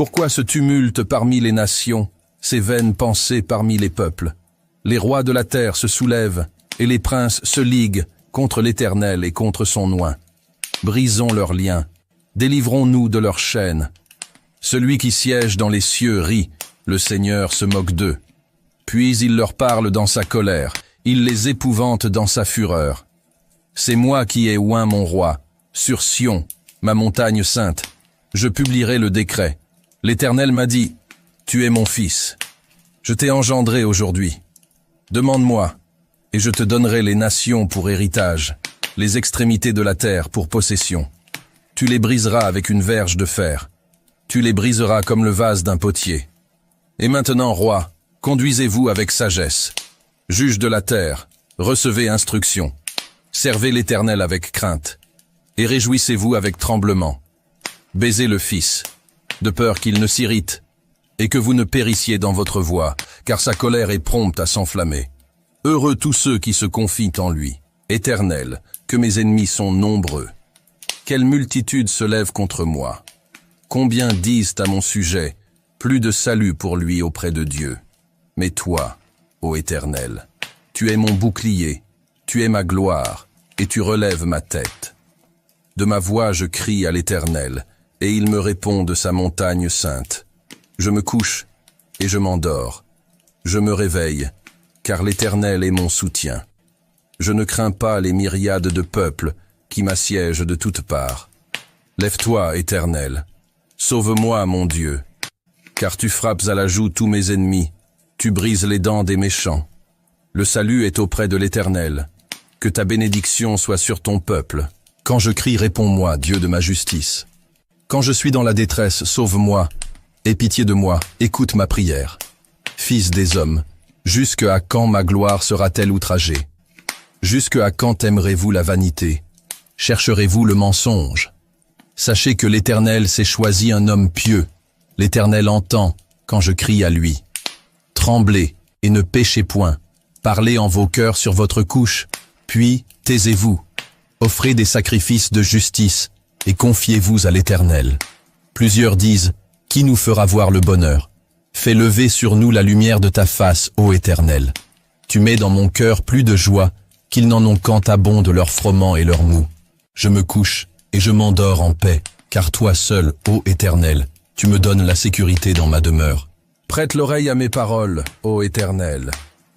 Pourquoi ce tumulte parmi les nations, ces vaines pensées parmi les peuples? Les rois de la terre se soulèvent, et les princes se liguent contre l'Éternel et contre son oint. Brisons leurs liens, délivrons-nous de leurs chaînes. Celui qui siège dans les cieux rit, le Seigneur se moque d'eux. Puis il leur parle dans sa colère, il les épouvante dans sa fureur. C'est moi qui ai oint mon roi, sur Sion, ma montagne sainte. Je publierai le décret. L'Éternel m'a dit, tu es mon fils. Je t'ai engendré aujourd'hui. Demande-moi, et je te donnerai les nations pour héritage, les extrémités de la terre pour possession. Tu les briseras avec une verge de fer. Tu les briseras comme le vase d'un potier. Et maintenant, roi, conduisez-vous avec sagesse. Juge de la terre, recevez instruction. Servez l'Éternel avec crainte. Et réjouissez-vous avec tremblement. Baisez le Fils, de peur qu'il ne s'irrite, et que vous ne périssiez dans votre voie, car sa colère est prompte à s'enflammer. Heureux tous ceux qui se confient en lui. Éternel, que mes ennemis sont nombreux. Quelle multitude se lève contre moi. Combien disent à mon sujet, plus de salut pour lui auprès de Dieu. Mais toi, ô Éternel, tu es mon bouclier, tu es ma gloire, et tu relèves ma tête. De ma voix je crie à l'Éternel, et il me répond de sa montagne sainte. Je me couche, et je m'endors. Je me réveille, car l'Éternel est mon soutien. Je ne crains pas les myriades de peuples qui m'assiègent de toutes parts. Lève-toi, Éternel, sauve-moi, mon Dieu, car tu frappes à la joue tous mes ennemis, tu brises les dents des méchants. Le salut est auprès de l'Éternel, que ta bénédiction soit sur ton peuple. Quand je crie, réponds-moi, Dieu de ma justice. Quand je suis dans la détresse, sauve-moi, aie pitié de moi, écoute ma prière. Fils des hommes, jusque à quand ma gloire sera-t-elle outragée? Jusque à quand aimerez-vous la vanité? Chercherez-vous le mensonge? Sachez que l'Éternel s'est choisi un homme pieux. L'Éternel entend quand je crie à lui. Tremblez et ne péchez point. Parlez en vos cœurs sur votre couche, puis taisez-vous. Offrez des sacrifices de justice et confiez-vous à l'Éternel. Plusieurs disent, qui nous fera voir le bonheur? Fais lever sur nous la lumière de ta face, ô Éternel. Tu mets dans mon cœur plus de joie qu'ils n'en ont quand abondent leurs froment et leurs mou. Je me couche et je m'endors en paix, car toi seul, ô Éternel, tu me donnes la sécurité dans ma demeure. Prête l'oreille à mes paroles, ô Éternel.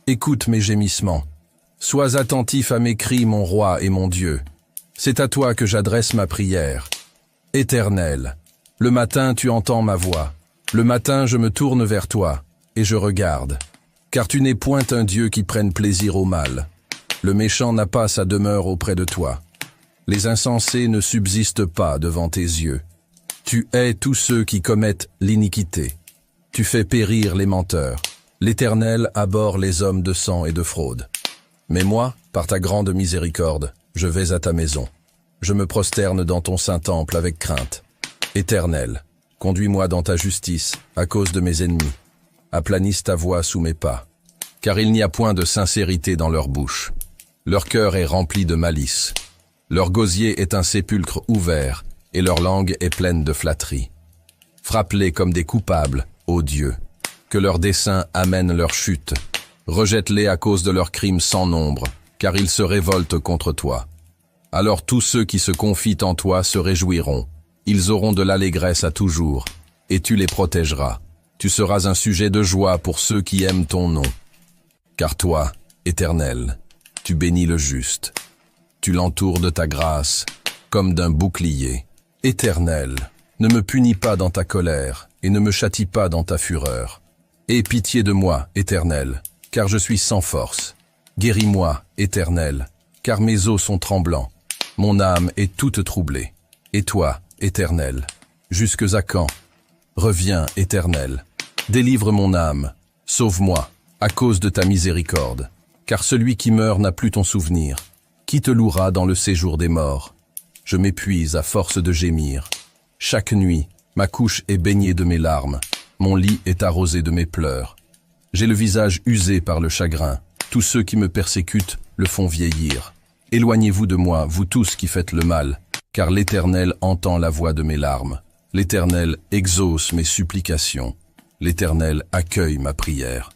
Écoute mes gémissements. Sois attentif à mes cris, mon roi et mon Dieu. C'est à toi que j'adresse ma prière. Éternel, le matin tu entends ma voix. Le matin je me tourne vers toi, et je regarde. Car tu n'es point un Dieu qui prenne plaisir au mal. Le méchant n'a pas sa demeure auprès de toi. Les insensés ne subsistent pas devant tes yeux. Tu hais tous ceux qui commettent l'iniquité. Tu fais périr les menteurs. L'Éternel abhorre les hommes de sang et de fraude. Mais moi, par ta grande miséricorde, je vais à ta maison. Je me prosterne dans ton saint temple avec crainte. Éternel, conduis-moi dans ta justice à cause de mes ennemis. Aplanisse ta voie sous mes pas. Car il n'y a point de sincérité dans leur bouche. Leur cœur est rempli de malice. Leur gosier est un sépulcre ouvert, et leur langue est pleine de flatterie. Frappe-les comme des coupables, ô Dieu. Que leurs desseins amènent leur chute. Rejette-les à cause de leurs crimes sans nombre, car ils se révoltent contre toi. Alors tous ceux qui se confient en toi se réjouiront. Ils auront de l'allégresse à toujours, et tu les protégeras. Tu seras un sujet de joie pour ceux qui aiment ton nom. Car toi, Éternel, tu bénis le juste. Tu l'entoures de ta grâce, comme d'un bouclier. Éternel, ne me punis pas dans ta colère, et ne me châtie pas dans ta fureur. Aie pitié de moi, Éternel, car je suis sans force. Guéris-moi, Éternel, car mes os sont tremblants. Mon âme est toute troublée. Et toi, Éternel, jusques à quand? Reviens, Éternel. Délivre mon âme. Sauve-moi, à cause de ta miséricorde. Car celui qui meurt n'a plus ton souvenir. Qui te louera dans le séjour des morts? Je m'épuise à force de gémir. Chaque nuit, ma couche est baignée de mes larmes. Mon lit est arrosé de mes pleurs. J'ai le visage usé par le chagrin. Tous ceux qui me persécutent le font vieillir. Éloignez-vous de moi, vous tous qui faites le mal, car l'Éternel entend la voix de mes larmes. L'Éternel exauce mes supplications. L'Éternel accueille ma prière.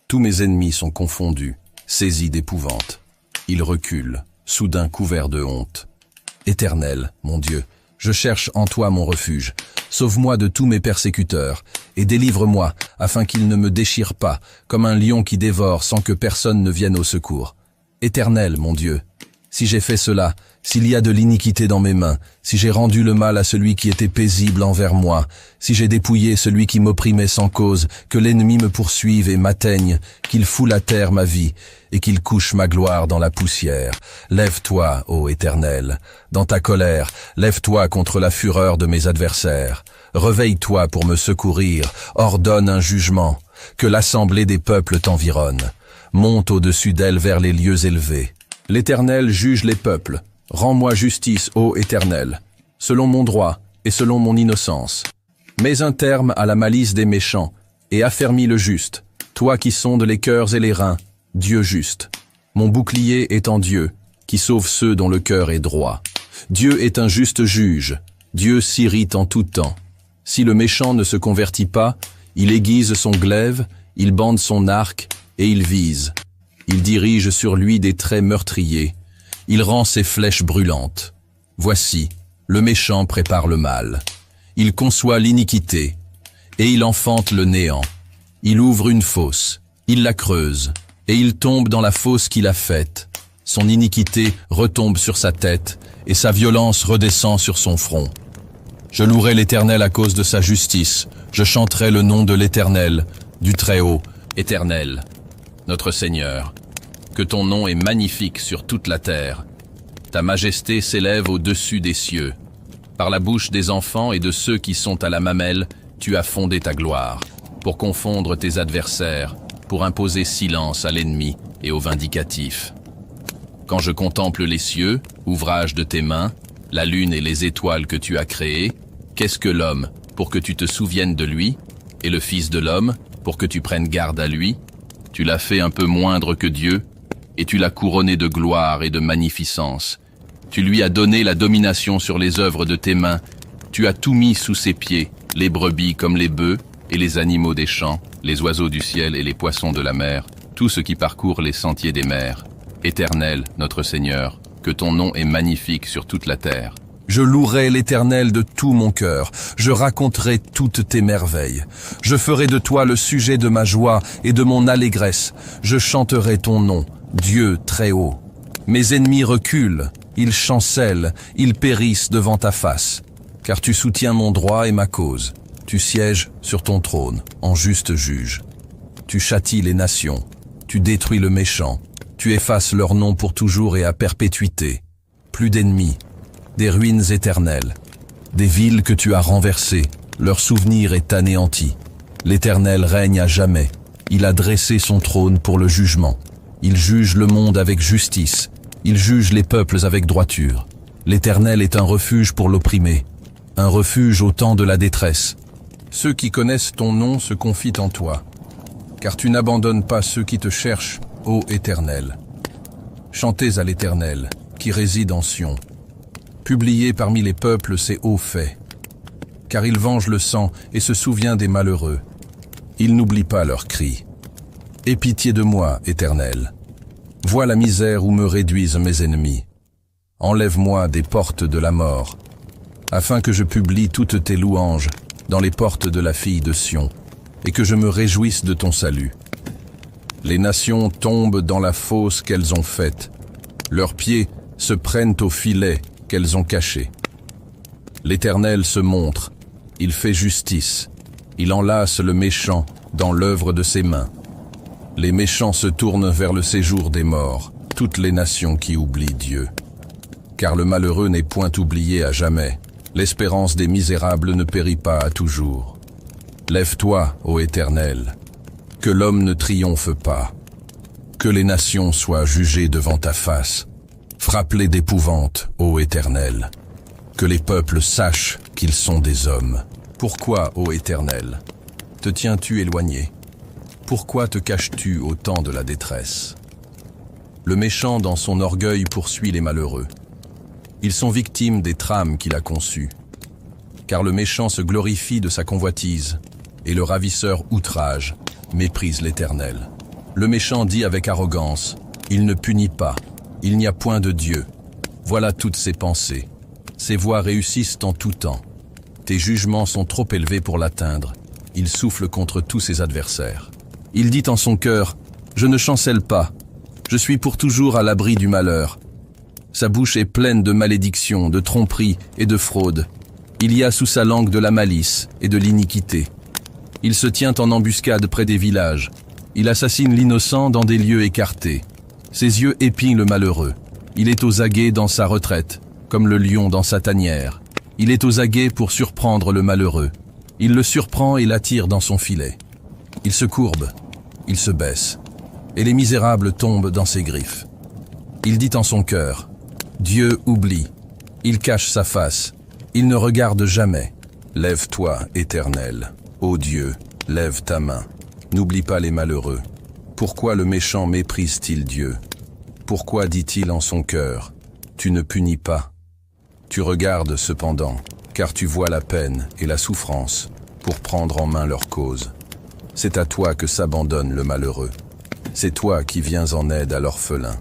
Tous mes ennemis sont confondus, saisis d'épouvante. Ils reculent, soudain couverts de honte. Éternel, mon Dieu, je cherche en toi mon refuge. Sauve-moi de tous mes persécuteurs, et délivre-moi, afin qu'ils ne me déchirent pas, comme un lion qui dévore sans que personne ne vienne au secours. Éternel, mon Dieu, si j'ai fait cela, s'il y a de l'iniquité dans mes mains, si j'ai rendu le mal à celui qui était paisible envers moi, si j'ai dépouillé celui qui m'opprimait sans cause, que l'ennemi me poursuive et m'atteigne, qu'il foule à terre ma vie, et qu'il couche ma gloire dans la poussière. Lève-toi, ô Éternel, dans ta colère, lève-toi contre la fureur de mes adversaires. Réveille-toi pour me secourir, ordonne un jugement, que l'assemblée des peuples t'environne. Monte au-dessus d'elle vers les lieux élevés. L'Éternel juge les peuples. Rends-moi justice, ô Éternel, selon mon droit et selon mon innocence. Mets un terme à la malice des méchants, et affermis le juste, toi qui sondes les cœurs et les reins, Dieu juste. Mon bouclier est en Dieu, qui sauve ceux dont le cœur est droit. Dieu est un juste juge, Dieu s'irrite en tout temps. Si le méchant ne se convertit pas, il aiguise son glaive, il bande son arc, et il vise. Il dirige sur lui des traits meurtriers. Il rend ses flèches brûlantes. Voici, le méchant prépare le mal. Il conçoit l'iniquité, et il enfante le néant. Il ouvre une fosse, il la creuse, et il tombe dans la fosse qu'il a faite. Son iniquité retombe sur sa tête, et sa violence redescend sur son front. Je louerai l'Éternel à cause de sa justice. Je chanterai le nom de l'Éternel, du Très-Haut, Éternel, notre Seigneur. Que ton nom est magnifique sur toute la terre. Ta majesté s'élève au-dessus des cieux. Par la bouche des enfants et de ceux qui sont à la mamelle, tu as fondé ta gloire, pour confondre tes adversaires, pour imposer silence à l'ennemi et au vindicatif. Quand je contemple les cieux, ouvrage de tes mains, la lune et les étoiles que tu as créées, qu'est-ce que l'homme, pour que tu te souviennes de lui, et le Fils de l'homme, pour que tu prennes garde à lui? Tu l'as fait un peu moindre que Dieu, et tu l'as couronné de gloire et de magnificence. Tu lui as donné la domination sur les œuvres de tes mains. Tu as tout mis sous ses pieds, les brebis comme les bœufs, et les animaux des champs, les oiseaux du ciel et les poissons de la mer, tout ce qui parcourt les sentiers des mers. Éternel, notre Seigneur, que ton nom est magnifique sur toute la terre. Je louerai l'Éternel de tout mon cœur, je raconterai toutes tes merveilles. Je ferai de toi le sujet de ma joie et de mon allégresse. Je chanterai ton nom, Dieu très haut. Mes ennemis reculent, ils chancellent, ils périssent devant ta face. Car tu soutiens mon droit et ma cause. Tu sièges sur ton trône, en juste juge. Tu châties les nations, tu détruis le méchant. Tu effaces leur nom pour toujours et à perpétuité. Plus d'ennemis, des ruines éternelles, des villes que tu as renversées, leur souvenir est anéanti. L'Éternel règne à jamais, il a dressé son trône pour le jugement. Il juge le monde avec justice, il juge les peuples avec droiture. L'Éternel est un refuge pour l'opprimé, un refuge au temps de la détresse. Ceux qui connaissent ton nom se confient en toi, car tu n'abandonnes pas ceux qui te cherchent, ô Éternel. Chantez à l'Éternel, qui réside en Sion. Publiez parmi les peuples ses hauts faits, car il venge le sang et se souvient des malheureux. Il n'oublie pas leurs cris. Aie pitié de moi, Éternel. Vois la misère où me réduisent mes ennemis. Enlève-moi des portes de la mort, afin que je publie toutes tes louanges dans les portes de la fille de Sion, et que je me réjouisse de ton salut. Les nations tombent dans la fosse qu'elles ont faite. Leurs pieds se prennent au filet qu'elles ont caché. L'Éternel se montre, il fait justice, il enlace le méchant dans l'œuvre de ses mains. Les méchants se tournent vers le séjour des morts, toutes les nations qui oublient Dieu. Car le malheureux n'est point oublié à jamais, l'espérance des misérables ne périt pas à toujours. Lève-toi, ô Éternel, que l'homme ne triomphe pas, que les nations soient jugées devant ta face. Frappe-les d'épouvante, ô Éternel, que les peuples sachent qu'ils sont des hommes. Pourquoi, ô Éternel, te tiens-tu éloigné? Pourquoi te caches-tu au temps de la détresse? Le méchant dans son orgueil poursuit les malheureux. Ils sont victimes des trames qu'il a conçues. car le méchant se glorifie de sa convoitise, et le ravisseur outrage, méprise l'Éternel. Le méchant dit avec arrogance, il ne punit pas, il n'y a point de Dieu. Voilà toutes ses pensées. Ses voies réussissent en tout temps. Tes jugements sont trop élevés pour l'atteindre. Il souffle contre tous ses adversaires. Il dit en son cœur, je ne chancelle pas, je suis pour toujours à l'abri du malheur. Sa bouche est pleine de malédictions, de tromperies et de fraudes. Il y a sous sa langue de la malice et de l'iniquité. Il se tient en embuscade près des villages. Il assassine l'innocent dans des lieux écartés. Ses yeux épient le malheureux. Il est aux aguets dans sa retraite, comme le lion dans sa tanière. Il est aux aguets pour surprendre le malheureux. Il le surprend et l'attire dans son filet. Il se courbe, il se baisse, et les misérables tombent dans ses griffes. Il dit en son cœur, Dieu oublie, il cache sa face, il ne regarde jamais. Lève-toi, Éternel, ô Dieu, lève ta main, n'oublie pas les malheureux. Pourquoi le méchant méprise-t-il Dieu? Pourquoi dit-il en son cœur, tu ne punis pas? Tu regardes cependant, car tu vois la peine et la souffrance pour prendre en main leur cause. C'est à toi que s'abandonne le malheureux. C'est toi qui viens en aide à l'orphelin.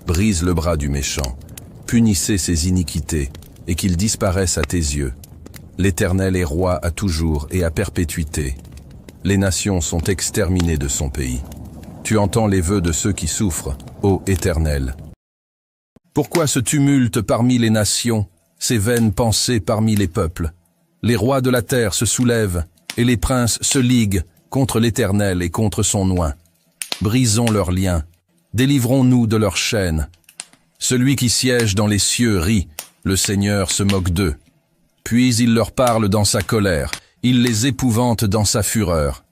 Brise le bras du méchant, punissez ses iniquités, et qu'il disparaisse à tes yeux. L'Éternel est roi à toujours et à perpétuité. Les nations sont exterminées de son pays. Tu entends les vœux de ceux qui souffrent, ô Éternel. Pourquoi ce tumulte parmi les nations, ces vaines pensées parmi les peuples? Les rois de la terre se soulèvent, et les princes se liguent contre l'Éternel et contre son oint. Brisons leurs liens, délivrons-nous de leurs chaînes. Celui qui siège dans les cieux rit, le Seigneur se moque d'eux. Puis il leur parle dans sa colère, il les épouvante dans sa fureur.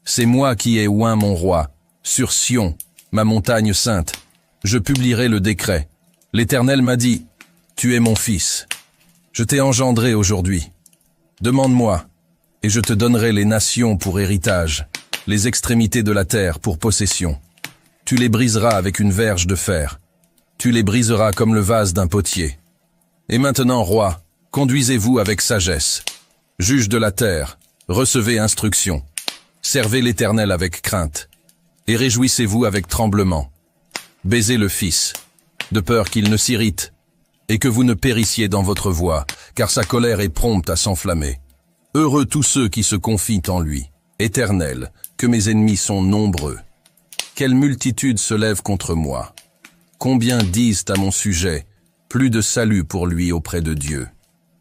C'est moi qui ai oint mon roi, sur Sion, ma montagne sainte. Je publierai le décret. L'Éternel m'a dit, tu es mon fils. Je t'ai engendré aujourd'hui. Demande-moi, et je te donnerai les nations pour héritage, les extrémités de la terre pour possession. Tu les briseras avec une verge de fer. Tu les briseras comme le vase d'un potier. Et maintenant, roi, conduisez-vous avec sagesse. Juge de la terre, recevez instruction. Servez l'Éternel avec crainte. Et réjouissez-vous avec tremblement. Baisez le Fils, de peur qu'il ne s'irrite, et que vous ne périssiez dans votre voie, car sa colère est prompte à s'enflammer. Heureux tous ceux qui se confient en lui. Éternel, que mes ennemis sont nombreux. Quelle multitude se lève contre moi. Combien disent à mon sujet, plus de salut pour lui auprès de Dieu.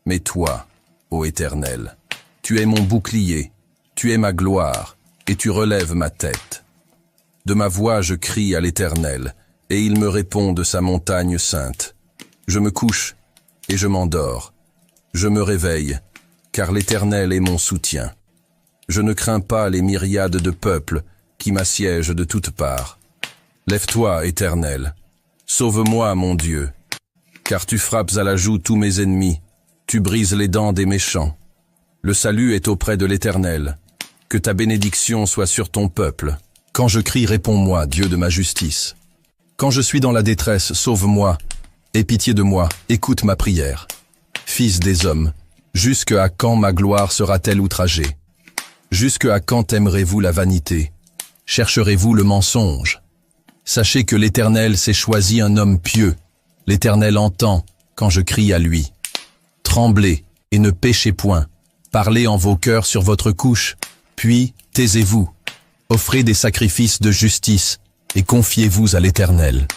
Mais toi, ô Éternel, tu es mon bouclier, tu es ma gloire, et tu relèves ma tête. De ma voix je crie à l'Éternel, et il me répond de sa montagne sainte. Je me couche, et je m'endors. Je me réveille, car l'Éternel est mon soutien. Je ne crains pas les myriades de peuples qui m'assiègent de toutes parts. Lève-toi, Éternel, sauve-moi, mon Dieu, car tu frappes à la joue tous mes ennemis, tu brises les dents des méchants. Le salut est auprès de l'Éternel, que ta bénédiction soit sur ton peuple. Quand je crie, réponds-moi, Dieu de ma justice. Quand je suis dans la détresse, sauve-moi, aie pitié de moi, écoute ma prière. Fils des hommes, jusque à quand ma gloire sera-t-elle outragée? Jusque à quand aimerez-vous la vanité? Chercherez-vous le mensonge? Sachez que l'Éternel s'est choisi un homme pieux. L'Éternel entend quand je crie à lui. Tremblez et ne péchez point. Parlez en vos cœurs sur votre couche, puis taisez-vous. Offrez des sacrifices de justice et confiez-vous à l'Éternel.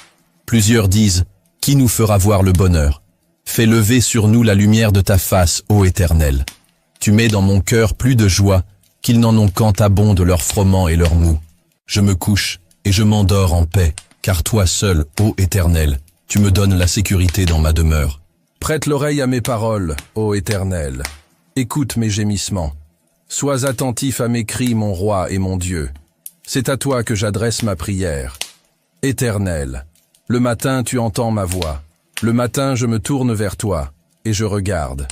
Plusieurs disent, qui nous fera voir le bonheur? Fais lever sur nous la lumière de ta face, ô Éternel. Tu mets dans mon cœur plus de joie qu'ils n'en ont quand abondent leur froment et leur mou. Je me couche et je m'endors en paix, car toi seul, ô Éternel, tu me donnes la sécurité dans ma demeure. Prête l'oreille à mes paroles, ô Éternel. Écoute mes gémissements. Sois attentif à mes cris, mon roi et mon Dieu. C'est à toi que j'adresse ma prière. Éternel, le matin tu entends ma voix. Le matin je me tourne vers toi, et je regarde.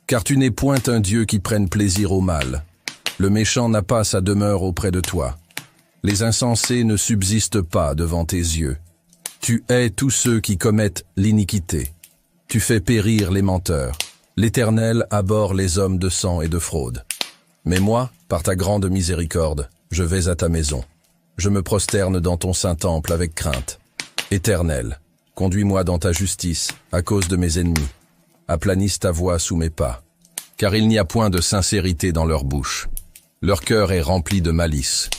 Car tu n'es point un Dieu qui prenne plaisir au mal. Le méchant n'a pas sa demeure auprès de toi. Les insensés ne subsistent pas devant tes yeux. Tu hais tous ceux qui commettent l'iniquité. Tu fais périr les menteurs. L'Éternel abhorre les hommes de sang et de fraude. Mais moi, par ta grande miséricorde, je vais à ta maison. Je me prosterne dans ton saint temple avec crainte. Éternel, conduis-moi dans ta justice à cause de mes ennemis. Aplanisse ta voie sous mes pas. Car il n'y a point de sincérité dans leur bouche. Leur cœur est rempli de malice.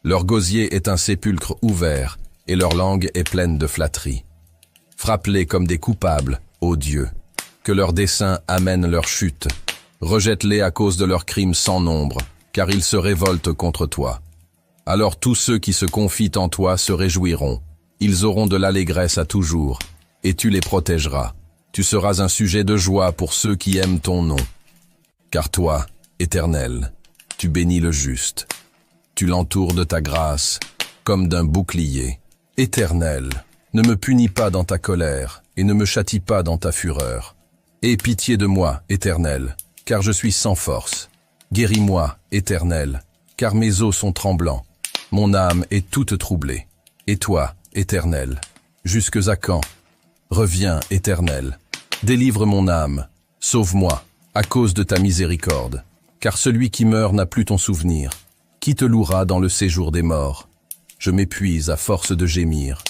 Leur gosier est un sépulcre ouvert, et leur langue est pleine de flatterie. Frappe-les comme des coupables, ô Dieu. Que leurs desseins amènent leur chute. Rejette-les à cause de leurs crimes sans nombre, car ils se révoltent contre toi. Alors tous ceux qui se confient en toi se réjouiront. Ils auront de l'allégresse à toujours, et tu les protégeras. Tu seras un sujet de joie pour ceux qui aiment ton nom. Car toi, Éternel, tu bénis le juste. Tu l'entoures de ta grâce, comme d'un bouclier. Éternel, ne me punis pas dans ta colère, et ne me châtie pas dans ta fureur. Aie pitié de moi, Éternel, car je suis sans force. Guéris-moi, Éternel, car mes os sont tremblants. Mon âme est toute troublée. Et toi, Éternel, jusques à quand? Reviens, Éternel. Délivre mon âme. Sauve-moi, à cause de ta miséricorde. Car celui qui meurt n'a plus ton souvenir. Qui te louera dans le séjour des morts? Je m'épuise à force de gémir.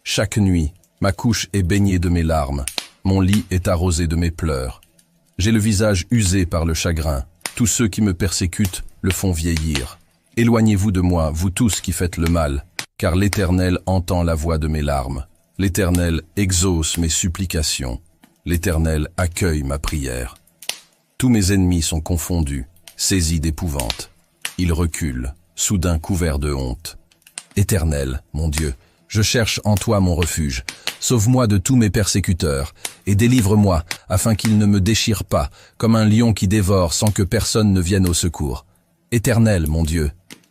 Chaque nuit, ma couche est baignée de mes larmes. Mon lit est arrosé de mes pleurs. J'ai le visage usé par le chagrin. Tous ceux qui me persécutent le font vieillir. Éloignez-vous de moi, vous tous qui faites le mal, car l'Éternel entend la voix de mes larmes. L'Éternel exauce mes supplications. L'Éternel accueille ma prière. Tous mes ennemis sont confondus, saisis d'épouvante. Ils reculent, soudain couverts de honte. Éternel, mon Dieu, je cherche en toi mon refuge. Sauve-moi de tous mes persécuteurs, et délivre-moi, afin qu'ils ne me déchirent pas, comme un lion qui dévore sans que personne ne vienne au secours. Éternel, mon Dieu,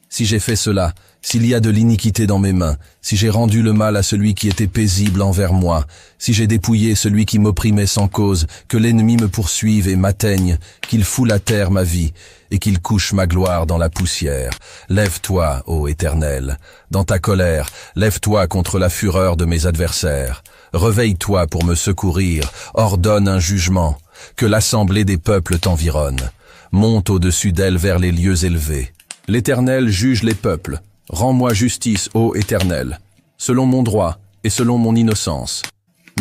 si j'ai fait cela, s'il y a de l'iniquité dans mes mains, si j'ai rendu le mal à celui qui était paisible envers moi, si j'ai dépouillé celui qui m'opprimait sans cause, que l'ennemi me poursuive et m'atteigne, qu'il foule à terre ma vie, et qu'il couche ma gloire dans la poussière. Lève-toi, ô Éternel, dans ta colère, lève-toi contre la fureur de mes adversaires. Réveille-toi pour me secourir, ordonne un jugement, que l'assemblée des peuples t'environne. Monte au-dessus d'elle vers les lieux élevés. L'Éternel juge les peuples. Rends-moi justice, ô Éternel, selon mon droit et selon mon innocence.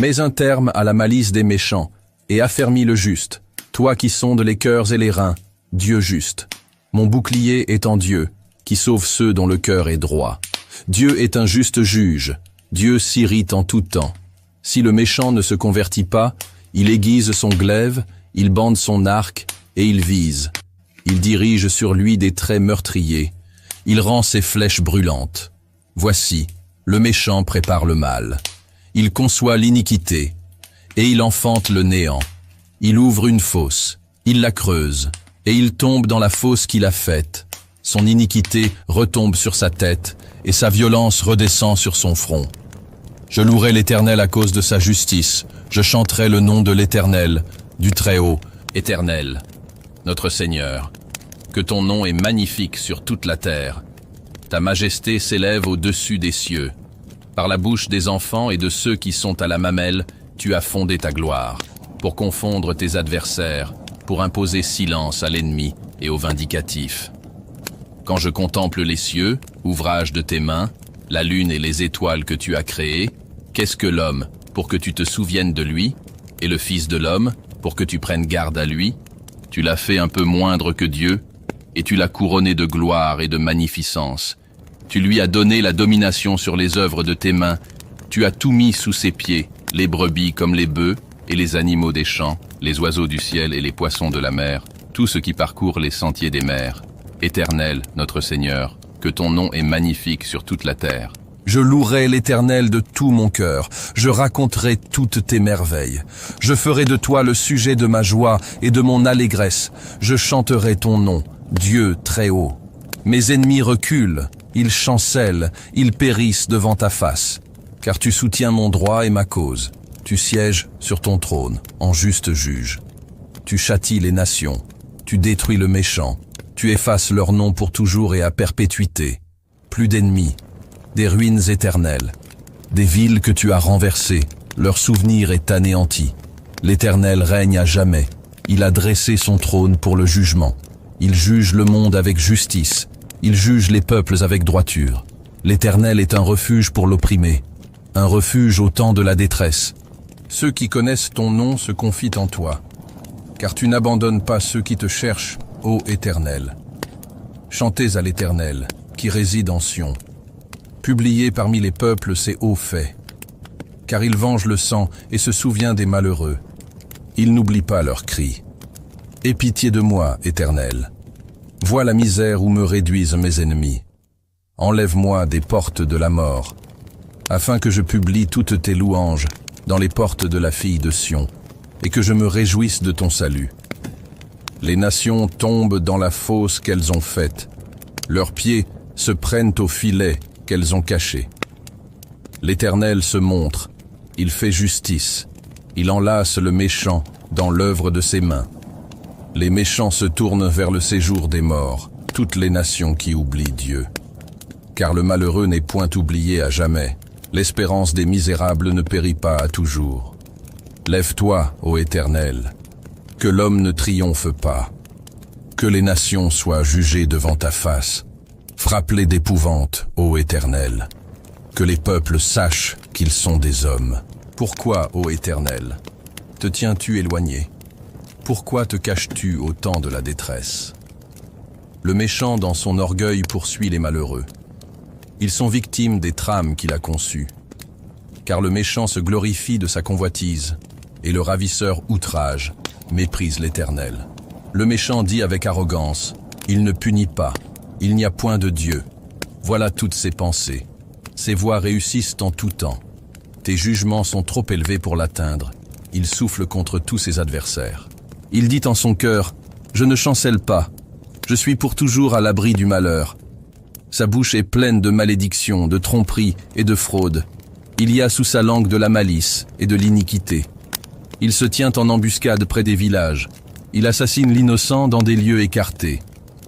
Mets un terme à la malice des méchants et affermis le juste, toi qui sondes les cœurs et les reins, Dieu juste. Mon bouclier est en Dieu, qui sauve ceux dont le cœur est droit. Dieu est un juste juge, Dieu s'irrite en tout temps. Si le méchant ne se convertit pas, il aiguise son glaive, il bande son arc et il vise. Il dirige sur lui des traits meurtriers. Il rend ses flèches brûlantes. Voici, le méchant prépare le mal. Il conçoit l'iniquité, et il enfante le néant. Il ouvre une fosse, il la creuse, et il tombe dans la fosse qu'il a faite. Son iniquité retombe sur sa tête, et sa violence redescend sur son front. Je louerai l'Éternel à cause de sa justice. Je chanterai le nom de l'Éternel, du Très-Haut. Éternel, notre Seigneur, que ton nom est magnifique sur toute la terre. Ta majesté s'élève au-dessus des cieux. Par la bouche des enfants et de ceux qui sont à la mamelle, tu as fondé ta gloire, pour confondre tes adversaires, pour imposer silence à l'ennemi et au vindicatif. Quand je contemple les cieux, ouvrage de tes mains, la lune et les étoiles que tu as créées, qu'est-ce que l'homme pour que tu te souviennes de lui, et le Fils de l'homme pour que tu prennes garde à lui? Tu l'as fait un peu moindre que Dieu, et tu l'as couronné de gloire et de magnificence. Tu lui as donné la domination sur les œuvres de tes mains. Tu as tout mis sous ses pieds, les brebis comme les bœufs, et les animaux des champs, les oiseaux du ciel et les poissons de la mer, tout ce qui parcourt les sentiers des mers. Éternel, notre Seigneur, que ton nom est magnifique sur toute la terre. Je louerai l'Éternel de tout mon cœur, je raconterai toutes tes merveilles. Je ferai de toi le sujet de ma joie et de mon allégresse. Je chanterai ton nom, Dieu très haut. Mes ennemis reculent, ils chancellent, ils périssent devant ta face. Car tu soutiens mon droit et ma cause. Tu sièges sur ton trône, en juste juge. Tu châties les nations, tu détruis le méchant. Tu effaces leur nom pour toujours et à perpétuité. Plus d'ennemis, des ruines éternelles, des villes que tu as renversées, leur souvenir est anéanti. L'Éternel règne à jamais. Il a dressé son trône pour le jugement. Il juge le monde avec justice. Il juge les peuples avec droiture. L'Éternel est un refuge pour l'opprimé, un refuge au temps de la détresse. Ceux qui connaissent ton nom se confient en toi, car tu n'abandonnes pas ceux qui te cherchent, ô Éternel. Chantez à l'Éternel, qui réside en Sion. Publiez parmi les peuples ses hauts faits, car il venge le sang et se souvient des malheureux. Il n'oublie pas leurs cris. Aie pitié de moi, Éternel. Vois la misère où me réduisent mes ennemis. Enlève-moi des portes de la mort, afin que je publie toutes tes louanges dans les portes de la fille de Sion, et que je me réjouisse de ton salut. Les nations tombent dans la fosse qu'elles ont faite. Leurs pieds se prennent au filet qu'elles ont caché. L'Éternel se montre, il fait justice, il enlace le méchant dans l'œuvre de ses mains. Les méchants se tournent vers le séjour des morts, toutes les nations qui oublient Dieu. Car le malheureux n'est point oublié à jamais, l'espérance des misérables ne périt pas à toujours. Lève-toi, ô Éternel, que l'homme ne triomphe pas, que les nations soient jugées devant ta face. Frappe-les d'épouvante, ô Éternel, que les peuples sachent qu'ils sont des hommes. Pourquoi, ô Éternel, te tiens-tu éloigné? Pourquoi te caches-tu au temps de la détresse? Le méchant dans son orgueil poursuit les malheureux. Ils sont victimes des trames qu'il a conçues. Car le méchant se glorifie de sa convoitise, et le ravisseur outrage, méprise l'Éternel. Le méchant dit avec arrogance, il ne punit pas, il n'y a point de Dieu. Voilà toutes ses pensées. Ses voies réussissent en tout temps. Tes jugements sont trop élevés pour l'atteindre. Il souffle contre tous ses adversaires. Il dit en son cœur, je ne chancelle pas, je suis pour toujours à l'abri du malheur. Sa bouche est pleine de malédictions, de tromperies et de fraudes. Il y a sous sa langue de la malice et de l'iniquité. Il se tient en embuscade près des villages. Il assassine l'innocent dans des lieux écartés.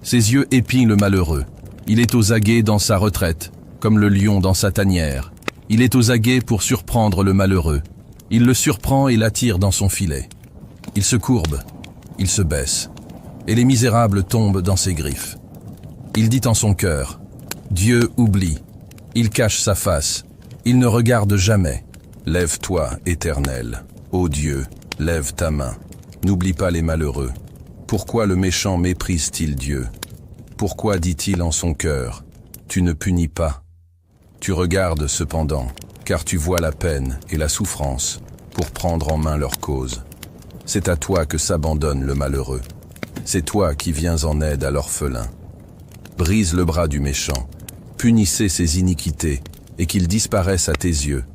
Ses yeux épient le malheureux. Il est aux aguets dans sa retraite, comme le lion dans sa tanière. Il est aux aguets pour surprendre le malheureux. Il le surprend et l'attire dans son filet. Il se courbe, il se baisse, et les misérables tombent dans ses griffes. Il dit en son cœur, Dieu oublie, il cache sa face, il ne regarde jamais. Lève-toi, Éternel, ô Dieu, lève ta main, n'oublie pas les malheureux. Pourquoi le méchant méprise-t-il Dieu? Pourquoi dit-il en son cœur, tu ne punis pas? Tu regardes cependant, car tu vois la peine et la souffrance, pour prendre en main leur cause. C'est à toi que s'abandonne le malheureux. C'est toi qui viens en aide à l'orphelin. Brise le bras du méchant, punissez ses iniquités, et qu'il disparaisse à tes yeux.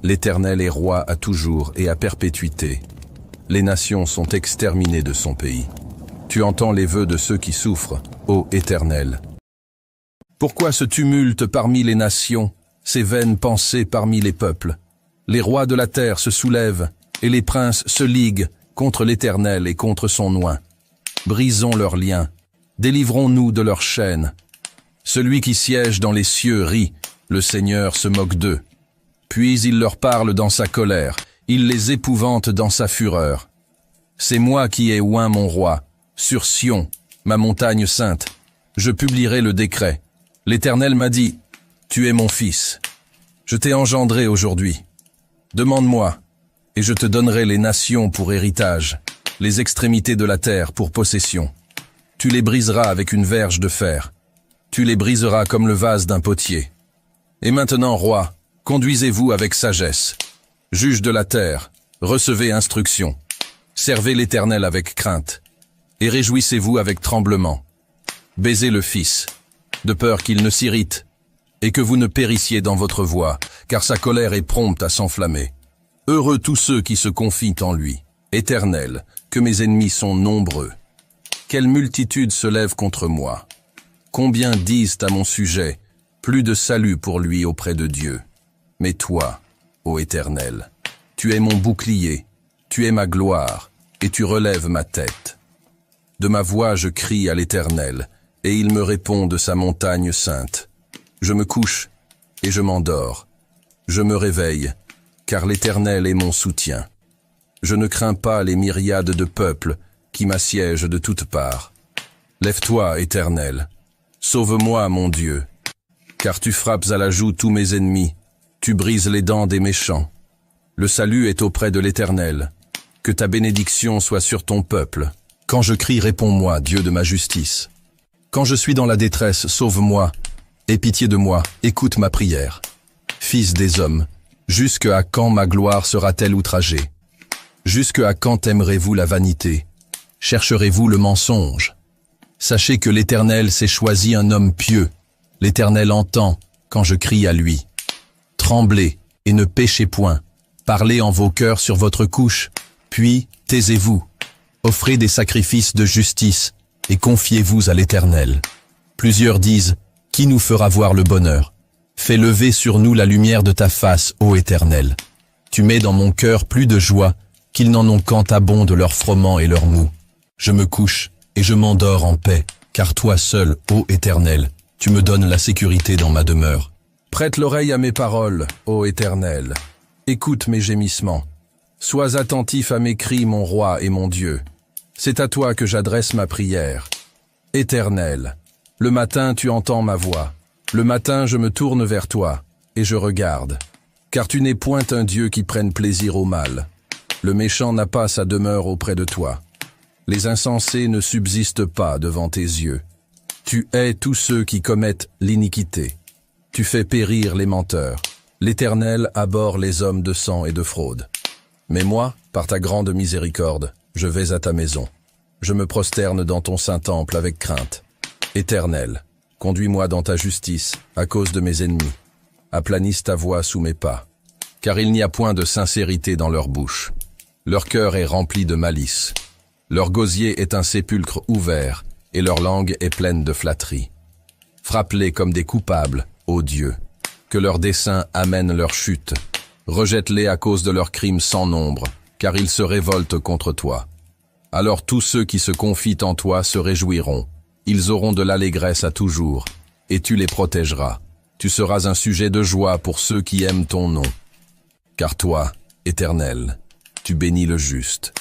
L'Éternel est roi à toujours et à perpétuité. Les nations sont exterminées de son pays. Tu entends les vœux de ceux qui souffrent, ô Éternel. Pourquoi ce tumulte parmi les nations, ces vaines pensées parmi les peuples? Les rois de la terre se soulèvent, et les princes se liguent contre l'Éternel et contre son oint. Brisons leurs liens, délivrons-nous de leurs chaînes. Celui qui siège dans les cieux rit, le Seigneur se moque d'eux. Puis il leur parle dans sa colère, il les épouvante dans sa fureur. C'est moi qui ai oint mon roi, sur Sion, ma montagne sainte. Je publierai le décret. L'Éternel m'a dit, tu es mon fils. Je t'ai engendré aujourd'hui. Demande-moi, et je te donnerai les nations pour héritage, les extrémités de la terre pour possession. Tu les briseras avec une verge de fer. Tu les briseras comme le vase d'un potier. Et maintenant, roi, conduisez-vous avec sagesse. Juge de la terre, recevez instruction. Servez l'Éternel avec crainte. Et réjouissez-vous avec tremblement. Baisez le Fils, de peur qu'il ne s'irrite, et que vous ne périssiez dans votre voie, car sa colère est prompte à s'enflammer. Heureux tous ceux qui se confient en lui. Éternel, que mes ennemis sont nombreux. Quelle multitude se lève contre moi. Combien disent à mon sujet, plus de salut pour lui auprès de Dieu. Mais toi, ô Éternel, tu es mon bouclier, tu es ma gloire, et tu relèves ma tête. De ma voix je crie à l'Éternel, et il me répond de sa montagne sainte. Je me couche, et je m'endors. Je me réveille, car l'Éternel est mon soutien. Je ne crains pas les myriades de peuples, qui m'assiègent de toutes parts. Lève-toi, Éternel. Sauve-moi, mon Dieu. Car tu frappes à la joue tous mes ennemis, tu brises les dents des méchants. Le salut est auprès de l'Éternel. Que ta bénédiction soit sur ton peuple. Quand je crie, réponds-moi, Dieu de ma justice. Quand je suis dans la détresse, sauve-moi. Aie pitié de moi, écoute ma prière. Fils des hommes, jusque à quand ma gloire sera-t-elle outragée? Jusque à quand aimerez-vous la vanité? Chercherez-vous le mensonge? Sachez que l'Éternel s'est choisi un homme pieux. L'Éternel entend quand je crie à lui. Tremblez et ne péchez point. Parlez en vos cœurs sur votre couche, puis taisez-vous. Offrez des sacrifices de justice et confiez-vous à l'Éternel. Plusieurs disent, qui nous fera voir le bonheur? Fais lever sur nous la lumière de ta face, ô Éternel. Tu mets dans mon cœur plus de joie qu'ils n'en ont quand abondent leurs froment et leurs mou. Je me couche et je m'endors en paix, car toi seul, ô Éternel, tu me donnes la sécurité dans ma demeure. Prête l'oreille à mes paroles, ô Éternel. Écoute mes gémissements. Sois attentif à mes cris, mon roi et mon Dieu. C'est à toi que j'adresse ma prière. Éternel, le matin tu entends ma voix. Le matin je me tourne vers toi, et je regarde. Car tu n'es point un Dieu qui prenne plaisir au mal. Le méchant n'a pas sa demeure auprès de toi. Les insensés ne subsistent pas devant tes yeux. Tu hais tous ceux qui commettent l'iniquité. Tu fais périr les menteurs. L'Éternel abhorre les hommes de sang et de fraude. Mais moi, par ta grande miséricorde, je vais à ta maison. Je me prosterne dans ton saint temple avec crainte. Éternel, conduis-moi dans ta justice à cause de mes ennemis. Aplanisse ta voie sous mes pas. Car il n'y a point de sincérité dans leur bouche. Leur cœur est rempli de malice. Leur gosier est un sépulcre ouvert, et leur langue est pleine de flatterie. Frappe-les comme des coupables, ô Dieu. Que leurs desseins amènent leur chute. Rejette-les à cause de leurs crimes sans nombre, car ils se révoltent contre toi. Alors tous ceux qui se confient en toi se réjouiront. Ils auront de l'allégresse à toujours, et tu les protégeras. Tu seras un sujet de joie pour ceux qui aiment ton nom. Car toi, Éternel, tu bénis le juste.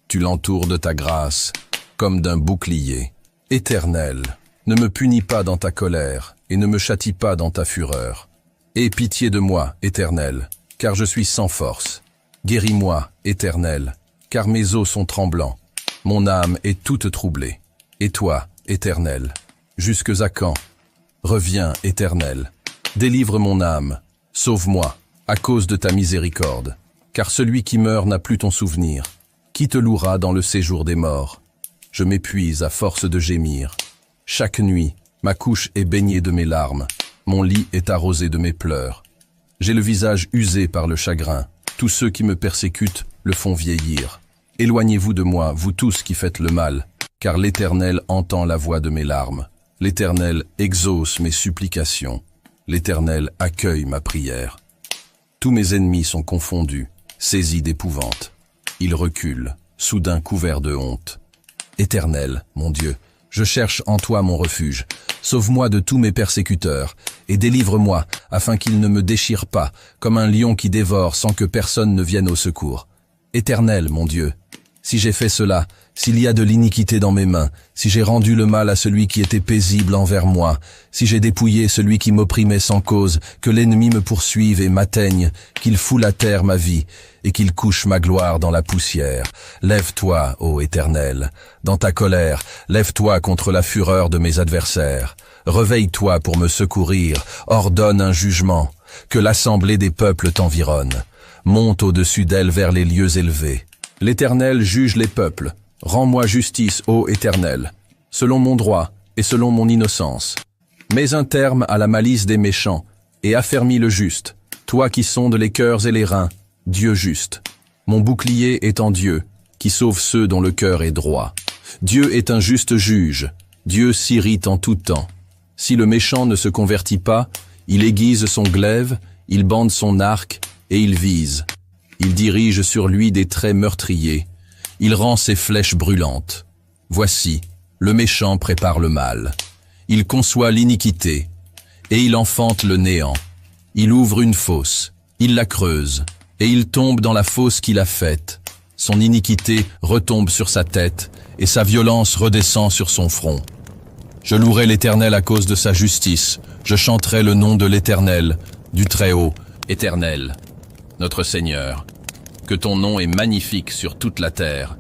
Tu l'entoures de ta grâce, comme d'un bouclier. Éternel, ne me punis pas dans ta colère, et ne me châtie pas dans ta fureur. Aie pitié de moi, Éternel, car je suis sans force. Guéris-moi, Éternel, car mes os sont tremblants. Mon âme est toute troublée. Et toi, Éternel, jusques à quand? Reviens, Éternel. Délivre mon âme. Sauve-moi, à cause de ta miséricorde. Car celui qui meurt n'a plus ton souvenir. Qui te louera dans le séjour des morts? Je m'épuise à force de gémir. Chaque nuit, ma couche est baignée de mes larmes. Mon lit est arrosé de mes pleurs. J'ai le visage usé par le chagrin. Tous ceux qui me persécutent le font vieillir. Éloignez-vous de moi, vous tous qui faites le mal, car l'Éternel entend la voix de mes larmes. L'Éternel exauce mes supplications. L'Éternel accueille ma prière. Tous mes ennemis sont confondus, saisis d'épouvante. Ils reculent, soudain couverts de honte. Éternel, mon Dieu, je cherche en toi mon refuge. Sauve-moi de tous mes persécuteurs, et délivre-moi, afin qu'ils ne me déchirent pas, comme un lion qui dévore sans que personne ne vienne au secours. Éternel, mon Dieu, si j'ai fait cela, s'il y a de l'iniquité dans mes mains, si j'ai rendu le mal à celui qui était paisible envers moi, si j'ai dépouillé celui qui m'opprimait sans cause, que l'ennemi me poursuive et m'atteigne, qu'il foule à terre ma vie, et qu'il couche ma gloire dans la poussière. Lève-toi, ô Éternel, dans ta colère, lève-toi contre la fureur de mes adversaires. Réveille-toi pour me secourir, ordonne un jugement, que l'assemblée des peuples t'environne. Monte au-dessus d'elle vers les lieux élevés. L'Éternel juge les peuples. Rends-moi justice, ô Éternel, selon mon droit et selon mon innocence. Mets un terme à la malice des méchants et affermis le juste, toi qui sondes les cœurs et les reins, Dieu juste. Mon bouclier est en Dieu, qui sauve ceux dont le cœur est droit. Dieu est un juste juge, Dieu s'irrite en tout temps. Si le méchant ne se convertit pas, il aiguise son glaive, il bande son arc et il vise. Il dirige sur lui des traits meurtriers. Il rend ses flèches brûlantes. Voici, le méchant prépare le mal. Il conçoit l'iniquité, et il enfante le néant. Il ouvre une fosse, il la creuse, et il tombe dans la fosse qu'il a faite. Son iniquité retombe sur sa tête, et sa violence redescend sur son front. Je louerai l'Éternel à cause de sa justice, je chanterai le nom de l'Éternel, du Très-Haut, Éternel, notre Seigneur. Que ton nom est magnifique sur toute la terre.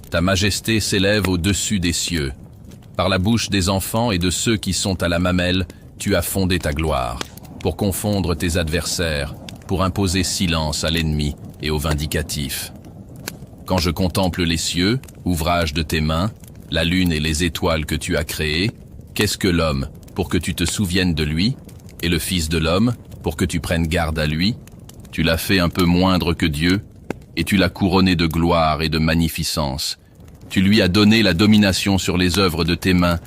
Ta majesté s'élève au-dessus des cieux. Par la bouche des enfants et de ceux qui sont à la mamelle, tu as fondé ta gloire, pour confondre tes adversaires, pour imposer silence à l'ennemi et au vindicatif. Quand je contemple les cieux, ouvrage de tes mains, la lune et les étoiles que tu as créées, qu'est-ce que l'homme pour que tu te souviennes de lui, et le Fils de l'homme pour que tu prennes garde à lui? Tu l'as fait un peu moindre que Dieu, et tu l'as couronné de gloire et de magnificence. Tu lui as donné la domination sur les œuvres de tes mains,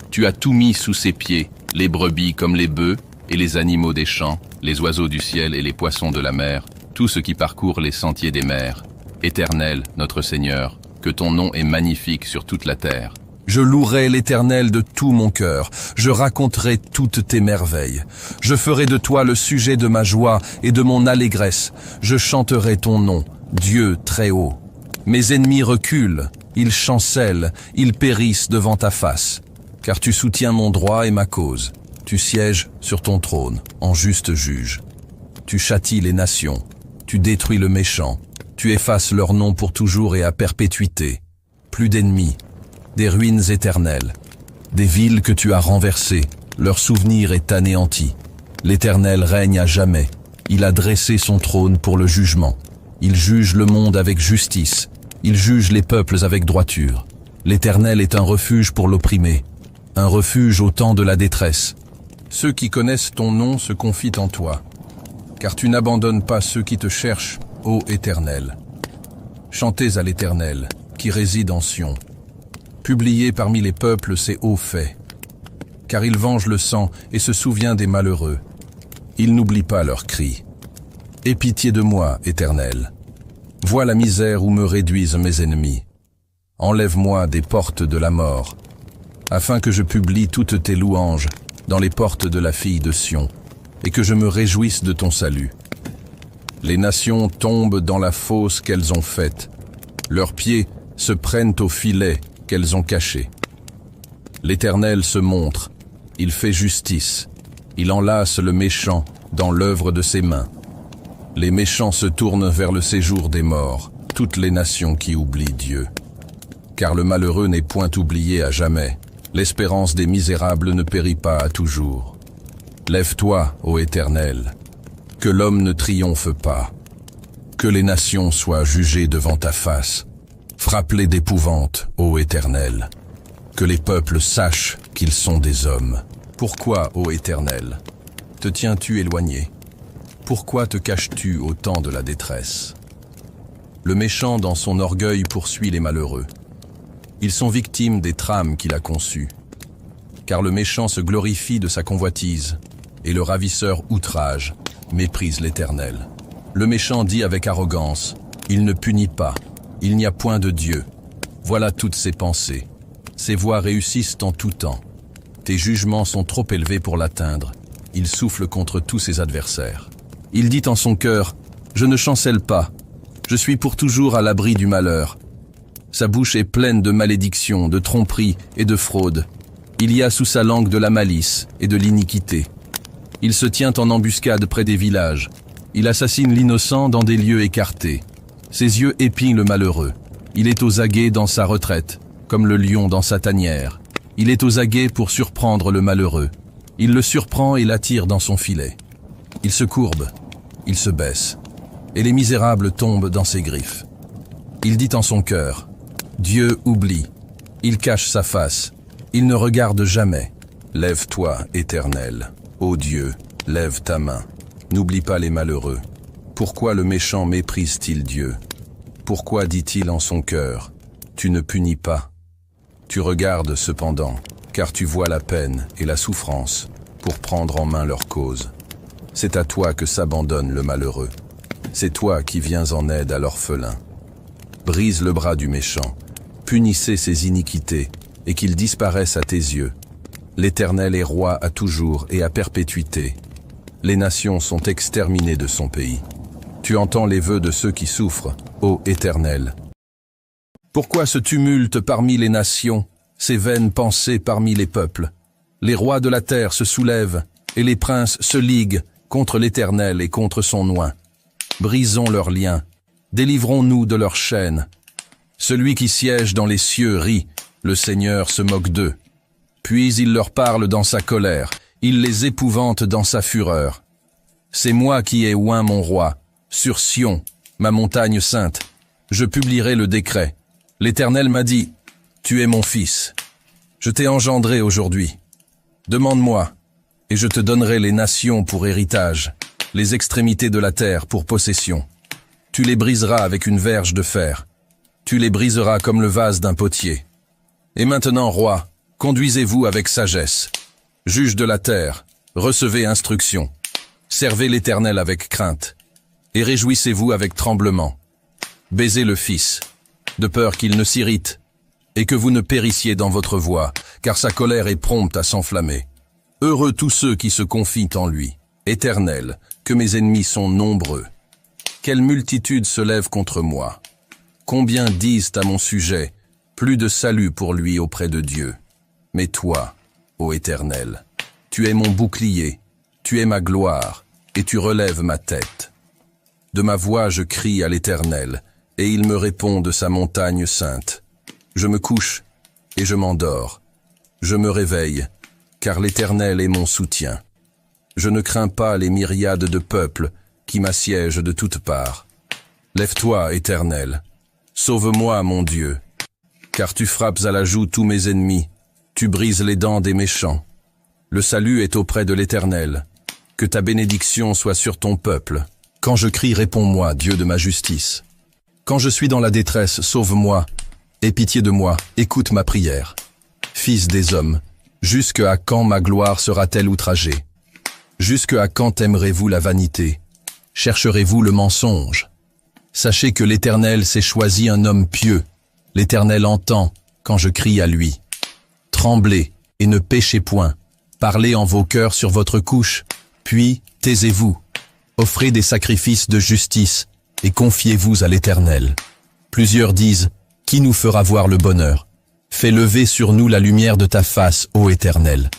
tu as tout mis sous ses pieds, les brebis comme les bœufs, et les animaux des champs, les oiseaux du ciel et les poissons de la mer, tout ce qui parcourt les sentiers des mers. Éternel, notre Seigneur, que ton nom est magnifique sur toute la terre. Je louerai l'Éternel de tout mon cœur, je raconterai toutes tes merveilles. Je ferai de toi le sujet de ma joie et de mon allégresse. Je chanterai ton nom, Dieu très haut. Mes ennemis reculent, ils chancellent, ils périssent devant ta face. Car tu soutiens mon droit et ma cause. Tu sièges sur ton trône, en juste juge. Tu châties les nations, tu détruis le méchant. Tu effaces leur nom pour toujours et à perpétuité. Plus d'ennemis, des ruines éternelles, des villes que tu as renversées, leur souvenir est anéanti. L'Éternel règne à jamais, il a dressé son trône pour le jugement. Il juge le monde avec justice, il juge les peuples avec droiture. L'Éternel est un refuge pour l'opprimé, un refuge au temps de la détresse. Ceux qui connaissent ton nom se confient en toi, car tu n'abandonnes pas ceux qui te cherchent, ô Éternel. Chantez à l'Éternel, qui réside en Sion. Publiez parmi les peuples ses hauts faits, car il venge le sang et se souvient des malheureux. Il n'oublie pas leurs cris. Aie pitié de moi, Éternel. Vois la misère où me réduisent mes ennemis. Enlève-moi des portes de la mort, afin que je publie toutes tes louanges dans les portes de la fille de Sion, et que je me réjouisse de ton salut. Les nations tombent dans la fosse qu'elles ont faite. Leurs pieds se prennent au filet qu'elles ont caché. L'Éternel se montre, il fait justice, il enlace le méchant dans l'œuvre de ses mains. Les méchants se tournent vers le séjour des morts, toutes les nations qui oublient Dieu. Car le malheureux n'est point oublié à jamais, l'espérance des misérables ne périt pas à toujours. Lève-toi, ô Éternel, que l'homme ne triomphe pas, que les nations soient jugées devant ta face. Frappe-les d'épouvante, ô Éternel, que les peuples sachent qu'ils sont des hommes. Pourquoi, ô Éternel, te tiens-tu éloigné? Pourquoi te caches-tu au temps de la détresse? Le méchant dans son orgueil poursuit les malheureux. Ils sont victimes des trames qu'il a conçues. Car le méchant se glorifie de sa convoitise, et le ravisseur outrage, méprise l'Éternel. Le méchant dit avec arrogance, il ne punit pas, il n'y a point de Dieu. Voilà toutes ses pensées. Ses voies réussissent en tout temps. Tes jugements sont trop élevés pour l'atteindre. Il souffle contre tous ses adversaires. Il dit en son cœur, je ne chancelle pas, je suis pour toujours à l'abri du malheur. Sa bouche est pleine de malédictions, de tromperies et de fraudes. Il y a sous sa langue de la malice et de l'iniquité. Il se tient en embuscade près des villages. Il assassine l'innocent dans des lieux écartés. Ses yeux épient le malheureux. Il est aux aguets dans sa retraite, comme le lion dans sa tanière. Il est aux aguets pour surprendre le malheureux. Il le surprend et l'attire dans son filet. Il se courbe, il se baisse, et les misérables tombent dans ses griffes. Il dit en son cœur, Dieu oublie, il cache sa face, il ne regarde jamais. Lève-toi, Éternel, ô Dieu, lève ta main, n'oublie pas les malheureux. Pourquoi le méchant méprise-t-il Dieu? Pourquoi dit-il en son cœur, tu ne punis pas? Tu regardes cependant, car tu vois la peine et la souffrance, pour prendre en main leur cause. C'est à toi que s'abandonne le malheureux. C'est toi qui viens en aide à l'orphelin. Brise le bras du méchant, punissez ses iniquités, et qu'il disparaisse à tes yeux. L'Éternel est roi à toujours et à perpétuité. Les nations sont exterminées de son pays. Tu entends les vœux de ceux qui souffrent, ô Éternel. Pourquoi ce tumulte parmi les nations, ces vaines pensées parmi les peuples? Les rois de la terre se soulèvent, et les princes se liguent contre l'Éternel et contre son oint. Brisons leurs liens, délivrons-nous de leurs chaînes. Celui qui siège dans les cieux rit, le Seigneur se moque d'eux. Puis il leur parle dans sa colère, il les épouvante dans sa fureur. C'est moi qui ai oint mon roi, sur Sion, ma montagne sainte. Je publierai le décret. L'Éternel m'a dit, tu es mon fils. Je t'ai engendré aujourd'hui. Demande-moi, et je te donnerai les nations pour héritage, les extrémités de la terre pour possession. Tu les briseras avec une verge de fer. Tu les briseras comme le vase d'un potier. Et maintenant, roi, conduisez-vous avec sagesse. Juge de la terre, recevez instruction. Servez l'Éternel avec crainte. Et réjouissez-vous avec tremblement. Baisez le Fils, de peur qu'il ne s'irrite, et que vous ne périssiez dans votre voie, car sa colère est prompte à s'enflammer. Heureux tous ceux qui se confient en lui. Éternel, que mes ennemis sont nombreux. Quelle multitude se lève contre moi. Combien disent à mon sujet, plus de salut pour lui auprès de Dieu. Mais toi, ô Éternel, tu es mon bouclier, tu es ma gloire, et tu relèves ma tête. De ma voix je crie à l'Éternel, et il me répond de sa montagne sainte. Je me couche, et je m'endors. Je me réveille, car l'Éternel est mon soutien. Je ne crains pas les myriades de peuples qui m'assiègent de toutes parts. Lève-toi, Éternel, sauve-moi, mon Dieu, car tu frappes à la joue tous mes ennemis, tu brises les dents des méchants. Le salut est auprès de l'Éternel, que ta bénédiction soit sur ton peuple. Quand je crie, réponds-moi, Dieu de ma justice. Quand je suis dans la détresse, sauve-moi, aie pitié de moi, écoute ma prière. Fils des hommes, jusque à quand ma gloire sera-t-elle outragée? Jusque à quand aimerez-vous la vanité? Chercherez-vous le mensonge? Sachez que l'Éternel s'est choisi un homme pieux. L'Éternel entend quand je crie à lui. Tremblez et ne péchez point. Parlez en vos cœurs sur votre couche, puis taisez-vous. Offrez des sacrifices de justice et confiez-vous à l'Éternel. Plusieurs disent, qui nous fera voir le bonheur? Fais lever sur nous la lumière de ta face, ô Éternel.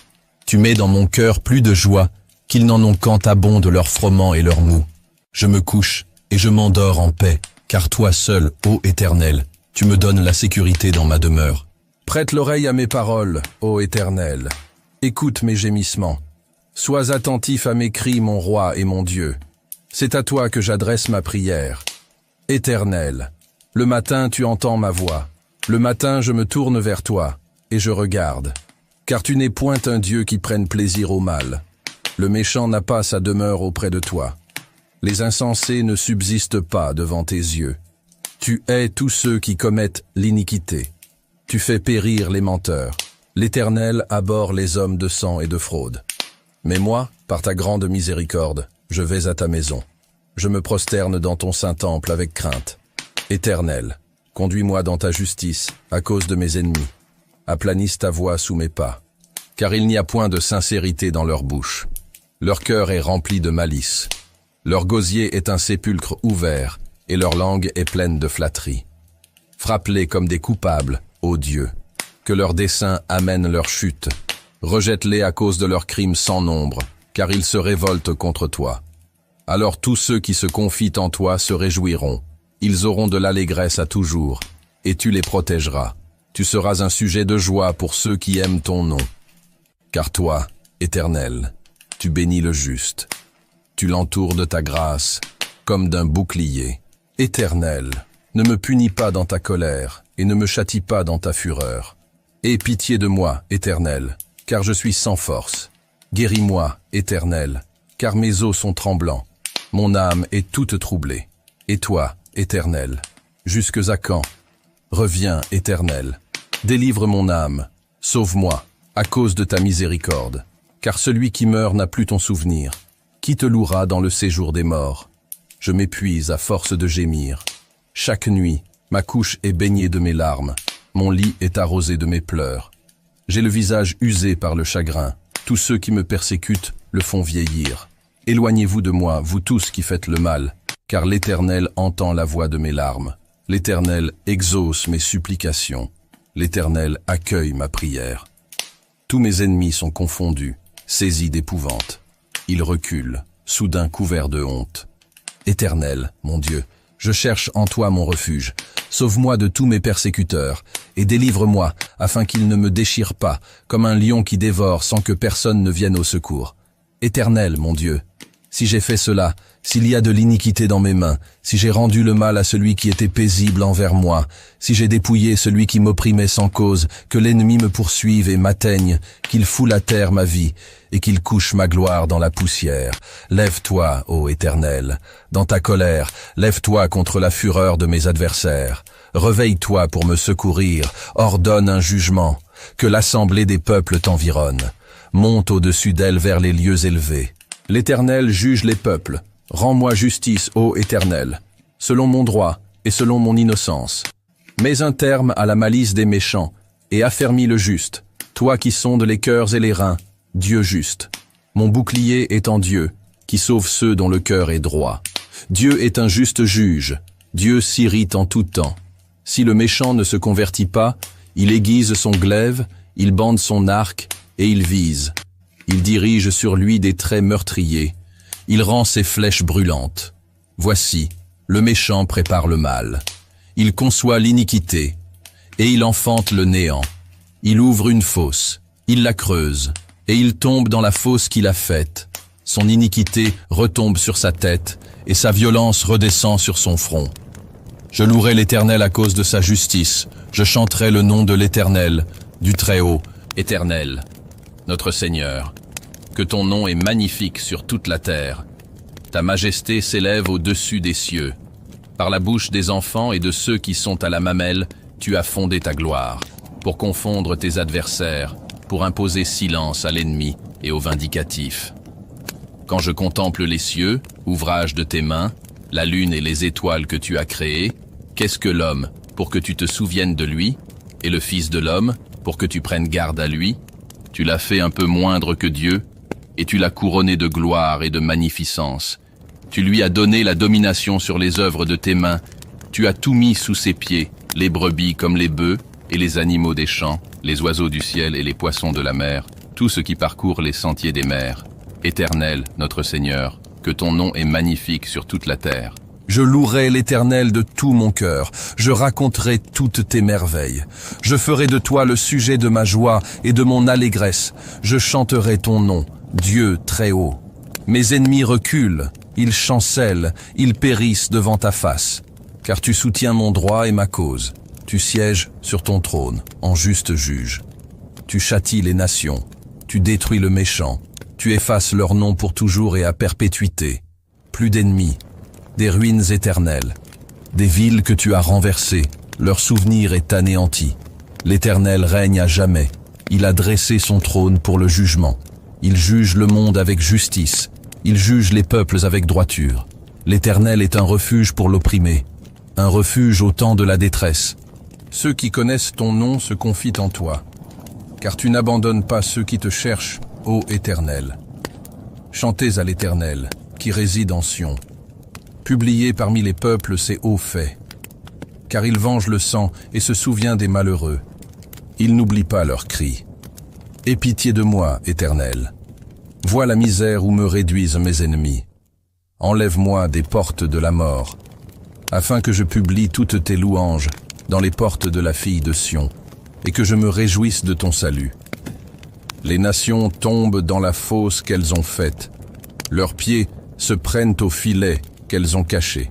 Tu mets dans mon cœur plus de joie qu'ils n'en ont quand abondent leur froment et leur mou. Je me couche et je m'endors en paix, car toi seul, ô Éternel, tu me donnes la sécurité dans ma demeure. Prête l'oreille à mes paroles, ô Éternel. Écoute mes gémissements. Sois attentif à mes cris, mon roi et mon Dieu. C'est à toi que j'adresse ma prière. Éternel, le matin tu entends ma voix. Le matin je me tourne vers toi, et je regarde. Car tu n'es point un Dieu qui prenne plaisir au mal. Le méchant n'a pas sa demeure auprès de toi. Les insensés ne subsistent pas devant tes yeux. Tu hais tous ceux qui commettent l'iniquité. Tu fais périr les menteurs. L'Éternel abhorre les hommes de sang et de fraude. Mais moi, par ta grande miséricorde, je vais à ta maison. Je me prosterne dans ton saint temple avec crainte. Éternel, conduis-moi dans ta justice à cause de mes ennemis. Aplanisse ta voix sous mes pas. Car il n'y a point de sincérité dans leur bouche. Leur cœur est rempli de malice. Leur gosier est un sépulcre ouvert, et leur langue est pleine de flatterie. Frappe-les comme des coupables, ô Dieu. Que leurs desseins amènent leur chute. Rejette-les à cause de leurs crimes sans nombre, car ils se révoltent contre toi. Alors tous ceux qui se confient en toi se réjouiront. Ils auront de l'allégresse à toujours, et tu les protégeras. Tu seras un sujet de joie pour ceux qui aiment ton nom. Car toi, Éternel, tu bénis le juste. Tu l'entoures de ta grâce, comme d'un bouclier. Éternel, ne me punis pas dans ta colère, et ne me châtie pas dans ta fureur. Aie pitié de moi, Éternel, car je suis sans force. Guéris-moi, Éternel, car mes os sont tremblants. Mon âme est toute troublée. Et toi, Éternel, jusques à quand? Reviens, Éternel. Délivre mon âme. Sauve-moi, à cause de ta miséricorde. Car celui qui meurt n'a plus ton souvenir. Qui te louera dans le séjour des morts? Je m'épuise à force de gémir. Chaque nuit, ma couche est baignée de mes larmes. Mon lit est arrosé de mes pleurs. J'ai le visage usé par le chagrin. Tous ceux qui me persécutent le font vieillir. Éloignez-vous de moi, vous tous qui faites le mal, car l'Éternel entend la voix de mes larmes. L'Éternel exauce mes supplications. L'Éternel accueille ma prière. Tous mes ennemis sont confondus, saisis d'épouvante. Ils reculent, soudain couverts de honte. Éternel, mon Dieu, je cherche en toi mon refuge. Sauve-moi de tous mes persécuteurs, et délivre-moi, afin qu'ils ne me déchirent pas, comme un lion qui dévore sans que personne ne vienne au secours. Éternel, mon Dieu, si j'ai fait cela, s'il y a de l'iniquité dans mes mains, si j'ai rendu le mal à celui qui était paisible envers moi, si j'ai dépouillé celui qui m'opprimait sans cause, que l'ennemi me poursuive et m'atteigne, qu'il foule à terre ma vie, et qu'il couche ma gloire dans la poussière. Lève-toi, ô Éternel, dans ta colère, lève-toi contre la fureur de mes adversaires. Réveille-toi pour me secourir, ordonne un jugement, que l'assemblée des peuples t'environne. Monte au-dessus d'elle vers les lieux élevés. L'Éternel juge les peuples. Rends-moi justice, ô Éternel, selon mon droit et selon mon innocence. Mets un terme à la malice des méchants, et affermis le juste, toi qui sondes les cœurs et les reins, Dieu juste. Mon bouclier est en Dieu, qui sauve ceux dont le cœur est droit. Dieu est un juste juge, Dieu s'irrite en tout temps. Si le méchant ne se convertit pas, il aiguise son glaive, il bande son arc, et il vise. Il dirige sur lui des traits meurtriers. Il rend ses flèches brûlantes. Voici, le méchant prépare le mal. Il conçoit l'iniquité, et il enfante le néant. Il ouvre une fosse, il la creuse, et il tombe dans la fosse qu'il a faite. Son iniquité retombe sur sa tête, et sa violence redescend sur son front. Je louerai l'Éternel à cause de sa justice. Je chanterai le nom de l'Éternel, du Très-Haut. Éternel, notre Seigneur, que ton nom est magnifique sur toute la terre. Ta majesté s'élève au-dessus des cieux. Par la bouche des enfants et de ceux qui sont à la mamelle, tu as fondé ta gloire, pour confondre tes adversaires, pour imposer silence à l'ennemi et au vindicatif. Quand je contemple les cieux, ouvrage de tes mains, la lune et les étoiles que tu as créées, qu'est-ce que l'homme, pour que tu te souviennes de lui, et le Fils de l'homme, pour que tu prennes garde à lui? Tu l'as fait un peu moindre que Dieu, et tu l'as couronné de gloire et de magnificence. Tu lui as donné la domination sur les œuvres de tes mains. Tu as tout mis sous ses pieds, les brebis comme les bœufs, et les animaux des champs, les oiseaux du ciel et les poissons de la mer, tout ce qui parcourt les sentiers des mers. Éternel, notre Seigneur, que ton nom est magnifique sur toute la terre. Je louerai l'Éternel de tout mon cœur, je raconterai toutes tes merveilles. Je ferai de toi le sujet de ma joie et de mon allégresse. Je chanterai ton nom, Dieu très haut. Mes ennemis reculent, ils chancellent, ils périssent devant ta face. Car tu soutiens mon droit et ma cause. Tu sièges sur ton trône, en juste juge. Tu châties les nations, tu détruis le méchant. Tu effaces leur nom pour toujours et à perpétuité. Plus d'ennemis, des ruines éternelles, des villes que tu as renversées, leur souvenir est anéanti. L'Éternel règne à jamais, il a dressé son trône pour le jugement. Il juge le monde avec justice, il juge les peuples avec droiture. L'Éternel est un refuge pour l'opprimé, un refuge au temps de la détresse. Ceux qui connaissent ton nom se confient en toi, car tu n'abandonnes pas ceux qui te cherchent, ô Éternel. Chantez à l'Éternel, qui réside en Sion. Publiez parmi les peuples ses hauts faits. Car il venge le sang et se souvient des malheureux. Il n'oublie pas leurs cris. Aie pitié de moi, Éternel. Vois la misère où me réduisent mes ennemis. Enlève-moi des portes de la mort, afin que je publie toutes tes louanges dans les portes de la fille de Sion, et que je me réjouisse de ton salut. Les nations tombent dans la fosse qu'elles ont faite. Leurs pieds se prennent au filet qu'elles ont caché.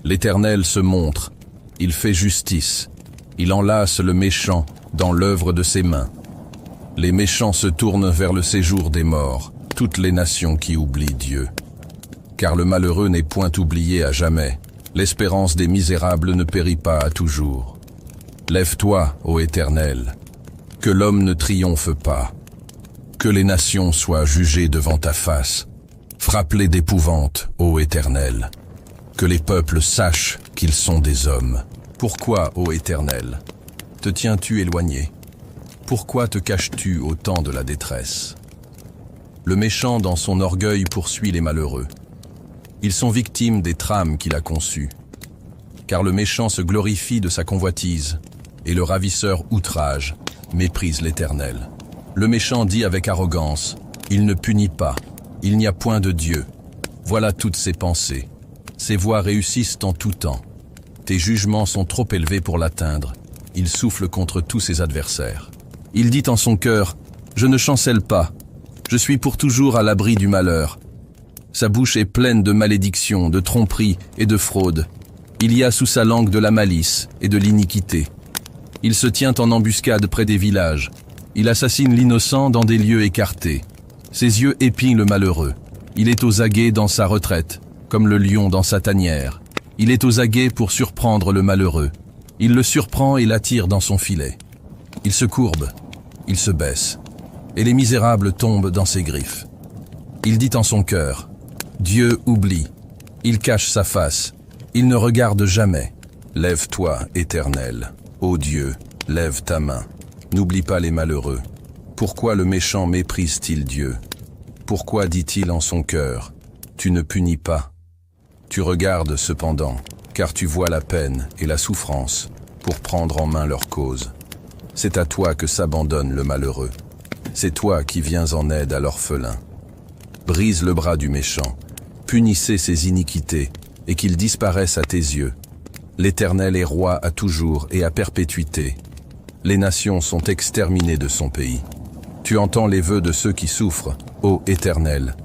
L'Éternel se montre, il fait justice, il enlace le méchant dans l'œuvre de ses mains. Les méchants se tournent vers le séjour des morts, toutes les nations qui oublient Dieu. Car le malheureux n'est point oublié à jamais, l'espérance des misérables ne périt pas à toujours. Lève-toi, ô Éternel, que l'homme ne triomphe pas, que les nations soient jugées devant ta face. Frappe-les d'épouvante, ô Éternel, que les peuples sachent qu'ils sont des hommes. Pourquoi, ô Éternel, te tiens-tu éloigné? Pourquoi te caches-tu au temps de la détresse? Le méchant dans son orgueil poursuit les malheureux. Ils sont victimes des trames qu'il a conçues. car le méchant se glorifie de sa convoitise, et le ravisseur outrage, méprise l'Éternel. Le méchant dit avec arrogance, il ne punit pas, il n'y a point de Dieu. Voilà toutes ses pensées. Ses voies réussissent en tout temps. Tes jugements sont trop élevés pour l'atteindre. Il souffle contre tous ses adversaires. Il dit en son cœur, je ne chancelle pas, je suis pour toujours à l'abri du malheur. Sa bouche est pleine de malédictions, de tromperies et de fraudes. Il y a sous sa langue de la malice et de l'iniquité. Il se tient en embuscade près des villages. Il assassine l'innocent dans des lieux écartés. Ses yeux épient le malheureux. Il est aux aguets dans sa retraite, comme le lion dans sa tanière. Il est aux aguets pour surprendre le malheureux. Il le surprend et l'attire dans son filet. Il se courbe, il se baisse, et les misérables tombent dans ses griffes. Il dit en son cœur, Dieu oublie, il cache sa face, il ne regarde jamais. Lève-toi, Éternel, ô Dieu, lève ta main, n'oublie pas les malheureux. Pourquoi le méchant méprise-t-il Dieu? Pourquoi dit-il en son cœur, tu ne punis pas? Tu regardes cependant, car tu vois la peine et la souffrance pour prendre en main leur cause. C'est à toi que s'abandonne le malheureux. C'est toi qui viens en aide à l'orphelin. Brise le bras du méchant, punissez ses iniquités, et qu'il disparaisse à tes yeux. L'Éternel est roi à toujours et à perpétuité. Les nations sont exterminées de son pays. Tu entends les vœux de ceux qui souffrent, ô Éternel.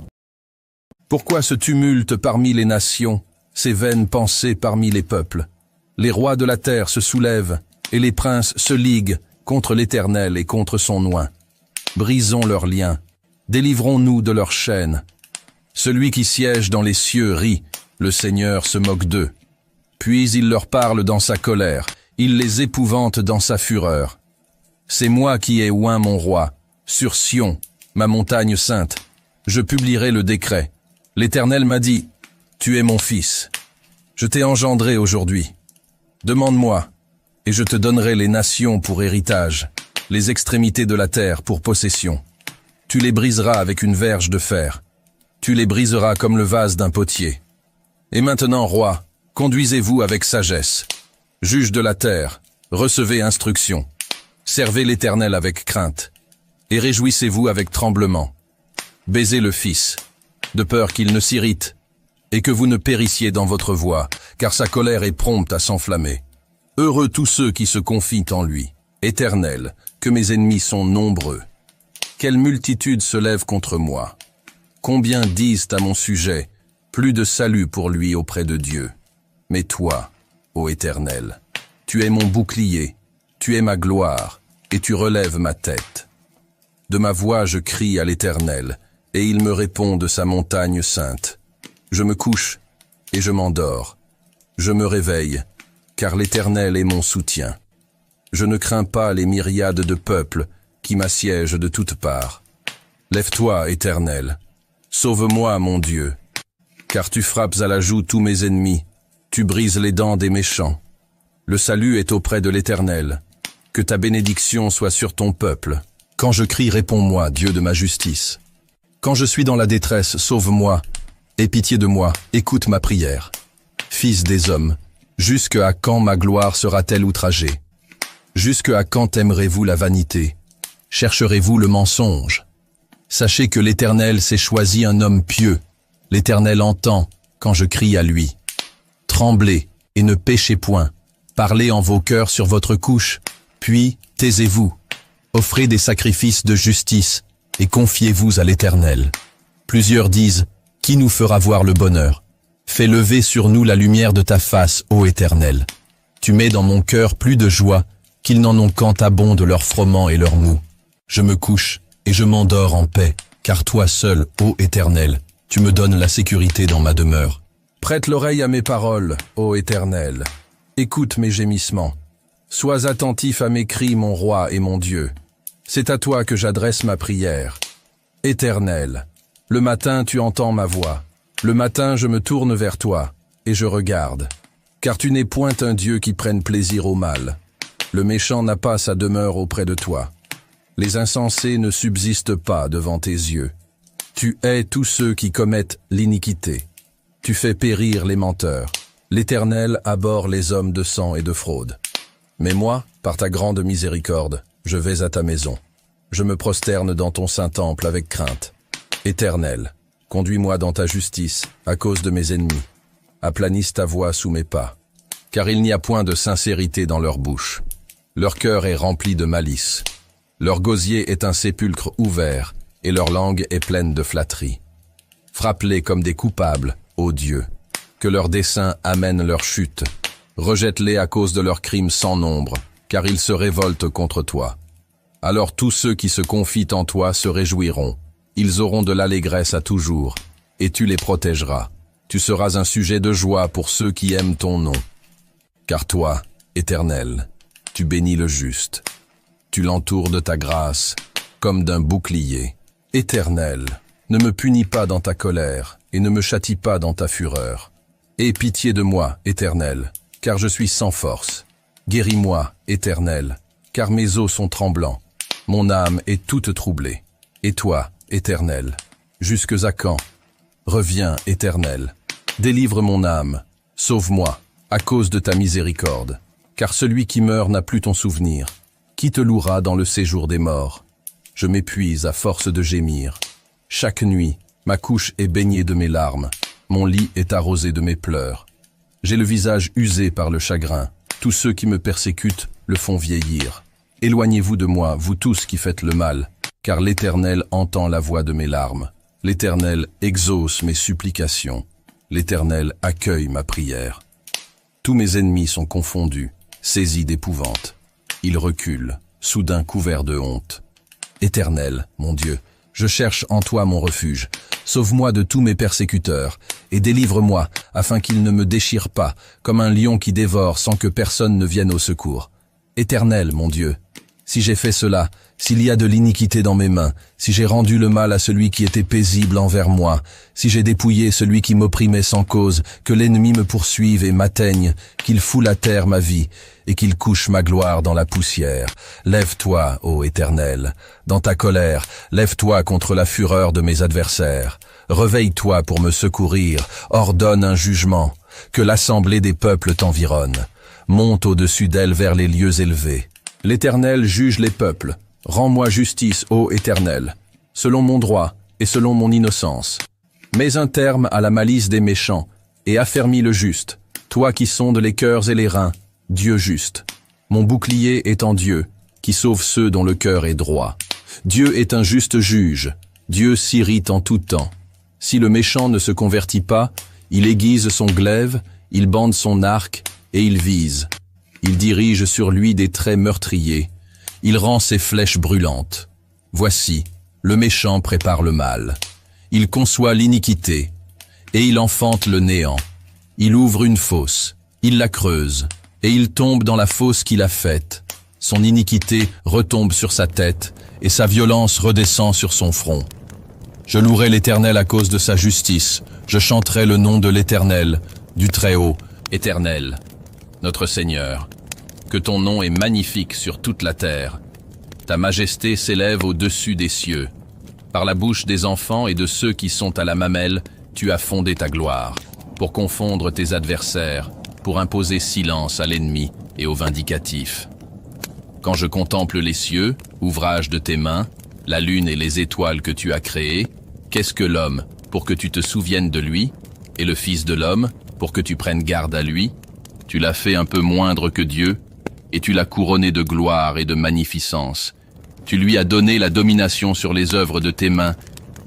Pourquoi ce tumulte parmi les nations, ces vaines pensées parmi les peuples? Les rois de la terre se soulèvent, et les princes se liguent contre l'Éternel et contre son oint. Brisons leurs liens, délivrons-nous de leurs chaînes. Celui qui siège dans les cieux rit, le Seigneur se moque d'eux. Puis il leur parle dans sa colère, il les épouvante dans sa fureur. C'est moi qui ai oint mon roi, sur Sion, ma montagne sainte. Je publierai le décret. L'Éternel m'a dit, tu es mon fils. Je t'ai engendré aujourd'hui. Demande-moi, et je te donnerai les nations pour héritage, les extrémités de la terre pour possession. Tu les briseras avec une verge de fer. Tu les briseras comme le vase d'un potier. Et maintenant, roi, conduisez-vous avec sagesse. Juge de la terre, recevez instruction. Servez l'Éternel avec crainte. Et réjouissez-vous avec tremblement. Baisez le Fils, de peur qu'il ne s'irrite, et que vous ne périssiez dans votre voie, car sa colère est prompte à s'enflammer. Heureux tous ceux qui se confient en lui. Éternel, que mes ennemis sont nombreux. Quelle multitude se lève contre moi. Combien disent à mon sujet, plus de salut pour lui auprès de Dieu. Mais toi, ô Éternel, tu es mon bouclier, tu es ma gloire, et tu relèves ma tête. De ma voix je crie à l'Éternel, et il me répond de sa montagne sainte. Je me couche, et je m'endors. Je me réveille, car l'Éternel est mon soutien. Je ne crains pas les myriades de peuples qui m'assiègent de toutes parts. Lève-toi, Éternel, sauve-moi, mon Dieu, car tu frappes à la joue tous mes ennemis, tu brises les dents des méchants. Le salut est auprès de l'Éternel, que ta bénédiction soit sur ton peuple. Quand je crie, réponds-moi, Dieu de ma justice. Quand je suis dans la détresse, sauve-moi, aie pitié de moi, écoute ma prière. Fils des hommes, jusque à quand ma gloire sera-t-elle outragée? Jusque à quand aimerez-vous la vanité? Chercherez-vous le mensonge? Sachez que l'Éternel s'est choisi un homme pieux. L'Éternel entend quand je crie à lui. Tremblez et ne péchez point. Parlez en vos cœurs sur votre couche, puis taisez-vous. Offrez des sacrifices de justice et confiez-vous à l'Éternel. Plusieurs disent, qui nous fera voir le bonheur? Fais lever sur nous la lumière de ta face, ô Éternel. Tu mets dans mon cœur plus de joie qu'ils n'en ont quand abondent leurs froment et leurs mou. Je me couche et je m'endors en paix, car toi seul, ô Éternel, tu me donnes la sécurité dans ma demeure. Prête l'oreille à mes paroles, ô Éternel. Écoute mes gémissements. Sois attentif à mes cris, mon roi et mon Dieu. C'est à toi que j'adresse ma prière. Éternel, le matin tu entends ma voix. Le matin je me tourne vers toi, et je regarde. Car tu n'es point un Dieu qui prenne plaisir au mal. Le méchant n'a pas sa demeure auprès de toi. Les insensés ne subsistent pas devant tes yeux. Tu hais tous ceux qui commettent l'iniquité. Tu fais périr les menteurs. L'Éternel abhorre les hommes de sang et de fraude. Mais moi, par ta grande miséricorde, je vais à ta maison. Je me prosterne dans ton saint temple avec crainte. Éternel, conduis-moi dans ta justice à cause de mes ennemis. Aplanisse ta voie sous mes pas. Car il n'y a point de sincérité dans leur bouche. Leur cœur est rempli de malice. Leur gosier est un sépulcre ouvert, et leur langue est pleine de flatterie. Frappe-les comme des coupables, ô Dieu. Que leurs desseins amènent leur chute. Rejette-les à cause de leurs crimes sans nombre, car ils se révoltent contre toi. Alors tous ceux qui se confient en toi se réjouiront. Ils auront de l'allégresse à toujours, et tu les protégeras. Tu seras un sujet de joie pour ceux qui aiment ton nom. Car toi, Éternel, tu bénis le juste. Tu l'entoures de ta grâce, comme d'un bouclier. Éternel, ne me punis pas dans ta colère, et ne me châtie pas dans ta fureur. Aie pitié de moi, Éternel, car je suis sans force. Guéris-moi, Éternel, car mes os sont tremblants. Mon âme est toute troublée. Et toi, Éternel, jusques à quand? Reviens, Éternel. Délivre mon âme. Sauve-moi, à cause de ta miséricorde. Car celui qui meurt n'a plus ton souvenir. Qui te louera dans le séjour des morts? Je m'épuise à force de gémir. Chaque nuit, ma couche est baignée de mes larmes. Mon lit est arrosé de mes pleurs. J'ai le visage usé par le chagrin. Tous ceux qui me persécutent le font vieillir. Éloignez-vous de moi, vous tous qui faites le mal, car l'Éternel entend la voix de mes larmes. L'Éternel exauce mes supplications. L'Éternel accueille ma prière. Tous mes ennemis sont confondus, saisis d'épouvante. Ils reculent, soudain couverts de honte. Éternel, mon Dieu, je cherche en toi mon refuge. Sauve-moi de tous mes persécuteurs, et délivre-moi, afin qu'ils ne me déchirent pas, comme un lion qui dévore sans que personne ne vienne au secours. Éternel, mon Dieu, si j'ai fait cela, s'il y a de l'iniquité dans mes mains, si j'ai rendu le mal à celui qui était paisible envers moi, si j'ai dépouillé celui qui m'opprimait sans cause, que l'ennemi me poursuive et m'atteigne, qu'il foule à terre ma vie, et qu'il couche ma gloire dans la poussière. Lève-toi, ô Éternel, dans ta colère, lève-toi contre la fureur de mes adversaires. Réveille-toi pour me secourir, ordonne un jugement, que l'assemblée des peuples t'environne. Monte au-dessus d'elle vers les lieux élevés. L'Éternel juge les peuples. Rends-moi justice, ô Éternel, selon mon droit et selon mon innocence. Mets un terme à la malice des méchants, et affermis le juste, toi qui sondes les cœurs et les reins, Dieu juste. Mon bouclier est en Dieu, qui sauve ceux dont le cœur est droit. Dieu est un juste juge, Dieu s'irrite en tout temps. Si le méchant ne se convertit pas, il aiguise son glaive, il bande son arc, et il vise. Il dirige sur lui des traits meurtriers. Il rend ses flèches brûlantes. Voici, le méchant prépare le mal. Il conçoit l'iniquité, et il enfante le néant. Il ouvre une fosse, il la creuse, et il tombe dans la fosse qu'il a faite. Son iniquité retombe sur sa tête, et sa violence redescend sur son front. Je louerai l'Éternel à cause de sa justice. Je chanterai le nom de l'Éternel, du Très-Haut. Éternel, notre Seigneur, que ton nom est magnifique sur toute la terre. Ta majesté s'élève au-dessus des cieux. Par la bouche des enfants et de ceux qui sont à la mamelle, tu as fondé ta gloire, pour confondre tes adversaires, pour imposer silence à l'ennemi et au vindicatif. Quand je contemple les cieux, ouvrage de tes mains, la lune et les étoiles que tu as créées, qu'est-ce que l'homme, pour que tu te souviennes de lui, et le Fils de l'homme, pour que tu prennes garde à lui? Tu l'as fait un peu moindre que Dieu, et tu l'as couronné de gloire et de magnificence. Tu lui as donné la domination sur les œuvres de tes mains.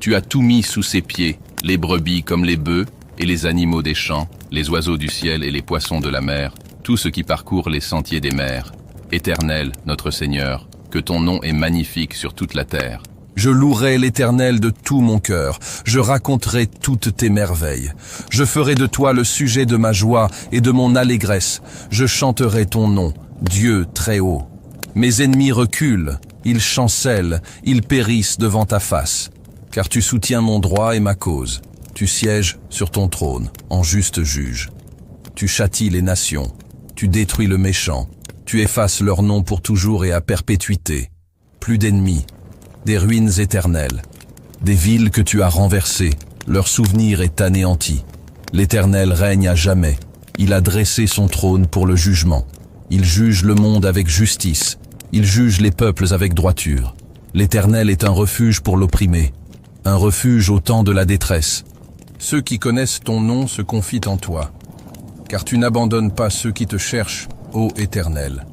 Tu as tout mis sous ses pieds, les brebis comme les bœufs, et les animaux des champs, les oiseaux du ciel et les poissons de la mer, tout ce qui parcourt les sentiers des mers. Éternel, notre Seigneur, que ton nom est magnifique sur toute la terre. Je louerai l'Éternel de tout mon cœur, je raconterai toutes tes merveilles. Je ferai de toi le sujet de ma joie et de mon allégresse. Je chanterai ton nom, Dieu très haut. Mes ennemis reculent, ils chancellent, ils périssent devant ta face. Car tu soutiens mon droit et ma cause. Tu sièges sur ton trône, en juste juge. Tu châties les nations, tu détruis le méchant. Tu effaces leur nom pour toujours et à perpétuité. Plus d'ennemis, des ruines éternelles, des villes que tu as renversées, leur souvenir est anéanti. L'Éternel règne à jamais. Il a dressé son trône pour le jugement. Il juge le monde avec justice. Il juge les peuples avec droiture. L'Éternel est un refuge pour l'opprimé, un refuge au temps de la détresse. Ceux qui connaissent ton nom se confient en toi, car tu n'abandonnes pas ceux qui te cherchent, ô Éternel.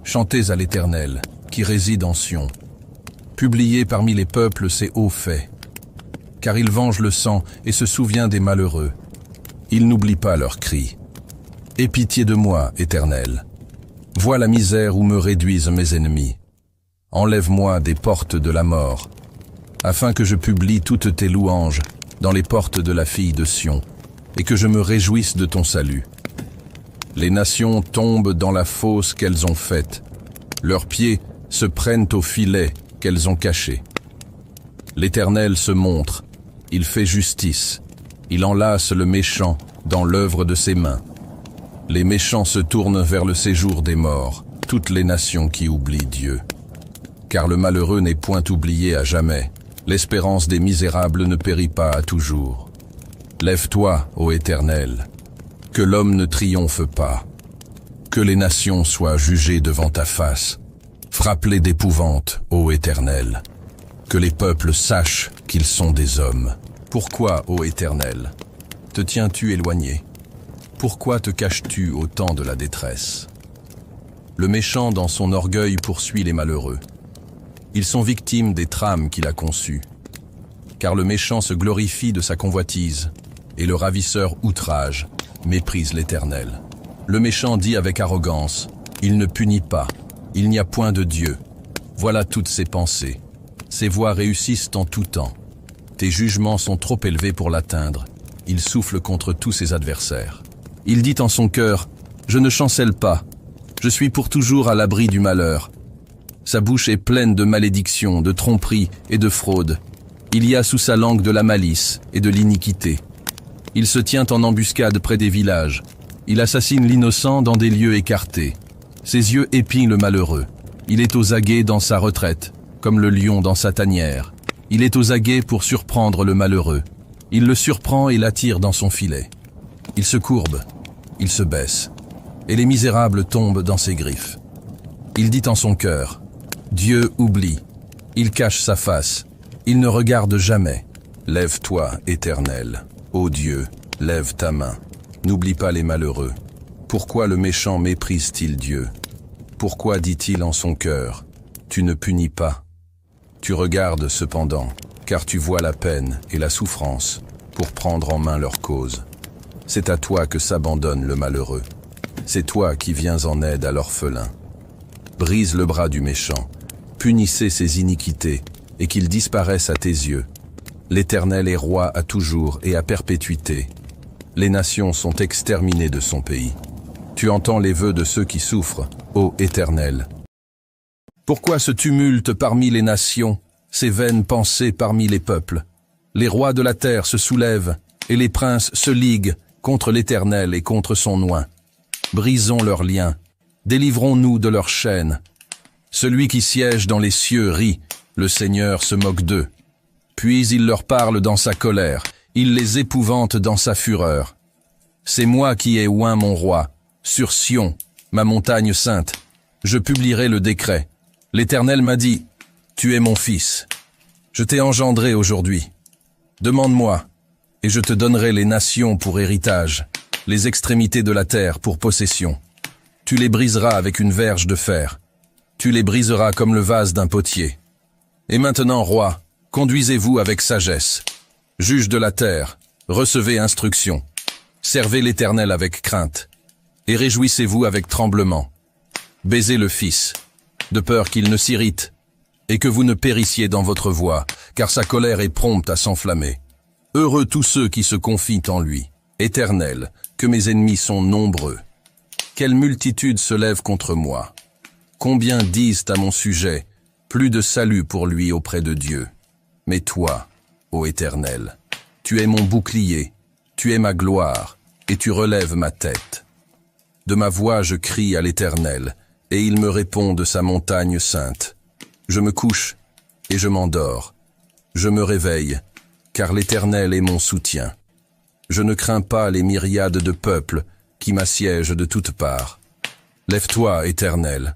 Chantez à l'Éternel, qui réside en Sion. Publiez parmi les peuples ses hauts faits, car il venge le sang et se souvient des malheureux. Il n'oublie pas leurs cris. Aie pitié de moi, Éternel. Vois la misère où me réduisent mes ennemis. Enlève-moi des portes de la mort, afin que je publie toutes tes louanges dans les portes de la fille de Sion, et que je me réjouisse de ton salut. Les nations tombent dans la fosse qu'elles ont faite. Leurs pieds se prennent au filet qu'elles ont caché. L'Éternel se montre, il fait justice, il enlace le méchant dans l'œuvre de ses mains. Les méchants se tournent vers le séjour des morts, toutes les nations qui oublient Dieu. Car le malheureux n'est point oublié à jamais, l'espérance des misérables ne périt pas à toujours. Lève-toi, ô Éternel, que l'homme ne triomphe pas, que les nations soient jugées devant ta face. Frappe-les d'épouvante, ô Éternel, que les peuples sachent qu'ils sont des hommes. Pourquoi, ô Éternel, te tiens-tu éloigné? Pourquoi te caches-tu au temps de la détresse? Le méchant dans son orgueil poursuit les malheureux. Ils sont victimes des trames qu'il a conçues. Car le méchant se glorifie de sa convoitise, et le ravisseur outrage, méprise l'Éternel. Le méchant dit avec arrogance, il ne punit pas, il n'y a point de Dieu. Voilà toutes ses pensées. Ses voies réussissent en tout temps. Tes jugements sont trop élevés pour l'atteindre. Il souffle contre tous ses adversaires. Il dit en son cœur, je ne chancelle pas, je suis pour toujours à l'abri du malheur. Sa bouche est pleine de malédictions, de tromperies et de fraudes. Il y a sous sa langue de la malice et de l'iniquité. Il se tient en embuscade près des villages. Il assassine l'innocent dans des lieux écartés. Ses yeux épient le malheureux. Il est aux aguets dans sa retraite, comme le lion dans sa tanière. Il est aux aguets pour surprendre le malheureux. Il le surprend et l'attire dans son filet. Il se courbe, il se baisse, et les misérables tombent dans ses griffes. Il dit en son cœur, Dieu oublie, il cache sa face, il ne regarde jamais. Lève-toi, Éternel, ô Dieu, lève ta main, n'oublie pas les malheureux. Pourquoi le méchant méprise-t-il Dieu? Pourquoi dit-il en son cœur, tu ne punis pas? Tu regardes cependant, car tu vois la peine et la souffrance, pour prendre en main leur cause. C'est à toi que s'abandonne le malheureux. C'est toi qui viens en aide à l'orphelin. Brise le bras du méchant, punissez ses iniquités, et qu'il disparaisse à tes yeux. L'Éternel est roi à toujours et à perpétuité. Les nations sont exterminées de son pays. Tu entends les vœux de ceux qui souffrent, ô Éternel. Pourquoi ce tumulte parmi les nations, ces vaines pensées parmi les peuples? Les rois de la terre se soulèvent, et les princes se liguent contre l'Éternel et contre son oint. Brisons leurs liens, délivrons-nous de leurs chaînes. Celui qui siège dans les cieux rit, le Seigneur se moque d'eux. Puis il leur parle dans sa colère, il les épouvante dans sa fureur. C'est moi qui ai oint mon roi, sur Sion, ma montagne sainte. Je publierai le décret. L'Éternel m'a dit, tu es mon fils. Je t'ai engendré aujourd'hui. Demande-moi, et je te donnerai les nations pour héritage, les extrémités de la terre pour possession. Tu les briseras avec une verge de fer. Tu les briseras comme le vase d'un potier. Et maintenant, roi, conduisez-vous avec sagesse. Juge de la terre, recevez instruction. Servez l'Éternel avec crainte, et réjouissez-vous avec tremblement. Baisez le Fils, de peur qu'il ne s'irrite, et que vous ne périssiez dans votre voie, car sa colère est prompte à s'enflammer. Heureux tous ceux qui se confient en lui. Éternel, que mes ennemis sont nombreux. Quelle multitude se lève contre moi. Combien disent à mon sujet, plus de salut pour lui auprès de Dieu. Mais toi, ô Éternel, tu es mon bouclier, tu es ma gloire, et tu relèves ma tête. De ma voix je crie à l'Éternel, et il me répond de sa montagne sainte. Je me couche, et je m'endors. Je me réveille, car l'Éternel est mon soutien. Je ne crains pas les myriades de peuples, qui m'assiègent de toutes parts. Lève-toi, Éternel.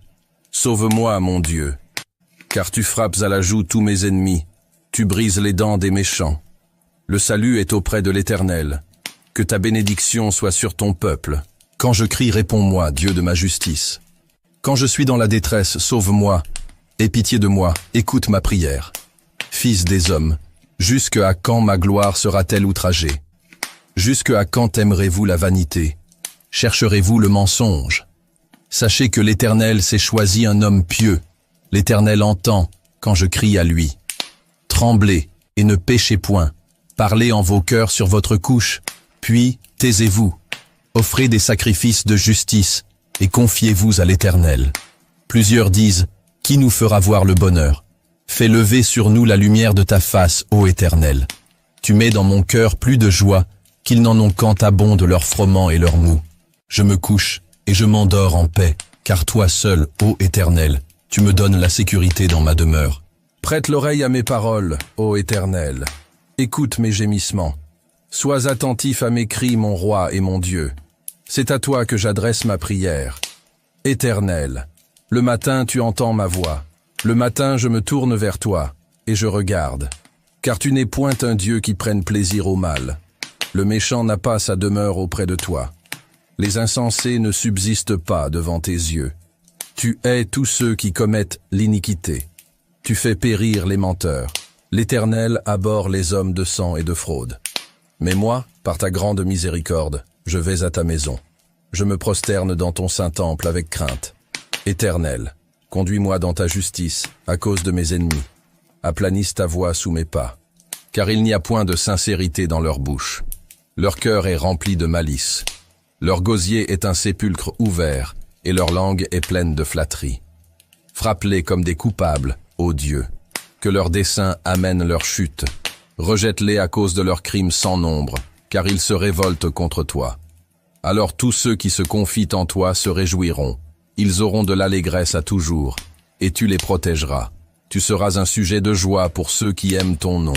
Sauve-moi, mon Dieu. Car tu frappes à la joue tous mes ennemis, tu brises les dents des méchants. Le salut est auprès de l'Éternel. Que ta bénédiction soit sur ton peuple. Quand je crie, réponds-moi, Dieu de ma justice. Quand je suis dans la détresse, sauve-moi. Aie pitié de moi, écoute ma prière. Fils des hommes, jusque à quand ma gloire sera-t-elle outragée? Jusque à quand aimerez-vous la vanité? Chercherez-vous le mensonge? Sachez que l'Éternel s'est choisi un homme pieux. L'Éternel entend quand je crie à lui. Tremblez et ne péchez point. Parlez en vos cœurs sur votre couche, puis taisez-vous. Offrez des sacrifices de justice et confiez-vous à l'Éternel. Plusieurs disent, qui nous fera voir le bonheur? Fais lever sur nous la lumière de ta face, ô Éternel. Tu mets dans mon cœur plus de joie qu'ils n'en ont quand abondent leurs froment et leurs mou. Je me couche et je m'endors en paix, car toi seul, ô Éternel, tu me donnes la sécurité dans ma demeure. Prête l'oreille à mes paroles, ô Éternel. Écoute mes gémissements. Sois attentif à mes cris, mon roi et mon Dieu. C'est à toi que j'adresse ma prière. Éternel, le matin tu entends ma voix. Le matin je me tourne vers toi, et je regarde. Car tu n'es point un Dieu qui prenne plaisir au mal. Le méchant n'a pas sa demeure auprès de toi. Les insensés ne subsistent pas devant tes yeux. Tu hais tous ceux qui commettent l'iniquité. Tu fais périr les menteurs. L'Éternel abhorre les hommes de sang et de fraude. Mais moi, par ta grande miséricorde, je vais à ta maison. Je me prosterne dans ton saint temple avec crainte. Éternel, conduis-moi dans ta justice à cause de mes ennemis. Aplanisse ta voie sous mes pas. Car il n'y a point de sincérité dans leur bouche. Leur cœur est rempli de malice. Leur gosier est un sépulcre ouvert, et leur langue est pleine de flatterie. Frappe-les comme des coupables, ô Dieu. Que leurs desseins amènent leur chute. Rejette-les à cause de leurs crimes sans nombre, car ils se révoltent contre toi. Alors tous ceux qui se confient en toi se réjouiront. Ils auront de l'allégresse à toujours, et tu les protégeras. Tu seras un sujet de joie pour ceux qui aiment ton nom.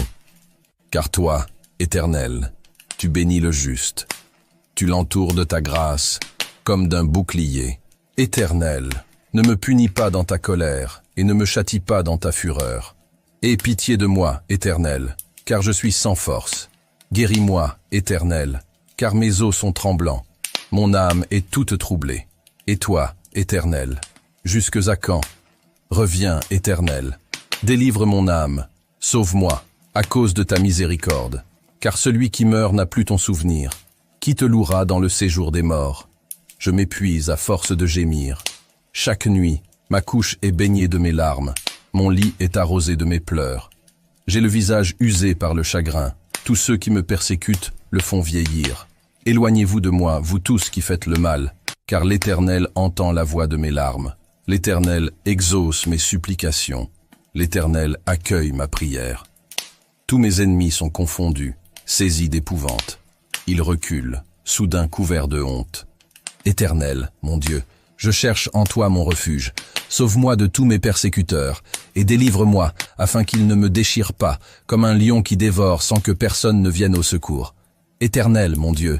Car toi, Éternel, tu bénis le juste. Tu l'entoures de ta grâce, comme d'un bouclier. Éternel, ne me punis pas dans ta colère, et ne me châtie pas dans ta fureur. Aie pitié de moi, Éternel, car je suis sans force. Guéris-moi, Éternel, car mes os sont tremblants. Mon âme est toute troublée. Et toi, Éternel, jusques à quand? Reviens, Éternel. Délivre mon âme. Sauve-moi, à cause de ta miséricorde. Car celui qui meurt n'a plus ton souvenir. Qui te louera dans le séjour des morts? Je m'épuise à force de gémir. Chaque nuit, ma couche est baignée de mes larmes. Mon lit est arrosé de mes pleurs. J'ai le visage usé par le chagrin. Tous ceux qui me persécutent le font vieillir. Éloignez-vous de moi, vous tous qui faites le mal, car l'Éternel entend la voix de mes larmes. L'Éternel exauce mes supplications. L'Éternel accueille ma prière. Tous mes ennemis sont confondus, saisis d'épouvante. Ils reculent, soudain couverts de honte. Éternel, mon Dieu, je cherche en toi mon refuge. Sauve-moi de tous mes persécuteurs, et délivre-moi, afin qu'ils ne me déchirent pas, comme un lion qui dévore sans que personne ne vienne au secours. Éternel, mon Dieu,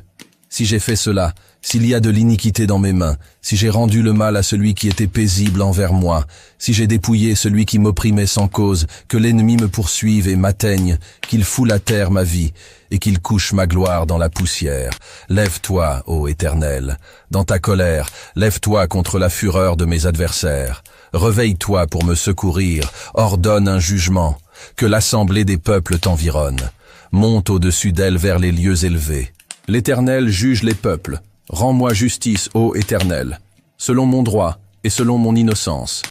si j'ai fait cela, s'il y a de l'iniquité dans mes mains, si j'ai rendu le mal à celui qui était paisible envers moi, si j'ai dépouillé celui qui m'opprimait sans cause, que l'ennemi me poursuive et m'atteigne, qu'il foule à terre ma vie, et qu'il couche ma gloire dans la poussière. Lève-toi, ô Éternel, dans ta colère, lève-toi contre la fureur de mes adversaires. Réveille-toi pour me secourir, ordonne un jugement, que l'assemblée des peuples t'environne. Monte au-dessus d'elle vers les lieux élevés. L'Éternel juge les peuples. Rends-moi justice, ô Éternel, selon mon droit et selon mon innocence.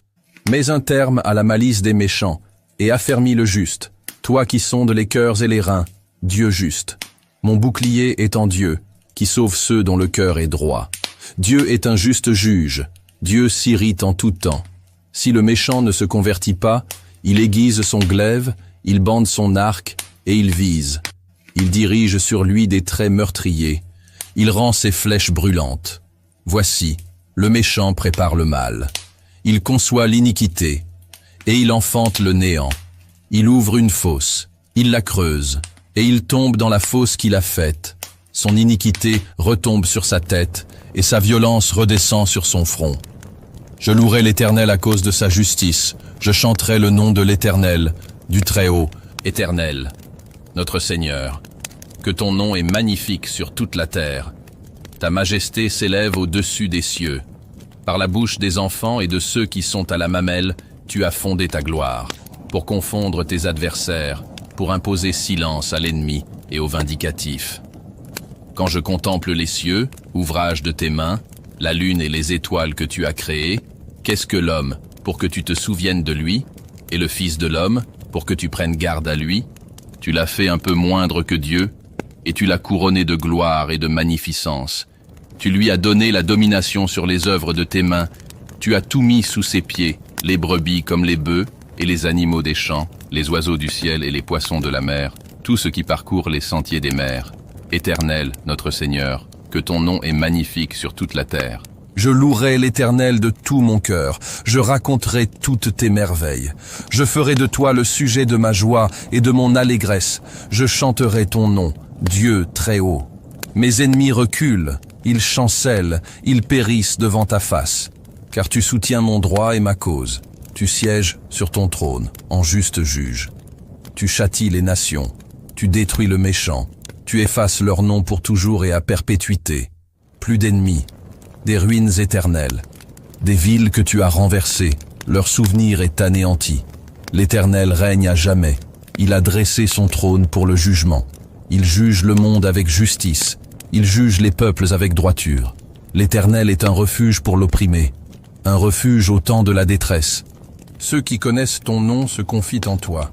Mets un terme à la malice des méchants et affermis le juste, toi qui sondes les cœurs et les reins, Dieu juste. Mon bouclier est en Dieu, qui sauve ceux dont le cœur est droit. Dieu est un juste juge, Dieu s'irrite en tout temps. Si le méchant ne se convertit pas, il aiguise son glaive, il bande son arc et il vise. Il dirige sur lui des traits meurtriers. Il rend ses flèches brûlantes. Voici, le méchant prépare le mal. Il conçoit l'iniquité, et il enfante le néant. Il ouvre une fosse, il la creuse, et il tombe dans la fosse qu'il a faite. Son iniquité retombe sur sa tête, et sa violence redescend sur son front. Je louerai l'Éternel à cause de sa justice, je chanterai le nom de l'Éternel, du Très-Haut, Éternel, notre Seigneur. Que ton nom est magnifique sur toute la terre. Ta majesté s'élève au-dessus des cieux. Par la bouche des enfants et de ceux qui sont à la mamelle, tu as fondé ta gloire, pour confondre tes adversaires, pour imposer silence à l'ennemi et au vindicatif. Quand je contemple les cieux, ouvrage de tes mains, la lune et les étoiles que tu as créées, qu'est-ce que l'homme pour que tu te souviennes de lui, et le Fils de l'homme pour que tu prennes garde à lui? Tu l'as fait un peu moindre que Dieu, et tu l'as couronné de gloire et de magnificence. Tu lui as donné la domination sur les œuvres de tes mains, tu as tout mis sous ses pieds, les brebis comme les bœufs, et les animaux des champs, les oiseaux du ciel et les poissons de la mer, tout ce qui parcourt les sentiers des mers. Éternel, notre Seigneur, que ton nom est magnifique sur toute la terre. Je louerai l'Éternel de tout mon cœur, je raconterai toutes tes merveilles. Je ferai de toi le sujet de ma joie et de mon allégresse. Je chanterai ton nom, Dieu très haut. Mes ennemis reculent, ils chancellent, ils périssent devant ta face. Car tu soutiens mon droit et ma cause. Tu sièges sur ton trône, en juste juge. Tu châties les nations, tu détruis le méchant. Tu effaces leur nom pour toujours et à perpétuité. Plus d'ennemis, des ruines éternelles, des villes que tu as renversées, leur souvenir est anéanti. L'Éternel règne à jamais, il a dressé son trône pour le jugement. Il juge le monde avec justice, il juge les peuples avec droiture. L'Éternel est un refuge pour l'opprimé, un refuge au temps de la détresse. Ceux qui connaissent ton nom se confient en toi,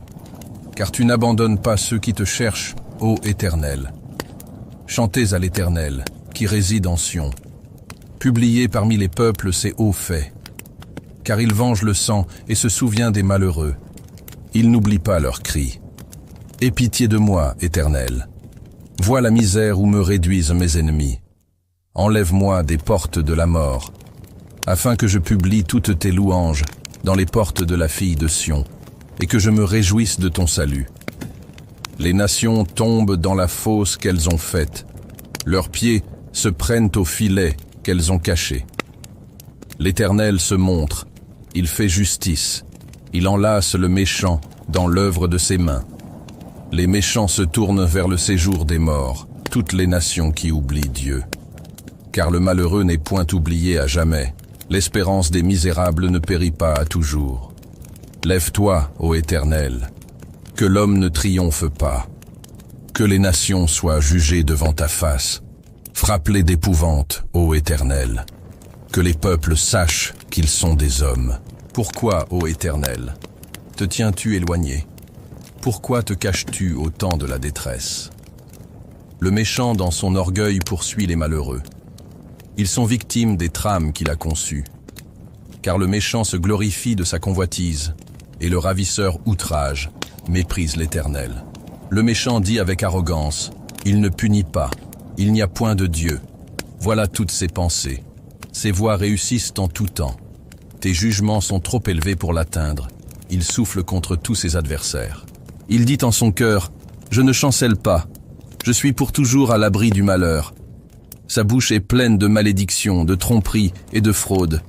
car tu n'abandonnes pas ceux qui te cherchent, ô Éternel. Chantez à l'Éternel, qui réside en Sion. Publiez parmi les peuples ses hauts faits. Car il venge le sang et se souvient des malheureux. Il n'oublie pas leurs cris. Aie pitié de moi, Éternel. Vois la misère où me réduisent mes ennemis. Enlève-moi des portes de la mort, afin que je publie toutes tes louanges dans les portes de la fille de Sion, et que je me réjouisse de ton salut. Les nations tombent dans la fosse qu'elles ont faite. Leurs pieds se prennent au filet qu'elles ont caché. L'Éternel se montre, il fait justice, il enlace le méchant dans l'œuvre de ses mains. Les méchants se tournent vers le séjour des morts, toutes les nations qui oublient Dieu. Car le malheureux n'est point oublié à jamais, l'espérance des misérables ne périt pas à toujours. Lève-toi, ô Éternel, que l'homme ne triomphe pas, que les nations soient jugées devant ta face. Frappe-les d'épouvante, ô Éternel, que les peuples sachent qu'ils sont des hommes. Pourquoi, ô Éternel, te tiens-tu éloigné? Pourquoi te caches-tu au temps de la détresse? Le méchant dans son orgueil poursuit les malheureux. Ils sont victimes des trames qu'il a conçues. Car le méchant se glorifie de sa convoitise, et le ravisseur outrage, méprise l'Éternel. Le méchant dit avec arrogance, il ne punit pas, il n'y a point de Dieu. Voilà toutes ses pensées. Ses voies réussissent en tout temps. Tes jugements sont trop élevés pour l'atteindre. Il souffle contre tous ses adversaires. Il dit en son cœur, je ne chancelle pas, je suis pour toujours à l'abri du malheur. Sa bouche est pleine de malédictions, de tromperies et de fraudes.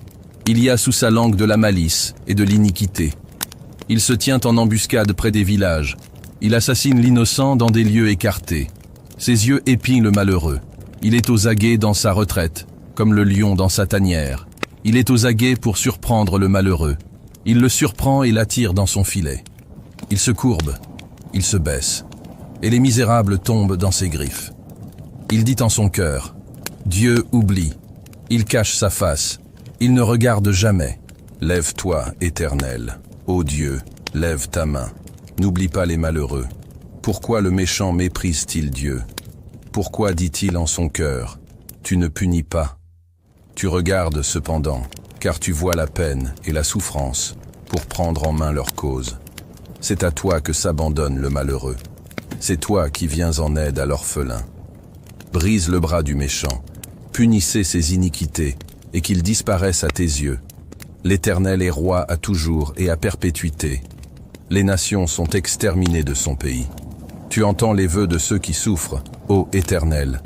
Il y a sous sa langue de la malice et de l'iniquité. Il se tient en embuscade près des villages. Il assassine l'innocent dans des lieux écartés. Ses yeux épient le malheureux. Il est aux aguets dans sa retraite, comme le lion dans sa tanière. Il est aux aguets pour surprendre le malheureux. Il le surprend et l'attire dans son filet. Il se courbe, il se baisse, et les misérables tombent dans ses griffes. Il dit en son cœur, Dieu oublie, il cache sa face, il ne regarde jamais. Lève-toi, Éternel, ô Dieu, lève ta main, n'oublie pas les malheureux. Pourquoi le méchant méprise-t-il Dieu? Pourquoi dit-il en son cœur, tu ne punis pas? Tu regardes cependant, car tu vois la peine et la souffrance, pour prendre en main leur cause. C'est à toi que s'abandonne le malheureux. C'est toi qui viens en aide à l'orphelin. Brise le bras du méchant, punissez ses iniquités, et qu'il disparaisse à tes yeux. L'Éternel est roi à toujours et à perpétuité. Les nations sont exterminées de son pays. Tu entends les vœux de ceux qui souffrent, ô Éternel.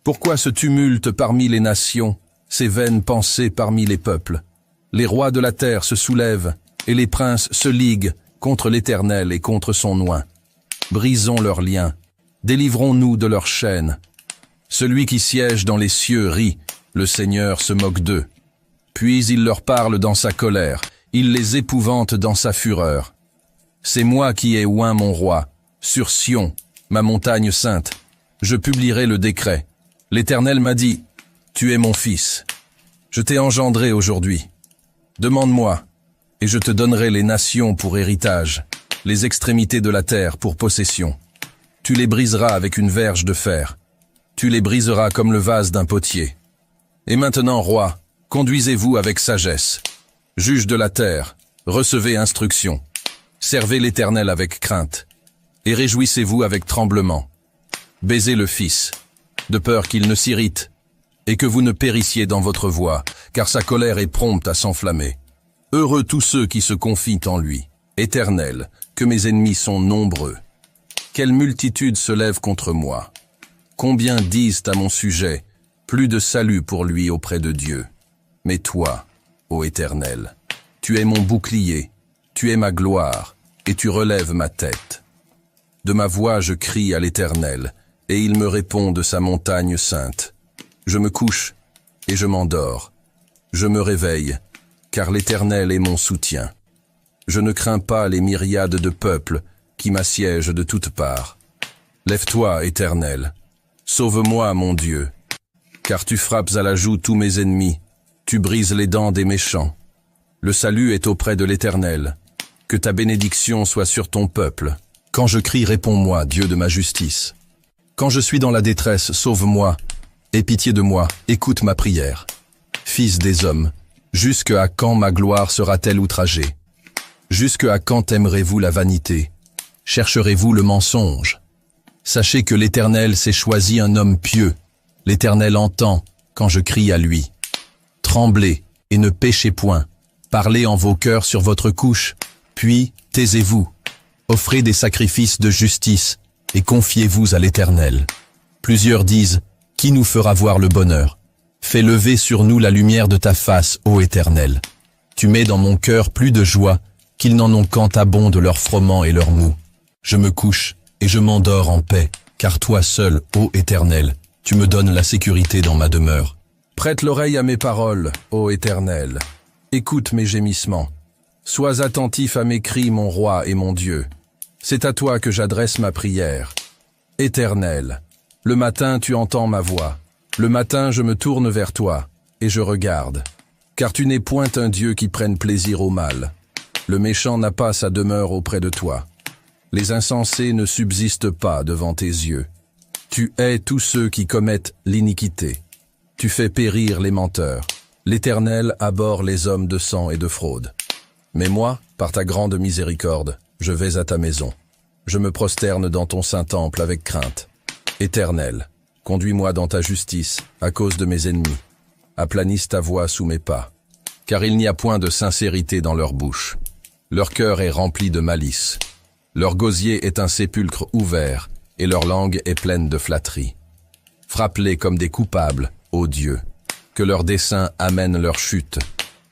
Pourquoi ce tumulte parmi les nations, ces vaines pensées parmi les peuples? Les rois de la terre se soulèvent, et les princes se liguent contre l'Éternel et contre son oint. Brisons leurs liens, délivrons-nous de leurs chaînes. Celui qui siège dans les cieux rit, le Seigneur se moque d'eux. Puis il leur parle dans sa colère, il les épouvante dans sa fureur. C'est moi qui ai oint mon roi, sur Sion, ma montagne sainte. Je publierai le décret. L'Éternel m'a dit, tu es mon fils. Je t'ai engendré aujourd'hui. Demande-moi, et je te donnerai les nations pour héritage, les extrémités de la terre pour possession. Tu les briseras avec une verge de fer. Tu les briseras comme le vase d'un potier. Et maintenant, roi, conduisez-vous avec sagesse. Juge de la terre, recevez instruction. Servez l'Éternel avec crainte. Et réjouissez-vous avec tremblement. Baisez le Fils, de peur qu'il ne s'irrite, et que vous ne périssiez dans votre voie, car sa colère est prompte à s'enflammer. Heureux tous ceux qui se confient en lui. Éternel, que mes ennemis sont nombreux. Quelle multitude se lève contre moi. Combien disent à mon sujet, plus de salut pour lui auprès de Dieu. Mais toi, ô Éternel, tu es mon bouclier, tu es ma gloire, et tu relèves ma tête. De ma voix je crie à l'Éternel, et il me répond de sa montagne sainte. Je me couche, et je m'endors. Je me réveille, car l'Éternel est mon soutien. Je ne crains pas les myriades de peuples qui m'assiègent de toutes parts. Lève-toi, Éternel, sauve-moi, mon Dieu, car tu frappes à la joue tous mes ennemis, tu brises les dents des méchants. Le salut est auprès de l'Éternel, que ta bénédiction soit sur ton peuple. Quand je crie, réponds-moi, Dieu de ma justice. Quand je suis dans la détresse, sauve-moi, aie pitié de moi, écoute ma prière. Fils des hommes, jusque à quand ma gloire sera-t-elle outragée? Jusque à quand aimerez-vous la vanité? Chercherez-vous le mensonge? Sachez que l'Éternel s'est choisi un homme pieux. L'Éternel entend quand je crie à lui. Tremblez et ne péchez point. Parlez en vos cœurs sur votre couche, puis taisez-vous. Offrez des sacrifices de justice et confiez-vous à l'Éternel. Plusieurs disent, qui nous fera voir le bonheur? Fais lever sur nous la lumière de ta face, ô Éternel. Tu mets dans mon cœur plus de joie qu'ils n'en ont quand abondent leurs froment et leurs mou. Je me couche et je m'endors en paix, car toi seul, ô Éternel, tu me donnes la sécurité dans ma demeure. Prête l'oreille à mes paroles, ô Éternel. Écoute mes gémissements. Sois attentif à mes cris, mon roi et mon Dieu. C'est à toi que j'adresse ma prière. Éternel, le matin tu entends ma voix. Le matin je me tourne vers toi, et je regarde. Car tu n'es point un Dieu qui prenne plaisir au mal. Le méchant n'a pas sa demeure auprès de toi. Les insensés ne subsistent pas devant tes yeux. Tu hais tous ceux qui commettent l'iniquité. Tu fais périr les menteurs. L'Éternel abhorre les hommes de sang et de fraude. Mais moi, par ta grande miséricorde, je vais à ta maison. Je me prosterne dans ton saint temple avec crainte. Éternel, conduis-moi dans ta justice à cause de mes ennemis. Aplanisse ta voie sous mes pas. Car il n'y a point de sincérité dans leur bouche. Leur cœur est rempli de malice. Leur gosier est un sépulcre ouvert, et leur langue est pleine de flatterie. Frappe-les comme des coupables, ô Dieu. Que leurs desseins amènent leur chute.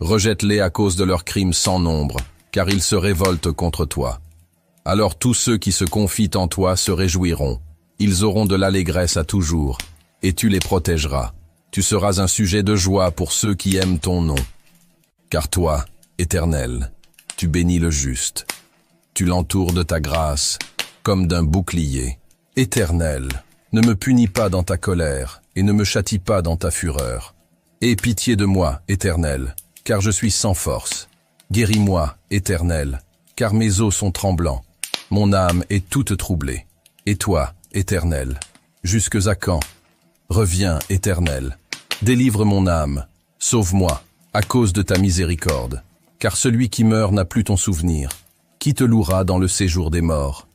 Rejette-les à cause de leurs crimes sans nombre, car ils se révoltent contre toi. Alors tous ceux qui se confient en toi se réjouiront. Ils auront de l'allégresse à toujours, et tu les protégeras. Tu seras un sujet de joie pour ceux qui aiment ton nom. Car toi, Éternel, tu bénis le juste. Tu l'entoures de ta grâce, comme d'un bouclier. Éternel, ne me punis pas dans ta colère, et ne me châtie pas dans ta fureur. Aie pitié de moi, Éternel, car je suis sans force. Guéris-moi, Éternel, car mes os sont tremblants. Mon âme est toute troublée. Et toi, Éternel, jusques à quand? Reviens, Éternel. Délivre mon âme. Sauve-moi, à cause de ta miséricorde. Car celui qui meurt n'a plus ton souvenir. Qui te louera dans le séjour des morts?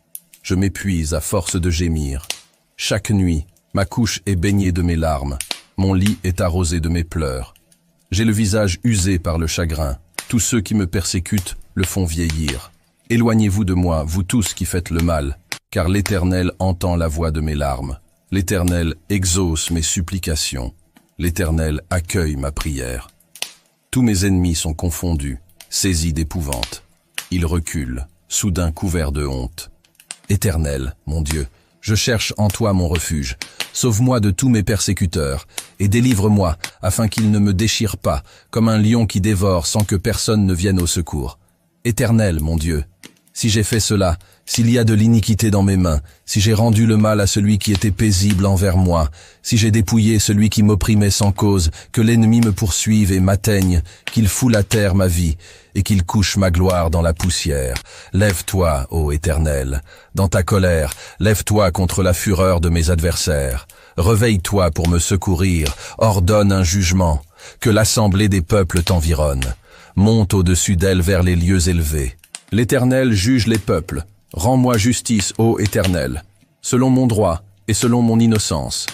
Je m'épuise à force de gémir. Chaque nuit, ma couche est baignée de mes larmes. Mon lit est arrosé de mes pleurs. J'ai le visage usé par le chagrin. Tous ceux qui me persécutent le font vieillir. Éloignez-vous de moi, vous tous qui faites le mal, car l'Éternel entend la voix de mes larmes. L'Éternel exauce mes supplications. L'Éternel accueille ma prière. Tous mes ennemis sont confondus, saisis d'épouvante. Ils reculent, soudain couverts de honte. Éternel, mon Dieu, je cherche en toi mon refuge. Sauve-moi de tous mes persécuteurs, et délivre-moi, afin qu'ils ne me déchirent pas, comme un lion qui dévore sans que personne ne vienne au secours. Éternel, mon Dieu, si j'ai fait cela, s'il y a de l'iniquité dans mes mains, si j'ai rendu le mal à celui qui était paisible envers moi, si j'ai dépouillé celui qui m'opprimait sans cause, que l'ennemi me poursuive et m'atteigne, qu'il foule à terre ma vie, et qu'il couche ma gloire dans la poussière. Lève-toi, ô Éternel, dans ta colère, lève-toi contre la fureur de mes adversaires. Réveille-toi pour me secourir, ordonne un jugement, que l'assemblée des peuples t'environne. Monte au-dessus d'elle vers les lieux élevés. L'Éternel juge les peuples. Rends-moi justice, ô Éternel, selon mon droit et selon mon innocence.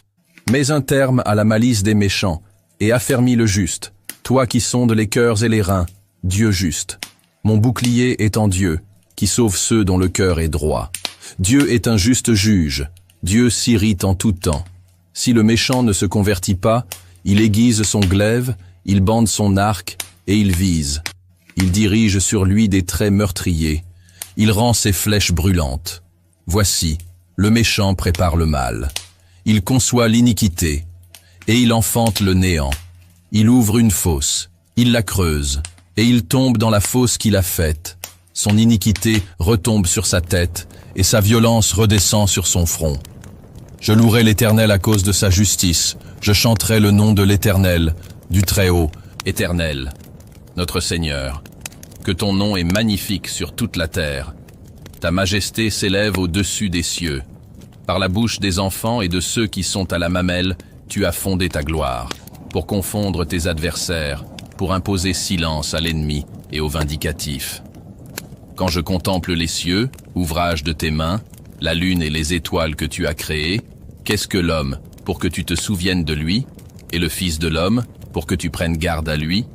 Mets un terme à la malice des méchants, et affermis le juste, toi qui sondes les cœurs et les reins, Dieu juste. Mon bouclier est en Dieu, qui sauve ceux dont le cœur est droit. Dieu est un juste juge, Dieu s'irrite en tout temps. Si le méchant ne se convertit pas, il aiguise son glaive, il bande son arc, et il vise. Il dirige sur lui des traits meurtriers. Il rend ses flèches brûlantes. Voici, le méchant prépare le mal. Il conçoit l'iniquité, et il enfante le néant. Il ouvre une fosse, il la creuse, et il tombe dans la fosse qu'il a faite. Son iniquité retombe sur sa tête, et sa violence redescend sur son front. Je louerai l'Éternel à cause de sa justice. Je chanterai le nom de l'Éternel, du Très-Haut. Éternel, notre Seigneur, que ton nom est magnifique sur toute la terre. Ta majesté s'élève au-dessus des cieux. Par la bouche des enfants et de ceux qui sont à la mamelle, tu as fondé ta gloire, pour confondre tes adversaires, pour imposer silence à l'ennemi et au vindicatif. Quand je contemple les cieux, ouvrage de tes mains, la lune et les étoiles que tu as créées, qu'est-ce que l'homme pour que tu te souviennes de lui, et le Fils de l'homme pour que tu prennes garde à lui?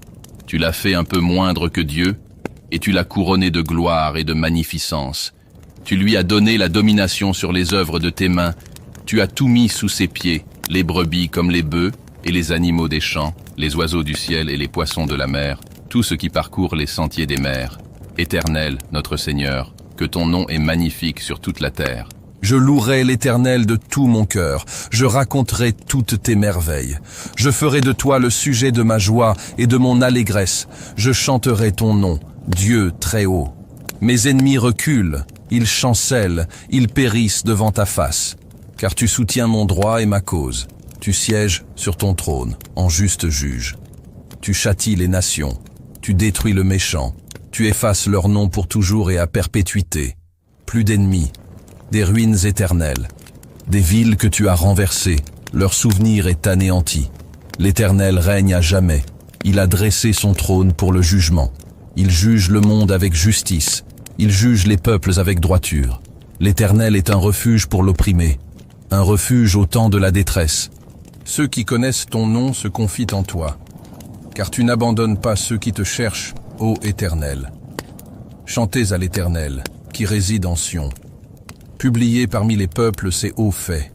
Tu l'as fait un peu moindre que Dieu, et tu l'as couronné de gloire et de magnificence. Tu lui as donné la domination sur les œuvres de tes mains. Tu as tout mis sous ses pieds, les brebis comme les bœufs, et les animaux des champs, les oiseaux du ciel et les poissons de la mer, tout ce qui parcourt les sentiers des mers. Éternel, notre Seigneur, que ton nom est magnifique sur toute la terre. Je louerai l'Éternel de tout mon cœur, je raconterai toutes tes merveilles. Je ferai de toi le sujet de ma joie et de mon allégresse. Je chanterai ton nom, Dieu très haut. Mes ennemis reculent, ils chancellent, ils périssent devant ta face. Car tu soutiens mon droit et ma cause. Tu sièges sur ton trône, en juste juge. Tu châties les nations, tu détruis le méchant. Tu effaces leur nom pour toujours et à perpétuité. Plus d'ennemis, des ruines éternelles, des villes que tu as renversées, leur souvenir est anéanti. L'Éternel règne à jamais, il a dressé son trône pour le jugement. Il juge le monde avec justice, il juge les peuples avec droiture. L'Éternel est un refuge pour l'opprimé, un refuge au temps de la détresse. Ceux qui connaissent ton nom se confient en toi, car tu n'abandonnes pas ceux qui te cherchent, ô Éternel. Chantez à l'Éternel, qui réside en Sion. Publiez parmi les peuples ses hauts faits.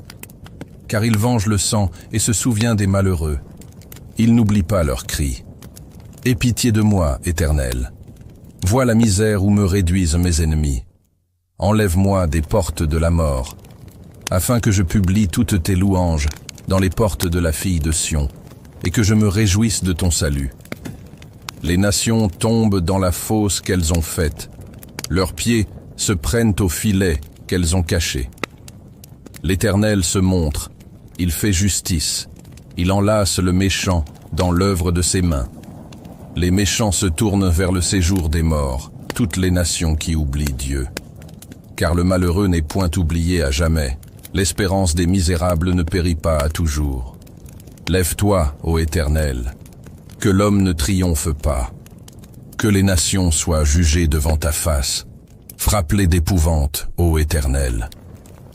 Car il venge le sang et se souvient des malheureux. Il n'oublie pas leurs cris. Aie pitié de moi, Éternel. Vois la misère où me réduisent mes ennemis. Enlève-moi des portes de la mort, afin que je publie toutes tes louanges dans les portes de la fille de Sion, et que je me réjouisse de ton salut. Les nations tombent dans la fosse qu'elles ont faite. Leurs pieds se prennent au filet qu'elles ont caché. L'Éternel se montre, il fait justice, il enlace le méchant dans l'œuvre de ses mains. Les méchants se tournent vers le séjour des morts, toutes les nations qui oublient Dieu. Car le malheureux n'est point oublié à jamais, l'espérance des misérables ne périt pas à toujours. Lève-toi, ô Éternel, que l'homme ne triomphe pas, que les nations soient jugées devant ta face. Frappe-les d'épouvante, ô Éternel,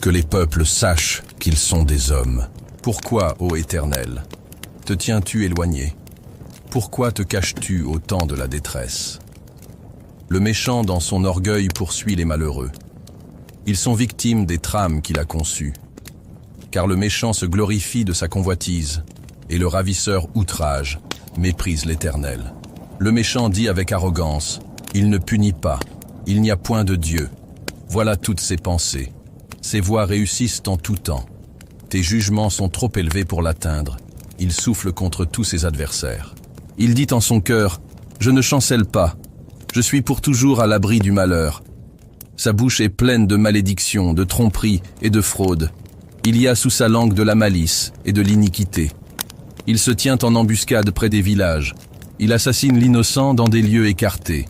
que les peuples sachent qu'ils sont des hommes. Pourquoi, ô Éternel, te tiens-tu éloigné? Pourquoi te caches-tu au temps de la détresse? Le méchant dans son orgueil poursuit les malheureux. Ils sont victimes des trames qu'il a conçues. car le méchant se glorifie de sa convoitise, et le ravisseur outrage, méprise l'Éternel. Le méchant dit avec arrogance, il ne punit pas, il n'y a point de Dieu. Voilà toutes ses pensées. Ses voies réussissent en tout temps. Tes jugements sont trop élevés pour l'atteindre. Il souffle contre tous ses adversaires. Il dit en son cœur, je ne chancelle pas, je suis pour toujours à l'abri du malheur. Sa bouche est pleine de malédictions, de tromperies et de fraudes. Il y a sous sa langue de la malice et de l'iniquité. Il se tient en embuscade près des villages. Il assassine l'innocent dans des lieux écartés.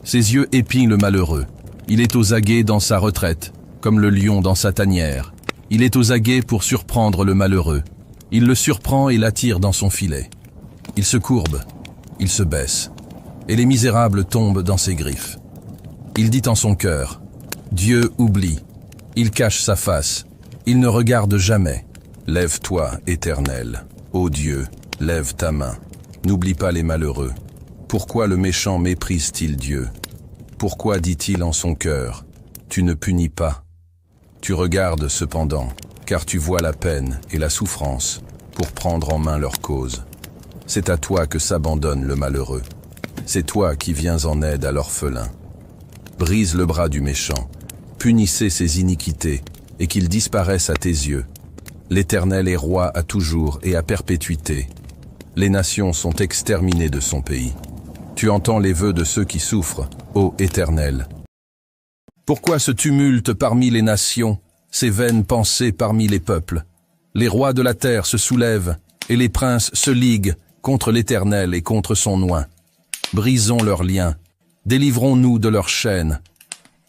Ses yeux épient le malheureux. Il est aux aguets dans sa retraite, comme le lion dans sa tanière. Il est aux aguets pour surprendre le malheureux. Il le surprend et l'attire dans son filet. Il se courbe, il se baisse, et les misérables tombent dans ses griffes. Il dit en son cœur, Dieu oublie. Il cache sa face, il ne regarde jamais. Lève-toi, Éternel. Ô Dieu, lève ta main. N'oublie pas les malheureux. Pourquoi le méchant méprise-t-il Dieu? Pourquoi dit-il en son cœur, tu ne punis pas? Tu regardes cependant, car tu vois la peine et la souffrance pour prendre en main leur cause. C'est à toi que s'abandonne le malheureux. C'est toi qui viens en aide à l'orphelin. Brise le bras du méchant, punissez ses iniquités, et qu'il disparaisse à tes yeux. L'Éternel est roi à toujours et à perpétuité. Les nations sont exterminées de son pays. Tu entends les vœux de ceux qui souffrent, ô Éternel. Pourquoi ce tumulte parmi les nations, ces vaines pensées parmi les peuples? Les rois de la terre se soulèvent, et les princes se liguent contre l'Éternel et contre son oint. Brisons leurs liens, délivrons-nous de leurs chaînes.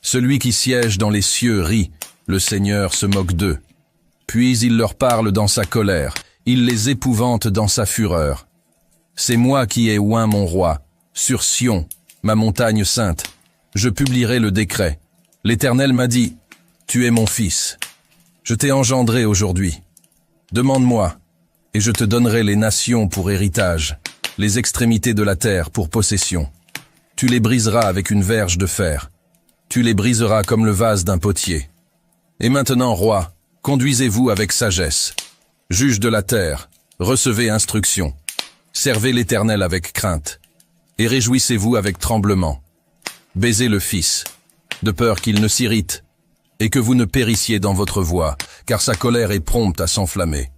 Celui qui siège dans les cieux rit, le Seigneur se moque d'eux. Puis il leur parle dans sa colère, il les épouvante dans sa fureur. C'est moi qui ai oint mon roi, sur Sion, ma montagne sainte. Je publierai le décret. L'Éternel m'a dit, tu es mon fils. Je t'ai engendré aujourd'hui. Demande-moi, et je te donnerai les nations pour héritage, les extrémités de la terre pour possession. Tu les briseras avec une verge de fer. Tu les briseras comme le vase d'un potier. Et maintenant, roi, conduisez-vous avec sagesse. Juge de la terre, recevez instruction. Servez l'Éternel avec crainte. Et réjouissez-vous avec tremblement. Baisez le Fils, de peur qu'il ne s'irrite, et que vous ne périssiez dans votre voie, car sa colère est prompte à s'enflammer.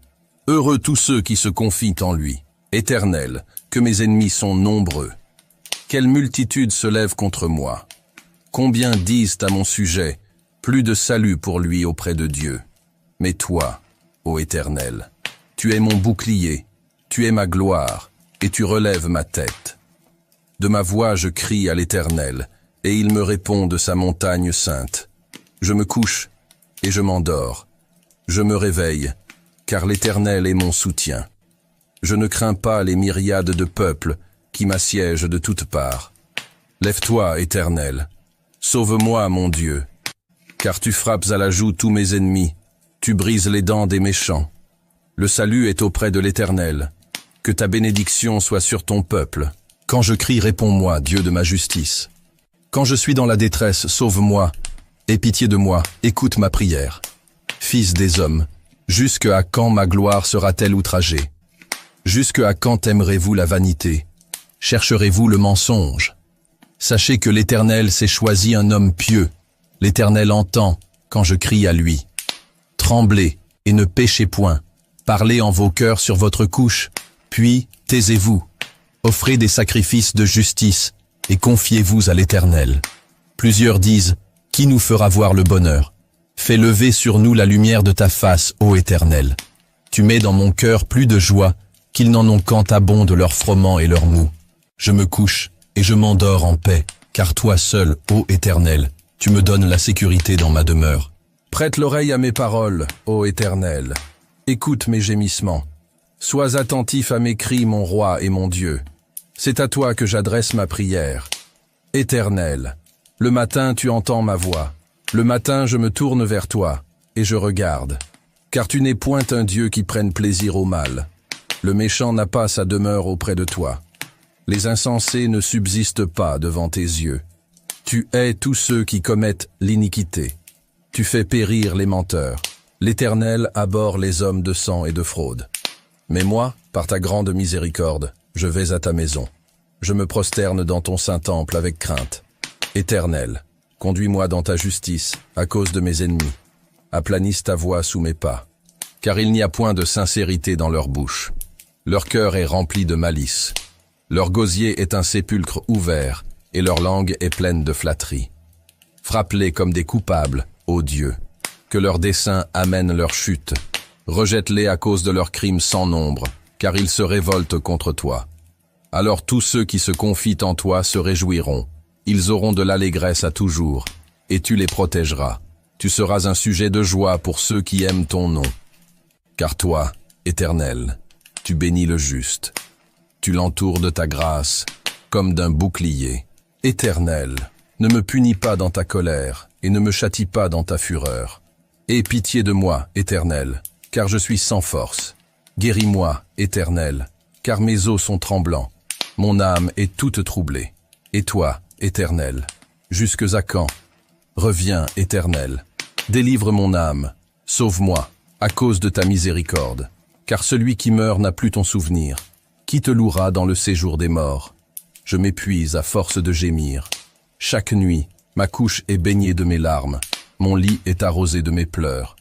Heureux tous ceux qui se confient en lui. Éternel, que mes ennemis sont nombreux. Quelle multitude se lève contre moi. Combien disent à mon sujet, plus de salut pour lui auprès de Dieu. Mais toi, ô Éternel, tu es mon bouclier, tu es ma gloire, et tu relèves ma tête. De ma voix je crie à l'Éternel, et il me répond de sa montagne sainte. Je me couche, et je m'endors. Je me réveille, car l'Éternel est mon soutien. Je ne crains pas les myriades de peuples qui m'assiègent de toutes parts. Lève-toi, Éternel, sauve-moi, mon Dieu, car tu frappes à la joue tous mes ennemis, tu brises les dents des méchants. Le salut est auprès de l'Éternel, que ta bénédiction soit sur ton peuple. Quand je crie, réponds-moi, Dieu de ma justice. Quand je suis dans la détresse, sauve-moi, aie pitié de moi, écoute ma prière. Fils des hommes, jusque à quand ma gloire sera-t-elle outragée? Jusque à quand aimerez-vous la vanité? Chercherez-vous le mensonge? Sachez que l'Éternel s'est choisi un homme pieux. L'Éternel entend quand je crie à lui. Tremblez et ne péchez point. Parlez en vos cœurs sur votre couche, puis taisez-vous. Offrez des sacrifices de justice et confiez-vous à l'Éternel. Plusieurs disent, qui nous fera voir le bonheur? Fais lever sur nous la lumière de ta face, ô Éternel. Tu mets dans mon cœur plus de joie qu'ils n'en ont quand abondent leurs froment et leurs mou. Je me couche et je m'endors en paix, car toi seul, ô Éternel, tu me donnes la sécurité dans ma demeure. Prête l'oreille à mes paroles, ô Éternel. Écoute mes gémissements. Sois attentif à mes cris, mon roi et mon Dieu. C'est à toi que j'adresse ma prière. Éternel, le matin tu entends ma voix. Le matin je me tourne vers toi, et je regarde. Car tu n'es point un Dieu qui prenne plaisir au mal. Le méchant n'a pas sa demeure auprès de toi. Les insensés ne subsistent pas devant tes yeux. Tu hais tous ceux qui commettent l'iniquité. Tu fais périr les menteurs. L'Éternel abhorre les hommes de sang et de fraude. Mais moi, par ta grande miséricorde, je vais à ta maison. Je me prosterne dans ton saint temple avec crainte. Éternel, conduis-moi dans ta justice à cause de mes ennemis. Aplanisse ta voie sous mes pas. Car il n'y a point de sincérité dans leur bouche. Leur cœur est rempli de malice. Leur gosier est un sépulcre ouvert, et leur langue est pleine de flatterie. Frappe-les comme des coupables, ô Dieu. Que leurs desseins amènent leur chute. Rejette-les à cause de leurs crimes sans nombre, car ils se révoltent contre toi. Alors tous ceux qui se confient en toi se réjouiront. Ils auront de l'allégresse à toujours, et tu les protégeras. Tu seras un sujet de joie pour ceux qui aiment ton nom. Car toi, Éternel, tu bénis le juste. Tu l'entoures de ta grâce, comme d'un bouclier. Éternel, ne me punis pas dans ta colère, et ne me châtie pas dans ta fureur. Aie pitié de moi, Éternel, car je suis sans force. Guéris-moi, Éternel, car mes os sont tremblants. Mon âme est toute troublée. Et toi, Éternel, jusques à quand? Reviens, Éternel. Délivre mon âme. Sauve-moi, à cause de ta miséricorde. Car celui qui meurt n'a plus ton souvenir. Qui te louera dans le séjour des morts? Je m'épuise à force de gémir. Chaque nuit, ma couche est baignée de mes larmes. Mon lit est arrosé de mes pleurs.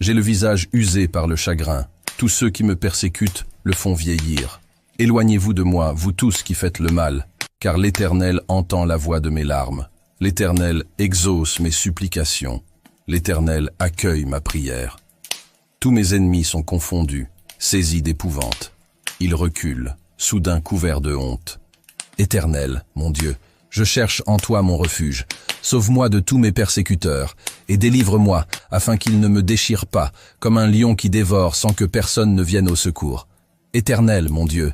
J'ai le visage usé par le chagrin. Tous ceux qui me persécutent le font vieillir. Éloignez-vous de moi, vous tous qui faites le mal, car l'Éternel entend la voix de mes larmes. L'Éternel exauce mes supplications. L'Éternel accueille ma prière. Tous mes ennemis sont confondus, saisis d'épouvante. Ils reculent, soudain couverts de honte. Éternel, mon Dieu, je cherche en toi mon refuge. Sauve-moi de tous mes persécuteurs, et délivre-moi, afin qu'ils ne me déchirent pas, comme un lion qui dévore sans que personne ne vienne au secours. Éternel, mon Dieu,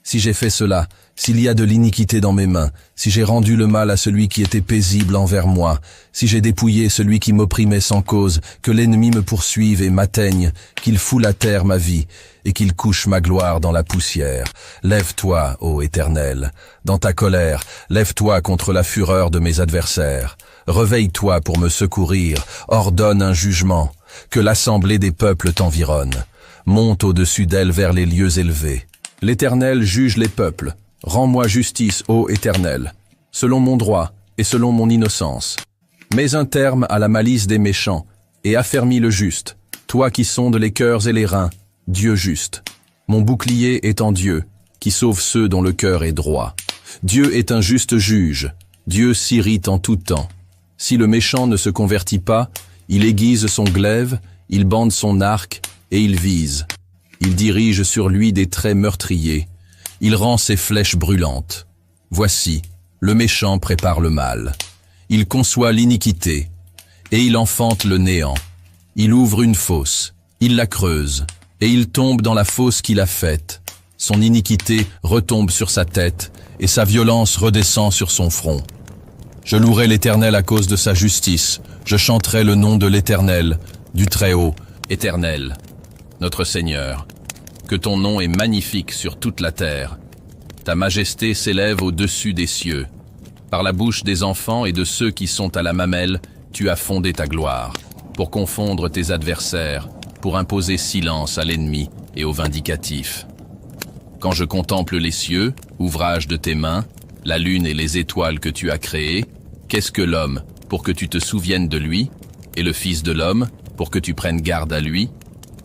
si j'ai fait cela, s'il y a de l'iniquité dans mes mains, si j'ai rendu le mal à celui qui était paisible envers moi, si j'ai dépouillé celui qui m'opprimait sans cause, que l'ennemi me poursuive et m'atteigne, qu'il foule à terre ma vie, et qu'il couche ma gloire dans la poussière. Lève-toi, ô Éternel, dans ta colère, lève-toi contre la fureur de mes adversaires. Réveille-toi pour me secourir, ordonne un jugement, que l'assemblée des peuples t'environne. Monte au-dessus d'elle vers les lieux élevés. L'Éternel juge les peuples. Rends-moi justice, ô Éternel, selon mon droit et selon mon innocence. Mets un terme à la malice des méchants et affermis le juste, toi qui sondes les cœurs et les reins, Dieu juste. Mon bouclier est en Dieu, qui sauve ceux dont le cœur est droit. Dieu est un juste juge, Dieu s'irrite en tout temps. Si le méchant ne se convertit pas, il aiguise son glaive, il bande son arc et il vise. Il dirige sur lui des traits meurtriers. Il rend ses flèches brûlantes. Voici, le méchant prépare le mal. Il conçoit l'iniquité, et il enfante le néant. Il ouvre une fosse, il la creuse, et il tombe dans la fosse qu'il a faite. Son iniquité retombe sur sa tête, et sa violence redescend sur son front. Je louerai l'Éternel à cause de sa justice. Je chanterai le nom de l'Éternel, du Très-Haut. Éternel, notre Seigneur, que ton nom est magnifique sur toute la terre. Ta majesté s'élève au-dessus des cieux. Par la bouche des enfants et de ceux qui sont à la mamelle, tu as fondé ta gloire, pour confondre tes adversaires, pour imposer silence à l'ennemi et au vindicatif. Quand je contemple les cieux, ouvrage de tes mains, la lune et les étoiles que tu as créées, qu'est-ce que l'homme pour que tu te souviennes de lui, et le Fils de l'homme pour que tu prennes garde à lui?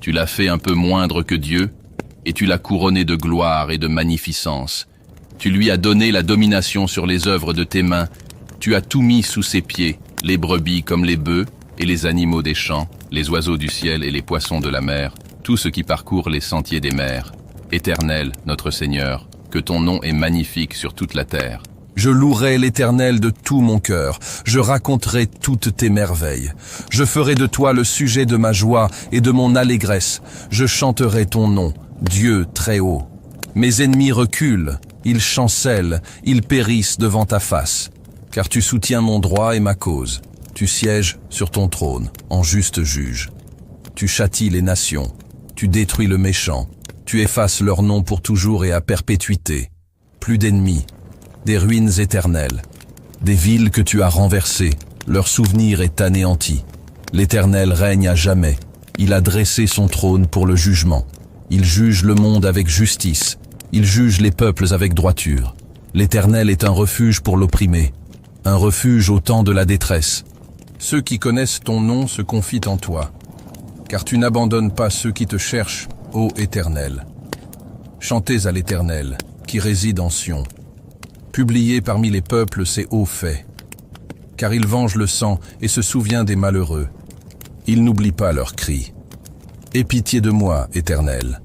Tu l'as fait un peu moindre que Dieu, et tu l'as couronné de gloire et de magnificence. Tu lui as donné la domination sur les œuvres de tes mains. Tu as tout mis sous ses pieds, les brebis comme les bœufs, et les animaux des champs, les oiseaux du ciel et les poissons de la mer, tout ce qui parcourt les sentiers des mers. Éternel, notre Seigneur, que ton nom est magnifique sur toute la terre. Je louerai l'Éternel de tout mon cœur, je raconterai toutes tes merveilles. Je ferai de toi le sujet de ma joie et de mon allégresse. Je chanterai ton nom, Dieu très haut. Mes ennemis reculent, ils chancellent, ils périssent devant ta face. Car tu soutiens mon droit et ma cause. Tu sièges sur ton trône, en juste juge. Tu châties les nations, tu détruis le méchant. Tu effaces leur nom pour toujours et à perpétuité. Plus d'ennemis, des ruines éternelles, des villes que tu as renversées, leur souvenir est anéanti. L'Éternel règne à jamais. Il a dressé son trône pour le jugement. Il juge le monde avec justice. Il juge les peuples avec droiture. L'Éternel est un refuge pour l'opprimé, un refuge au temps de la détresse. Ceux qui connaissent ton nom se confient en toi, car tu n'abandonnes pas ceux qui te cherchent, ô Éternel. Chantez à l'Éternel, qui réside en Sion. Publiez parmi les peuples ses hauts faits, car il venge le sang et se souvient des malheureux. Il n'oublie pas leurs cris. Aie pitié de moi, Éternel.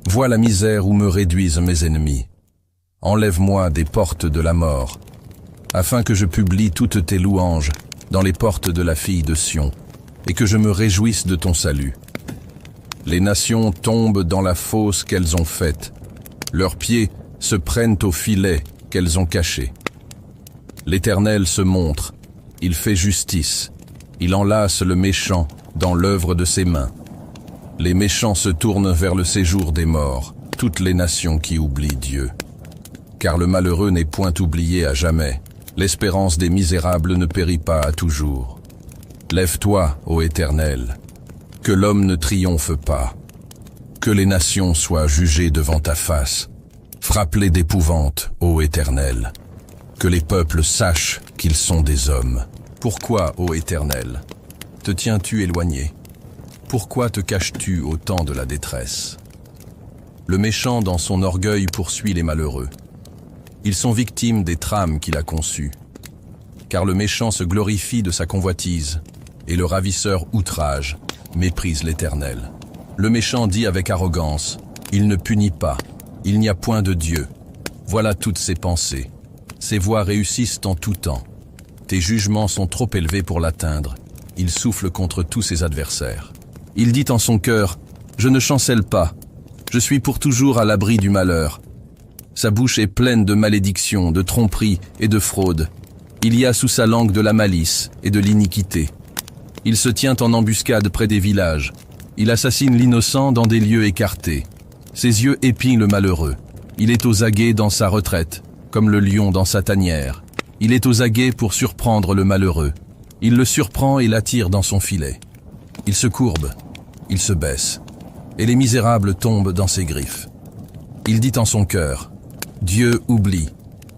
Vois la misère où me réduisent mes ennemis. Enlève-moi des portes de la mort, afin que je publie toutes tes louanges dans les portes de la fille de Sion, et que je me réjouisse de ton salut. Les nations tombent dans la fosse qu'elles ont faite. Leurs pieds se prennent au filet qu'elles ont caché. L'Éternel se montre, il fait justice, il enlace le méchant dans l'œuvre de ses mains. Les méchants se tournent vers le séjour des morts, toutes les nations qui oublient Dieu. Car le malheureux n'est point oublié à jamais, l'espérance des misérables ne périt pas à toujours. Lève-toi, ô Éternel, que l'homme ne triomphe pas, que les nations soient jugées devant ta face. Frappe-les d'épouvante, ô Éternel, que les peuples sachent qu'ils sont des hommes. Pourquoi, ô Éternel, te tiens-tu éloigné? Pourquoi te caches-tu au temps de la détresse? Le méchant dans son orgueil poursuit les malheureux. Ils sont victimes des trames qu'il a conçues. Car le méchant se glorifie de sa convoitise, et le ravisseur outrage, méprise l'Éternel. Le méchant dit avec arrogance, il ne punit pas, il n'y a point de Dieu. Voilà toutes ses pensées. Ses voies réussissent en tout temps. Tes jugements sont trop élevés pour l'atteindre. Il souffle contre tous ses adversaires. Il dit en son cœur, je ne chancelle pas, je suis pour toujours à l'abri du malheur. Sa bouche est pleine de malédictions, de tromperies et de fraudes. Il y a sous sa langue de la malice et de l'iniquité. Il se tient en embuscade près des villages. Il assassine l'innocent dans des lieux écartés. Ses yeux épient le malheureux. Il est aux aguets dans sa retraite, comme le lion dans sa tanière. Il est aux aguets pour surprendre le malheureux. Il le surprend et l'attire dans son filet. Il se courbe, il se baisse, et les misérables tombent dans ses griffes. Il dit en son cœur, Dieu oublie,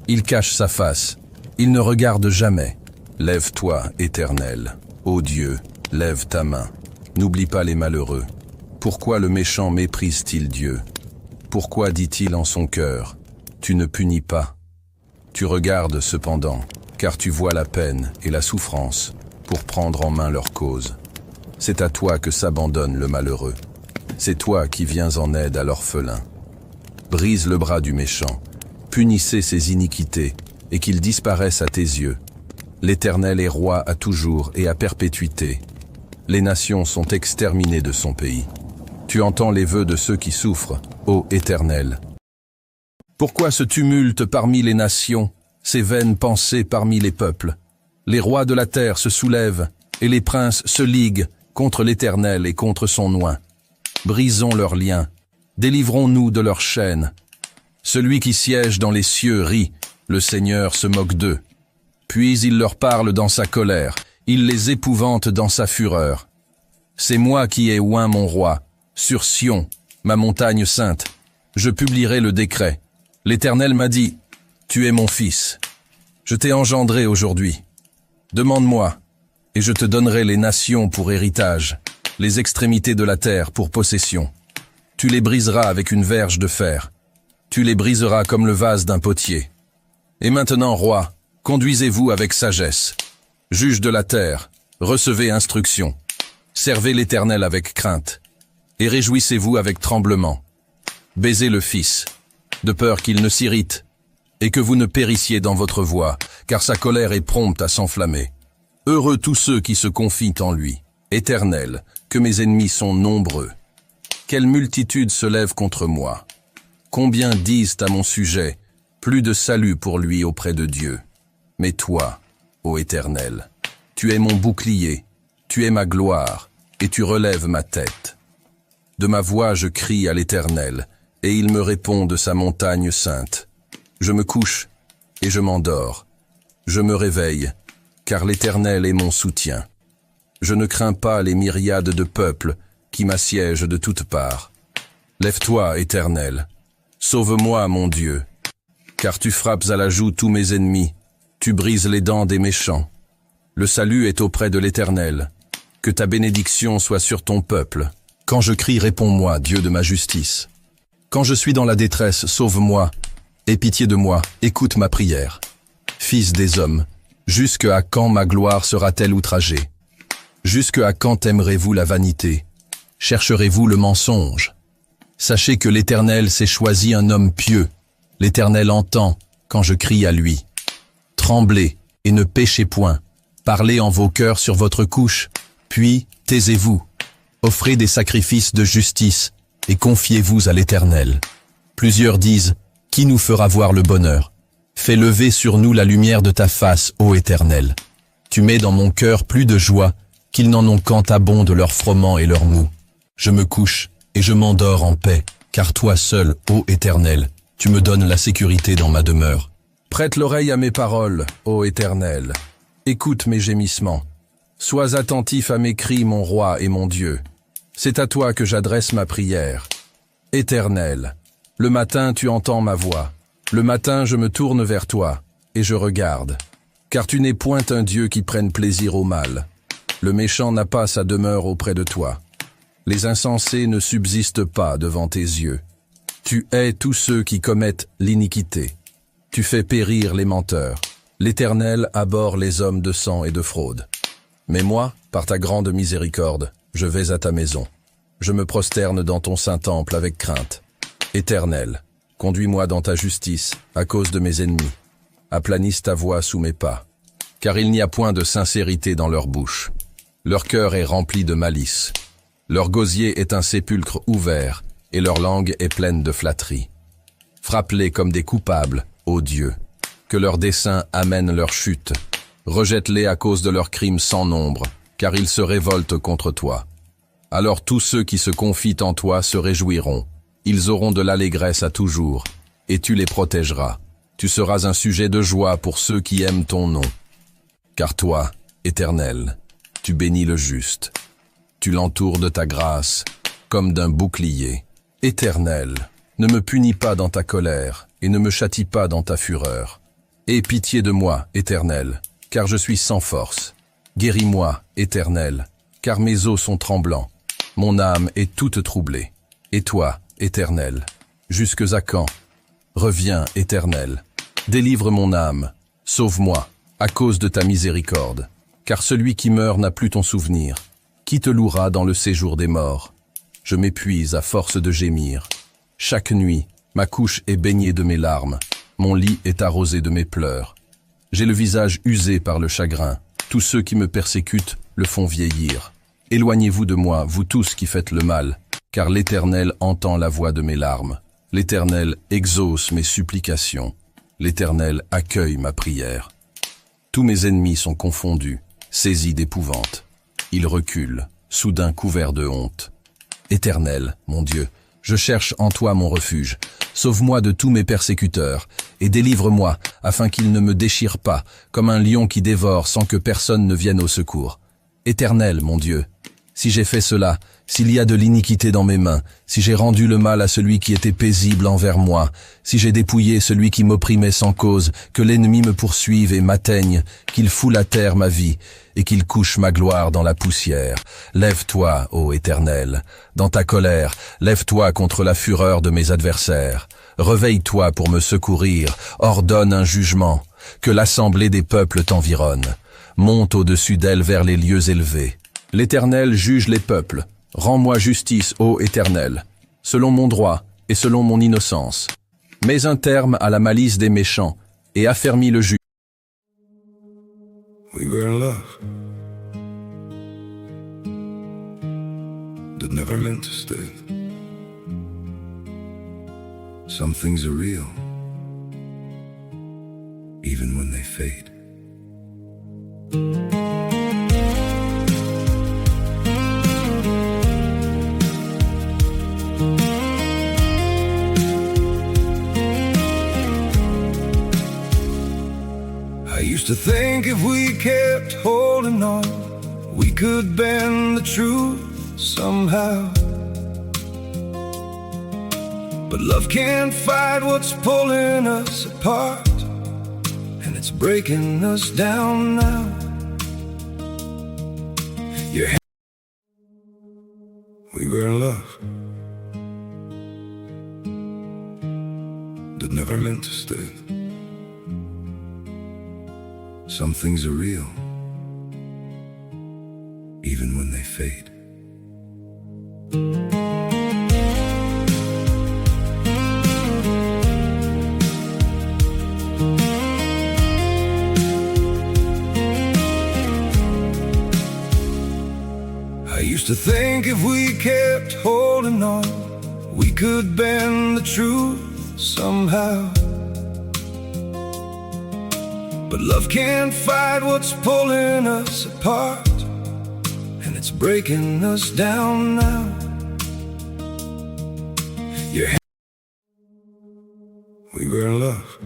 il cache sa face, il ne regarde jamais. Lève-toi, Éternel, ô Dieu, lève ta main, n'oublie pas les malheureux. Pourquoi le méchant méprise-t-il Dieu? Pourquoi dit-il en son cœur, tu ne punis pas? Tu regardes cependant, car tu vois la peine et la souffrance, pour prendre en main leur cause. C'est à toi que s'abandonne le malheureux. C'est toi qui viens en aide à l'orphelin. Brise le bras du méchant, punissez ses iniquités, et qu'il disparaisse à tes yeux. L'Éternel est roi à toujours et à perpétuité. Les nations sont exterminées de son pays. Tu entends les vœux de ceux qui souffrent, ô Éternel. Pourquoi ce tumulte parmi les nations, ces vaines pensées parmi les peuples? Les rois de la terre se soulèvent, et les princes se liguent contre l'Éternel et contre son oint. Brisons leurs liens, délivrons-nous de leurs chaînes. Celui qui siège dans les cieux rit, le Seigneur se moque d'eux. Puis il leur parle dans sa colère, il les épouvante dans sa fureur. C'est moi qui ai oint mon roi, sur Sion, ma montagne sainte. Je publierai le décret. L'Éternel m'a dit, tu es mon fils. Je t'ai engendré aujourd'hui. Demande-moi, et je te donnerai les nations pour héritage, les extrémités de la terre pour possession. Tu les briseras avec une verge de fer. Tu les briseras comme le vase d'un potier. Et maintenant, roi, conduisez-vous avec sagesse. Juge de la terre, recevez instruction. Servez l'Éternel avec crainte. Et réjouissez-vous avec tremblement. Baisez le Fils, de peur qu'il ne s'irrite, et que vous ne périssiez dans votre voie, car sa colère est prompte à s'enflammer. Heureux tous ceux qui se confient en lui. Éternel, que mes ennemis sont nombreux. Quelle multitude se lève contre moi. Combien disent à mon sujet, plus de salut pour lui auprès de Dieu. Mais toi, ô Éternel, tu es mon bouclier, tu es ma gloire, et tu relèves ma tête. De ma voix je crie à l'Éternel, et il me répond de sa montagne sainte. Je me couche, et je m'endors. Je me réveille, car l'Éternel est mon soutien. Je ne crains pas les myriades de peuples, qui m'assiègent de toutes parts. Lève-toi, Éternel. Sauve-moi, mon Dieu. Car tu frappes à la joue tous mes ennemis, tu brises les dents des méchants. Le salut est auprès de l'Éternel. Que ta bénédiction soit sur ton peuple. Quand je crie, réponds-moi, Dieu de ma justice. Quand je suis dans la détresse, sauve-moi. Aie pitié de moi, écoute ma prière. Fils des hommes, jusque à quand ma gloire sera-t-elle outragée? Jusque à quand aimerez-vous la vanité? Chercherez-vous le mensonge? Sachez que l'Éternel s'est choisi un homme pieux. L'Éternel entend quand je crie à lui. Tremblez et ne péchez point. Parlez en vos cœurs sur votre couche, puis taisez-vous. Offrez des sacrifices de justice et confiez-vous à l'Éternel. Plusieurs disent, qui nous fera voir le bonheur? Fais lever sur nous la lumière de ta face, ô Éternel. Tu mets dans mon cœur plus de joie qu'ils n'en ont quand abondent leurs froment et leurs mou. Je me couche et je m'endors en paix, car toi seul, ô Éternel, tu me donnes la sécurité dans ma demeure. Prête l'oreille à mes paroles, ô Éternel. Écoute mes gémissements. Sois attentif à mes cris, mon roi et mon Dieu. C'est à toi que j'adresse ma prière. Éternel, le matin tu entends ma voix. Le matin je me tourne vers toi, et je regarde. Car tu n'es point un Dieu qui prenne plaisir au mal. Le méchant n'a pas sa demeure auprès de toi. Les insensés ne subsistent pas devant tes yeux. Tu hais tous ceux qui commettent l'iniquité. Tu fais périr les menteurs. L'Éternel abhorre les hommes de sang et de fraude. Mais moi, par ta grande miséricorde, je vais à ta maison. Je me prosterne dans ton saint temple avec crainte. Éternel, conduis-moi dans ta justice à cause de mes ennemis. Aplanisse ta voie sous mes pas. Car il n'y a point de sincérité dans leur bouche. Leur cœur est rempli de malice. Leur gosier est un sépulcre ouvert, et leur langue est pleine de flatterie. Frappe-les comme des coupables, ô Dieu. Que leurs desseins amènent leur chute. Rejette-les à cause de leurs crimes sans nombre, car ils se révoltent contre toi. Alors tous ceux qui se confient en toi se réjouiront. Ils auront de l'allégresse à toujours, et tu les protégeras. Tu seras un sujet de joie pour ceux qui aiment ton nom. Car toi, Éternel, tu bénis le juste. Tu l'entoures de ta grâce, comme d'un bouclier. Éternel, ne me punis pas dans ta colère, et ne me châtie pas dans ta fureur. Aie pitié de moi, Éternel, car je suis sans force. Guéris-moi, Éternel, car mes os sont tremblants. Mon âme est toute troublée. Et toi, Éternel, jusques à quand? Reviens, Éternel. Délivre mon âme. Sauve-moi, à cause de ta miséricorde. Car celui qui meurt n'a plus ton souvenir. Qui te louera dans le séjour des morts? Je m'épuise à force de gémir. Chaque nuit, ma couche est baignée de mes larmes. Mon lit est arrosé de mes pleurs. J'ai le visage usé par le chagrin. Tous ceux qui me persécutent le font vieillir. Éloignez-vous de moi, vous tous qui faites le mal, car l'Éternel entend la voix de mes larmes. L'Éternel exauce mes supplications. L'Éternel accueille ma prière. Tous mes ennemis sont confondus, saisis d'épouvante. Ils reculent, soudain couverts de honte. Éternel, mon Dieu, je cherche en toi mon refuge. Sauve-moi de tous mes persécuteurs, et délivre-moi, afin qu'ils ne me déchirent pas, comme un lion qui dévore sans que personne ne vienne au secours. Éternel, mon Dieu, si j'ai fait cela, s'il y a de l'iniquité dans mes mains, si j'ai rendu le mal à celui qui était paisible envers moi, si j'ai dépouillé celui qui m'opprimait sans cause, que l'ennemi me poursuive et m'atteigne, qu'il foule à terre ma vie, et qu'il couche ma gloire dans la poussière. Lève-toi, ô Éternel, dans ta colère, lève-toi contre la fureur de mes adversaires. Réveille-toi pour me secourir, ordonne un jugement, que l'assemblée des peuples t'environne. Monte au-dessus d'elle vers les lieux élevés. L'Éternel juge les peuples. Rends-moi justice, ô Éternel, selon mon droit et selon mon innocence. Mets un terme à la malice des méchants et affermis le juge. We were in love that never meant to stay. Some things are real, even when they fade. I used to think if we kept holding on, we could bend the truth somehow. But love can't fight what's pulling us apart, and it's breaking us down now. We were in love that never meant to stay. Some things are real, even when they fade. I used to think if we kept holding on, we could bend the truth somehow. But love can't fight what's pulling us apart, and it's breaking us down now. We were in love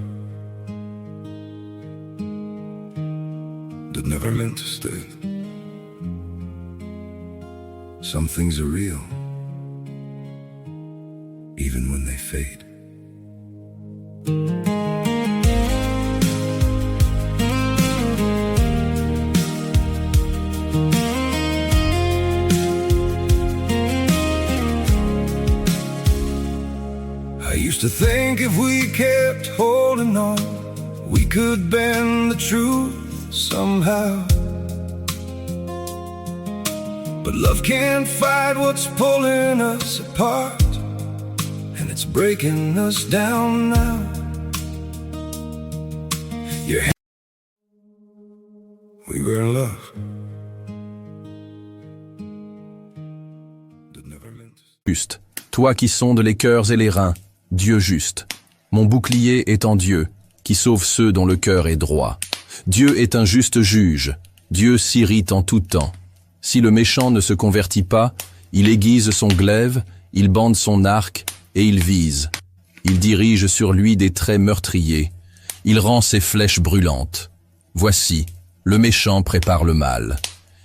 that never meant to stay. Some things are real, even when they fade. I used to think if we kept holding on, we could bend the truth somehow. But love can't fight what's pulling us apart, and it's breaking us down now. We were in love that never meant to. Juste, toi qui sondes les cœurs et les reins, Dieu juste. Mon bouclier est en Dieu, qui sauve ceux dont le cœur est droit. Dieu est un juste juge, Dieu s'irrite en tout temps. Si le méchant ne se convertit pas, il aiguise son glaive, il bande son arc et il vise. Il dirige sur lui des traits meurtriers. Il rend ses flèches brûlantes. Voici, le méchant prépare le mal.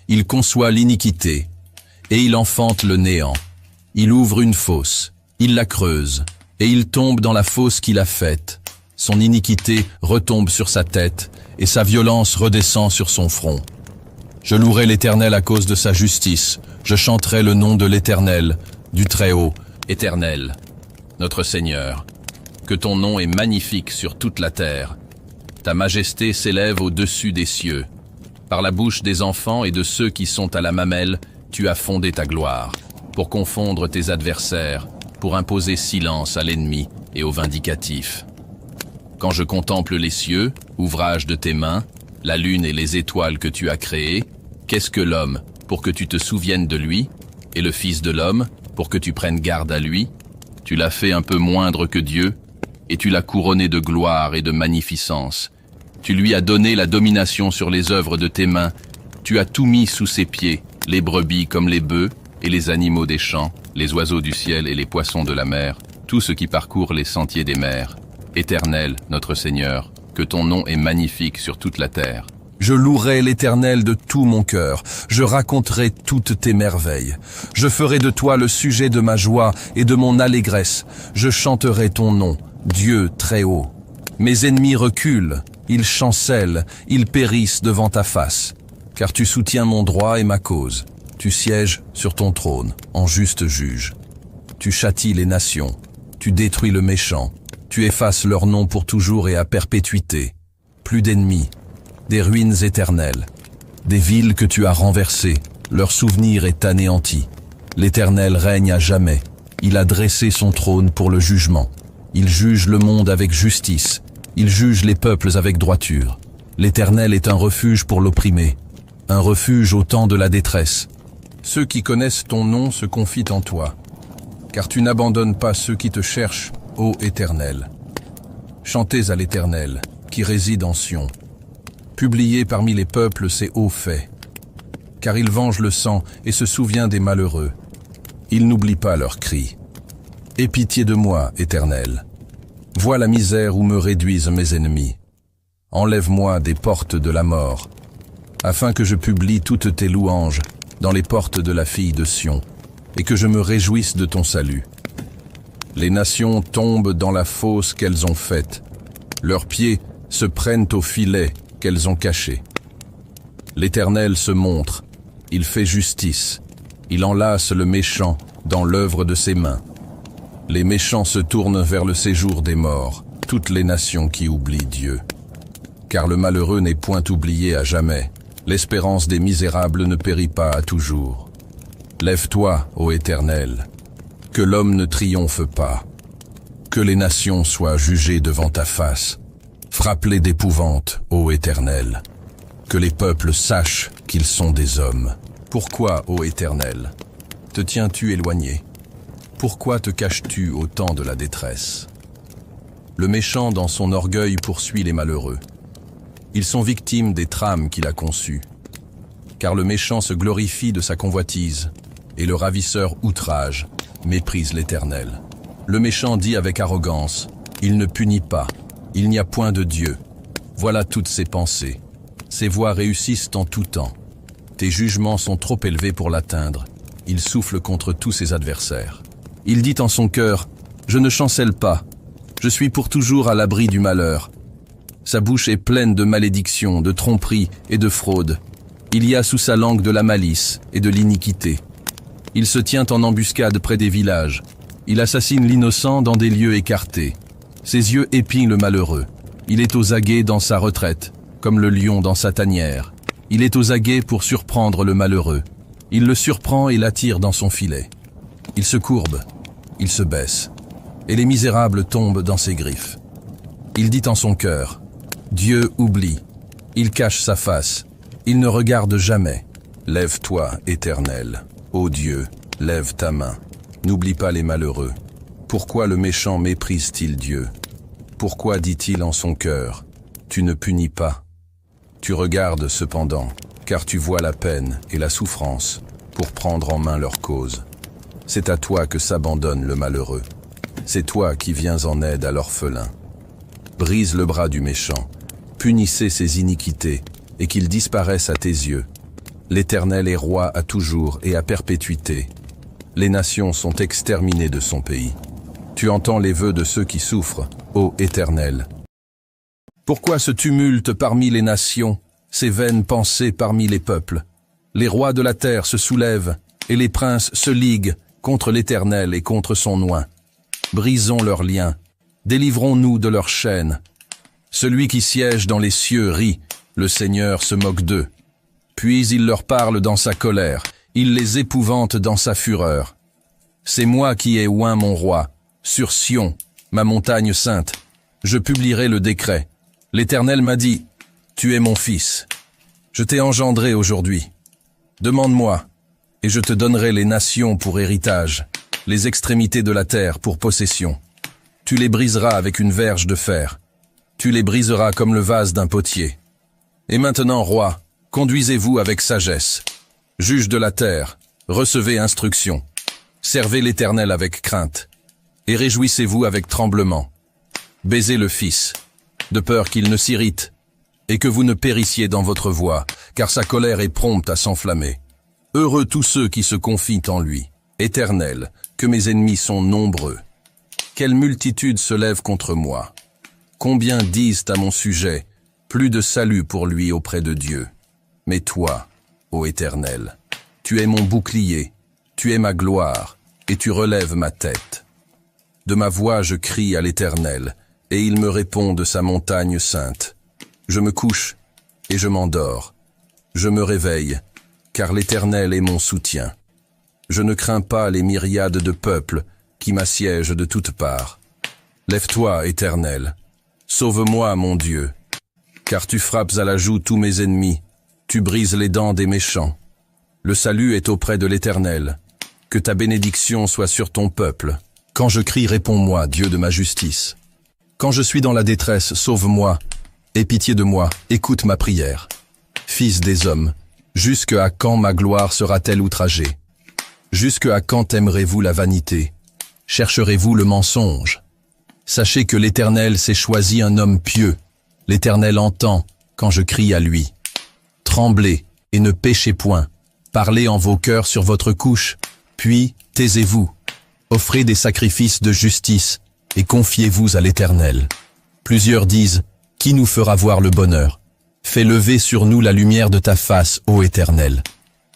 Il conçoit l'iniquité et il enfante le néant. Il ouvre une fosse, il la creuse et il tombe dans la fosse qu'il a faite. Son iniquité retombe sur sa tête et sa violence redescend sur son front. Je louerai l'Éternel à cause de sa justice. Je chanterai le nom de l'Éternel, du Très-Haut, Éternel, notre Seigneur. Que ton nom est magnifique sur toute la terre. Ta majesté s'élève au-dessus des cieux. Par la bouche des enfants et de ceux qui sont à la mamelle, tu as fondé ta gloire, pour confondre tes adversaires, pour imposer silence à l'ennemi et au vindicatif. Quand je contemple les cieux, ouvrage de tes mains, la lune et les étoiles que tu as créées, qu'est-ce que l'homme pour que tu te souviennes de lui, et le Fils de l'homme pour que tu prennes garde à lui? Tu l'as fait un peu moindre que Dieu, et tu l'as couronné de gloire et de magnificence. Tu lui as donné la domination sur les œuvres de tes mains, tu as tout mis sous ses pieds, les brebis comme les bœufs, et les animaux des champs, les oiseaux du ciel et les poissons de la mer, tout ce qui parcourt les sentiers des mers. Éternel, notre Seigneur, que ton nom est magnifique sur toute la terre. Je louerai l'Éternel de tout mon cœur, je raconterai toutes tes merveilles. Je ferai de toi le sujet de ma joie et de mon allégresse. Je chanterai ton nom, Dieu très haut. Mes ennemis reculent, ils chancellent, ils périssent devant ta face. Car tu soutiens mon droit et ma cause. Tu sièges sur ton trône, en juste juge. Tu châties les nations, tu détruis le méchant. Tu effaces leur nom pour toujours et à perpétuité. Plus d'ennemis, des ruines éternelles, des villes que tu as renversées, leur souvenir est anéanti. L'Éternel règne à jamais. Il a dressé son trône pour le jugement. Il juge le monde avec justice. Il juge les peuples avec droiture. L'Éternel est un refuge pour l'opprimé, un refuge au temps de la détresse. Ceux qui connaissent ton nom se confient en toi, car tu n'abandonnes pas ceux qui te cherchent, ô Éternel. Chantez à l'Éternel, qui réside en Sion. Publiez parmi les peuples ses hauts faits. Car il venge le sang et se souvient des malheureux. Il n'oublie pas leurs cris. Aie pitié de moi, Éternel. Vois la misère où me réduisent mes ennemis. Enlève-moi des portes de la mort, afin que je publie toutes tes louanges dans les portes de la fille de Sion. et que je me réjouisse de ton salut. Les nations tombent dans la fosse qu'elles ont faite. Leurs pieds se prennent au filet qu'elles ont caché. L'Éternel se montre, il fait justice, il enlace le méchant dans l'œuvre de ses mains. Les méchants se tournent vers le séjour des morts, toutes les nations qui oublient Dieu. Car le malheureux n'est point oublié à jamais, l'espérance des misérables ne périt pas à toujours. Lève-toi, ô Éternel, que l'homme ne triomphe pas, que les nations soient jugées devant ta face. Frappe-les d'épouvante, ô Éternel, que les peuples sachent qu'ils sont des hommes. Pourquoi, ô Éternel, te tiens-tu éloigné? Pourquoi te caches-tu au temps de la détresse? Le méchant dans son orgueil poursuit les malheureux. Ils sont victimes des trames qu'il a conçues. Car le méchant se glorifie de sa convoitise, et le ravisseur outrage, méprise l'Éternel. Le méchant dit avec arrogance, il ne punit pas, il n'y a point de Dieu. Voilà toutes ses pensées. Ses voies réussissent en tout temps. Tes jugements sont trop élevés pour l'atteindre. Il souffle contre tous ses adversaires. Il dit en son cœur, je ne chancelle pas, je suis pour toujours à l'abri du malheur. Sa bouche est pleine de malédictions, de tromperies et de fraudes. Il y a sous sa langue de la malice et de l'iniquité. Il se tient en embuscade près des villages. Il assassine l'innocent dans des lieux écartés. Ses yeux épient le malheureux. Il est aux aguets dans sa retraite, comme le lion dans sa tanière. Il est aux aguets pour surprendre le malheureux. Il le surprend et l'attire dans son filet. Il se courbe, il se baisse, et les misérables tombent dans ses griffes. Il dit en son cœur, Dieu oublie, il cache sa face, il ne regarde jamais. Lève-toi, Éternel, ô Dieu, lève ta main, n'oublie pas les malheureux. Pourquoi le méchant méprise-t-il Dieu? Pourquoi dit-il en son cœur, tu ne punis pas? Tu regardes cependant, car tu vois la peine et la souffrance, pour prendre en main leur cause. C'est à toi que s'abandonne le malheureux. C'est toi qui viens en aide à l'orphelin. Brise le bras du méchant, punissez ses iniquités, et qu'il disparaisse à tes yeux. L'Éternel est roi à toujours et à perpétuité. Les nations sont exterminées de son pays. Tu entends les vœux de ceux qui souffrent, ô Éternel. Pourquoi ce tumulte parmi les nations, ces vaines pensées parmi les peuples? Les rois de la terre se soulèvent, et les princes se liguent contre l'Éternel et contre son oint. Brisons leurs liens, délivrons-nous de leurs chaînes. Celui qui siège dans les cieux rit, le Seigneur se moque d'eux. Puis il leur parle dans sa colère, il les épouvante dans sa fureur. C'est moi qui ai oint mon roi, sur Sion, ma montagne sainte. Je publierai le décret. L'Éternel m'a dit, tu es mon fils. Je t'ai engendré aujourd'hui. Demande-moi, et je te donnerai les nations pour héritage, les extrémités de la terre pour possession. Tu les briseras avec une verge de fer. Tu les briseras comme le vase d'un potier. Et maintenant, roi, conduisez-vous avec sagesse. Juge de la terre, recevez instruction. Servez l'Éternel avec crainte. Et réjouissez-vous avec tremblement. Baisez le Fils, de peur qu'il ne s'irrite, et que vous ne périssiez dans votre voie, car sa colère est prompte à s'enflammer. Heureux tous ceux qui se confient en lui. Éternel, que mes ennemis sont nombreux. Quelle multitude se lève contre moi. Combien disent à mon sujet, plus de salut pour lui auprès de Dieu. Mais toi, ô Éternel, tu es mon bouclier, tu es ma gloire, et tu relèves ma tête. De ma voix je crie à l'Éternel, et il me répond de sa montagne sainte. Je me couche, et je m'endors. Je me réveille, car l'Éternel est mon soutien. Je ne crains pas les myriades de peuples qui m'assiègent de toutes parts. Lève-toi, Éternel, sauve-moi, mon Dieu, car tu frappes à la joue tous mes ennemis, tu brises les dents des méchants. Le salut est auprès de l'Éternel, que ta bénédiction soit sur ton peuple. Quand je crie, réponds-moi, Dieu de ma justice. Quand je suis dans la détresse, sauve-moi, aie pitié de moi, écoute ma prière. Fils des hommes, jusque à quand ma gloire sera-t-elle outragée? Jusque à quand aimerez-vous la vanité? Chercherez-vous le mensonge? Sachez que l'Éternel s'est choisi un homme pieux. L'Éternel entend quand je crie à lui. Tremblez et ne péchez point. Parlez en vos cœurs sur votre couche, puis Taisez-vous, offrez des sacrifices de justice et confiez-vous à l'Éternel. Plusieurs disent, qui nous fera voir le bonheur? Fais lever sur nous la lumière de ta face, ô Éternel.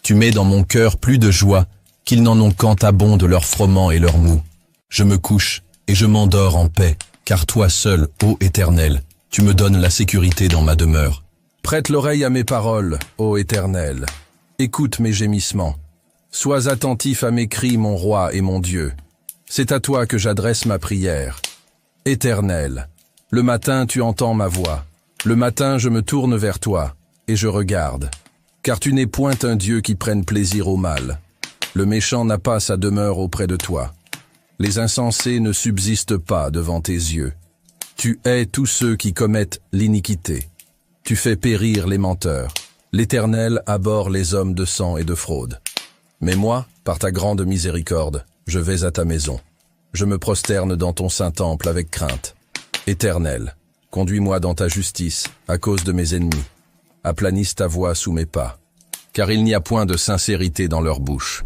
Tu mets dans mon cœur plus de joie qu'ils n'en ont quand abondent leur froment et leur mou. Je me couche et je m'endors en paix, car toi seul, ô Éternel, tu me donnes la sécurité dans ma demeure. Prête l'oreille à mes paroles, ô Éternel. Écoute mes gémissements. Sois attentif à mes cris, mon roi et mon Dieu. C'est à toi que j'adresse ma prière. Éternel, le matin tu entends ma voix. Le matin je me tourne vers toi, et je regarde. Car tu n'es point un Dieu qui prenne plaisir au mal. Le méchant n'a pas sa demeure auprès de toi. Les insensés ne subsistent pas devant tes yeux. Tu hais tous ceux qui commettent l'iniquité. Tu fais périr les menteurs. L'Éternel abhorre les hommes de sang et de fraude. Mais moi, par ta grande miséricorde, je vais à ta maison. Je me prosterne dans ton saint temple avec crainte. Éternel, conduis-moi dans ta justice à cause de mes ennemis. Aplanisse ta voie sous mes pas. Car il n'y a point de sincérité dans leur bouche.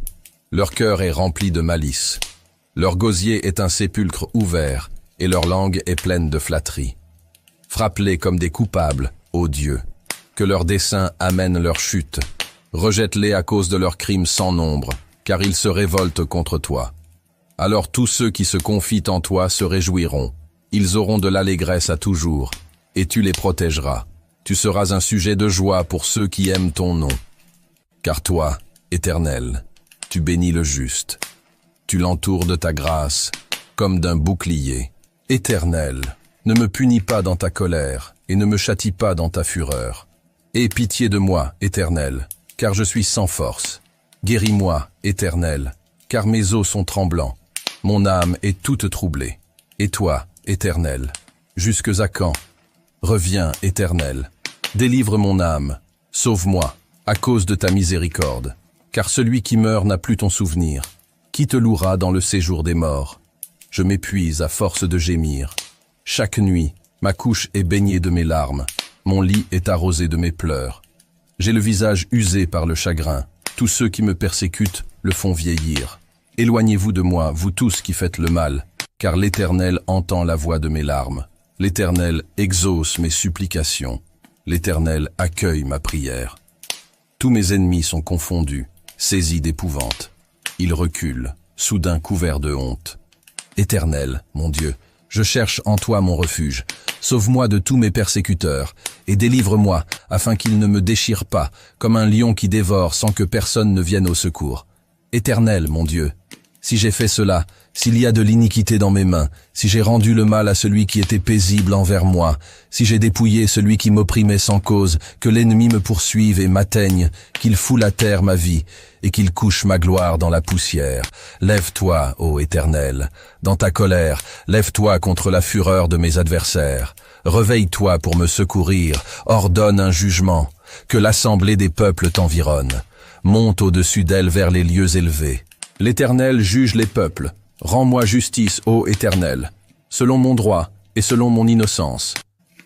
Leur cœur est rempli de malice. Leur gosier est un sépulcre ouvert, et leur langue est pleine de flatterie. Frappe-les comme des coupables, ô Dieu. Que leurs desseins amènent leur chute. Rejette-les à cause de leurs crimes sans nombre, car ils se révoltent contre toi. Alors tous ceux qui se confient en toi se réjouiront. Ils auront de l'allégresse à toujours, et tu les protégeras. Tu seras un sujet de joie pour ceux qui aiment ton nom. Car toi, Éternel, tu bénis le juste. Tu l'entoures de ta grâce, comme d'un bouclier. Éternel, ne me punis pas dans ta colère, et ne me châtie pas dans ta fureur. Aie pitié de moi, Éternel, car je suis sans force. Guéris-moi, Éternel, car mes os sont tremblants. Mon âme est toute troublée. Et toi, Éternel, jusques à quand? Reviens, Éternel. Délivre mon âme. Sauve-moi, à cause de ta miséricorde. Car celui qui meurt n'a plus ton souvenir. Qui te louera dans le séjour des morts? Je m'épuise à force de gémir. Chaque nuit, ma couche est baignée de mes larmes. Mon lit est arrosé de mes pleurs. J'ai le visage usé par le chagrin. Tous ceux qui me persécutent le font vieillir. Éloignez-vous de moi, vous tous qui faites le mal, car l'Éternel entend la voix de mes larmes. L'Éternel exauce mes supplications. L'Éternel accueille ma prière. Tous mes ennemis sont confondus, saisis d'épouvante. Ils reculent, soudain couverts de honte. Éternel, mon Dieu, je cherche en toi mon refuge. Sauve-moi de tous mes persécuteurs, et délivre-moi, afin qu'ils ne me déchirent pas, comme un lion qui dévore sans que personne ne vienne au secours. Éternel, mon Dieu, si j'ai fait cela, s'il y a de l'iniquité dans mes mains, si j'ai rendu le mal à celui qui était paisible envers moi, si j'ai dépouillé celui qui m'opprimait sans cause, que l'ennemi me poursuive et m'atteigne, qu'il foule à terre ma vie, et qu'il couche ma gloire dans la poussière. Lève-toi, ô Éternel, dans ta colère, lève-toi contre la fureur de mes adversaires. Réveille-toi pour me secourir, ordonne un jugement, que l'assemblée des peuples t'environne. Monte au-dessus d'elle vers les lieux élevés. L'Éternel juge les peuples. Rends-moi justice, ô Éternel, selon mon droit et selon mon innocence.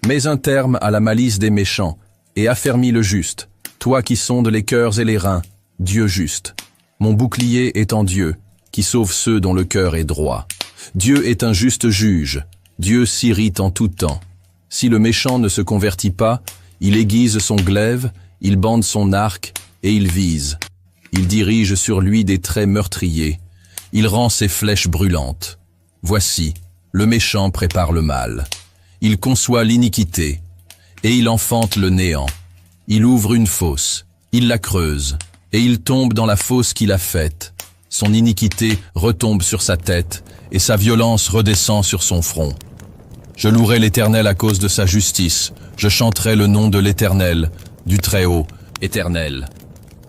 Mets un terme à la malice des méchants et affermis le juste, toi qui sondes les cœurs et les reins, Dieu juste. Mon bouclier est en Dieu, qui sauve ceux dont le cœur est droit. Dieu est un juste juge, Dieu s'irrite en tout temps. Si le méchant ne se convertit pas, il aiguise son glaive, il bande son arc et il vise. Il dirige sur lui des traits meurtriers. Il rend ses flèches brûlantes. Voici, le méchant prépare le mal. Il conçoit l'iniquité, et il enfante le néant. Il ouvre une fosse, il la creuse, et il tombe dans la fosse qu'il a faite. Son iniquité retombe sur sa tête, et sa violence redescend sur son front. Je louerai l'Éternel à cause de sa justice. Je chanterai le nom de l'Éternel, du Très-Haut. Éternel,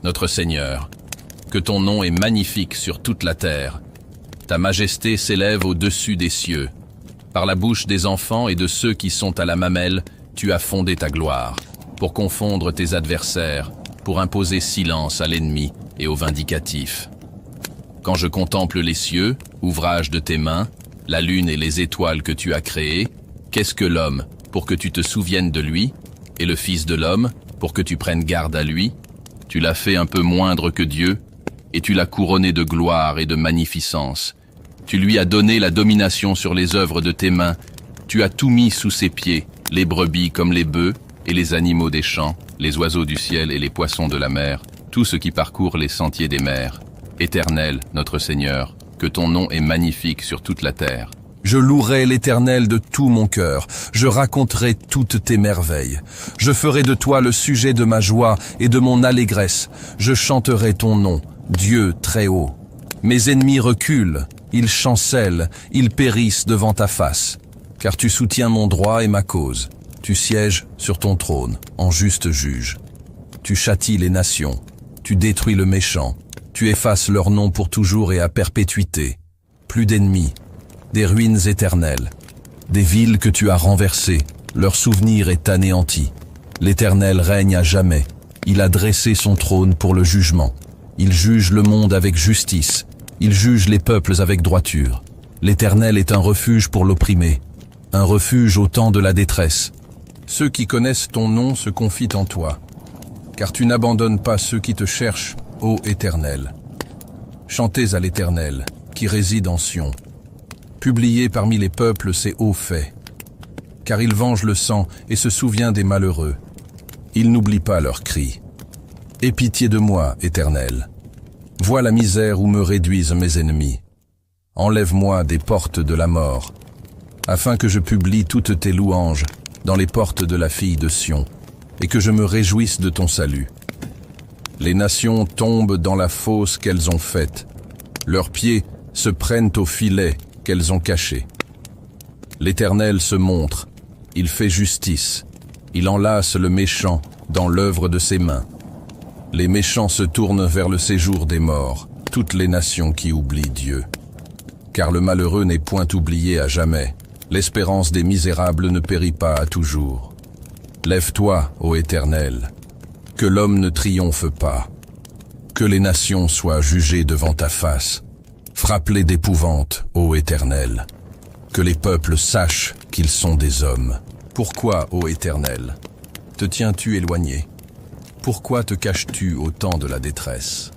notre Seigneur, que ton nom est magnifique sur toute la terre. Ta majesté s'élève au-dessus des cieux. Par la bouche des enfants et de ceux qui sont à la mamelle, tu as fondé ta gloire, pour confondre tes adversaires, pour imposer silence à l'ennemi et au vindicatif. Quand je contemple les cieux, ouvrage de tes mains, la lune et les étoiles que tu as créées, qu'est-ce que l'homme pour que tu te souviennes de lui, et le Fils de l'homme pour que tu prennes garde à lui? Tu l'as fait un peu moindre que Dieu, et tu l'as couronné de gloire et de magnificence. Tu lui as donné la domination sur les œuvres de tes mains. Tu as tout mis sous ses pieds, les brebis comme les bœufs, et les animaux des champs, les oiseaux du ciel et les poissons de la mer, tout ce qui parcourt les sentiers des mers. Éternel, notre Seigneur, que ton nom est magnifique sur toute la terre. Je louerai l'Éternel de tout mon cœur, je raconterai toutes tes merveilles. Je ferai de toi le sujet de ma joie et de mon allégresse. Je chanterai ton nom, Dieu très haut. Mes ennemis reculent, ils chancellent, ils périssent devant ta face. Car tu soutiens mon droit et ma cause. Tu sièges sur ton trône, en juste juge. Tu châties les nations, tu détruis le méchant. Tu effaces leur nom pour toujours et à perpétuité. Plus d'ennemis, des ruines éternelles, des villes que tu as renversées, leur souvenir est anéanti. L'Éternel règne à jamais, il a dressé son trône pour le jugement. Il juge le monde avec justice, il juge les peuples avec droiture. L'Éternel est un refuge pour l'opprimé, un refuge au temps de la détresse. Ceux qui connaissent ton nom se confient en toi, car tu n'abandonnes pas ceux qui te cherchent, ô Éternel. Chantez à l'Éternel, qui réside en Sion. Publiez parmi les peuples ses hauts faits, car il venge le sang et se souvient des malheureux. Il n'oublie pas leurs cris. Aie pitié de moi, Éternel. Vois la misère où me réduisent mes ennemis. Enlève-moi des portes de la mort, afin que je publie toutes tes louanges dans les portes de la fille de Sion, et que je me réjouisse de ton salut. Les nations tombent dans la fosse qu'elles ont faite. Leurs pieds se prennent au filet qu'elles ont caché. L'Éternel se montre, il fait justice, il enlace le méchant dans l'œuvre de ses mains. Les méchants se tournent vers le séjour des morts, toutes les nations qui oublient Dieu. Car le malheureux n'est point oublié à jamais, l'espérance des misérables ne périt pas à toujours. Lève-toi, ô Éternel, que l'homme ne triomphe pas, que les nations soient jugées devant ta face. Frappe-les d'épouvante, ô Éternel, que les peuples sachent qu'ils sont des hommes. Pourquoi, ô Éternel, te tiens-tu éloigné? Pourquoi te caches-tu au temps de la détresse?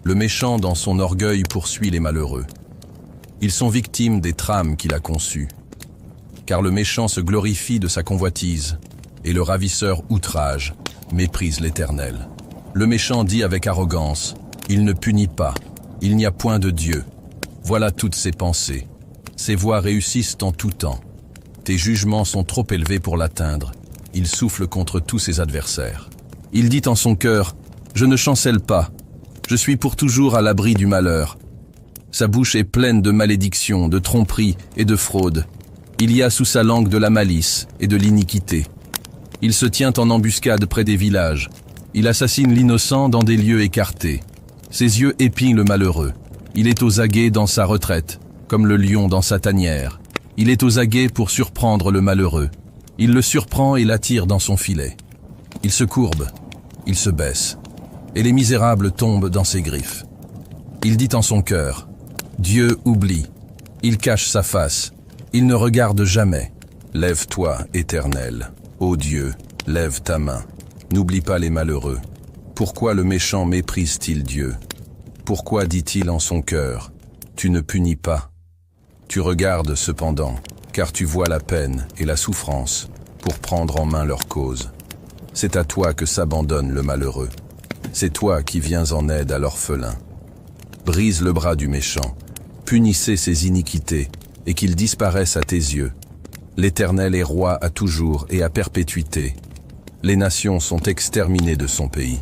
Le méchant dans son orgueil poursuit les malheureux. Ils sont victimes des trames qu'il a conçues. Car le méchant se glorifie de sa convoitise, et le ravisseur outrage, méprise l'Éternel. Le méchant dit avec arrogance, il ne punit pas, il n'y a point de Dieu. Voilà toutes ses pensées. Ses voies réussissent en tout temps. Tes jugements sont trop élevés pour l'atteindre. Il souffle contre tous ses adversaires. Il dit en son cœur, je ne chancelle pas, je suis pour toujours à l'abri du malheur. Sa bouche est pleine de malédictions, de tromperies et de fraudes. Il y a sous sa langue de la malice et de l'iniquité. Il se tient en embuscade près des villages. Il assassine l'innocent dans des lieux écartés. Ses yeux épient le malheureux. Il est aux aguets dans sa retraite, comme le lion dans sa tanière. Il est aux aguets pour surprendre le malheureux. Il le surprend et l'attire dans son filet. Il se courbe, il se baisse, et les misérables tombent dans ses griffes. Il dit en son cœur, Dieu oublie, il cache sa face, il ne regarde jamais. Lève-toi, Éternel, ô Dieu, lève ta main, n'oublie pas les malheureux. Pourquoi le méchant méprise-t-il Dieu? Pourquoi dit-il en son cœur, tu ne punis pas? Tu regardes cependant, car tu vois la peine et la souffrance, pour prendre en main leur cause. C'est à toi que s'abandonne le malheureux. C'est toi qui viens en aide à l'orphelin. Brise le bras du méchant, punissez ses iniquités, et qu'il disparaisse à tes yeux. L'Éternel est roi à toujours et à perpétuité. Les nations sont exterminées de son pays.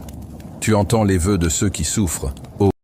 Tu entends les vœux de ceux qui souffrent, ô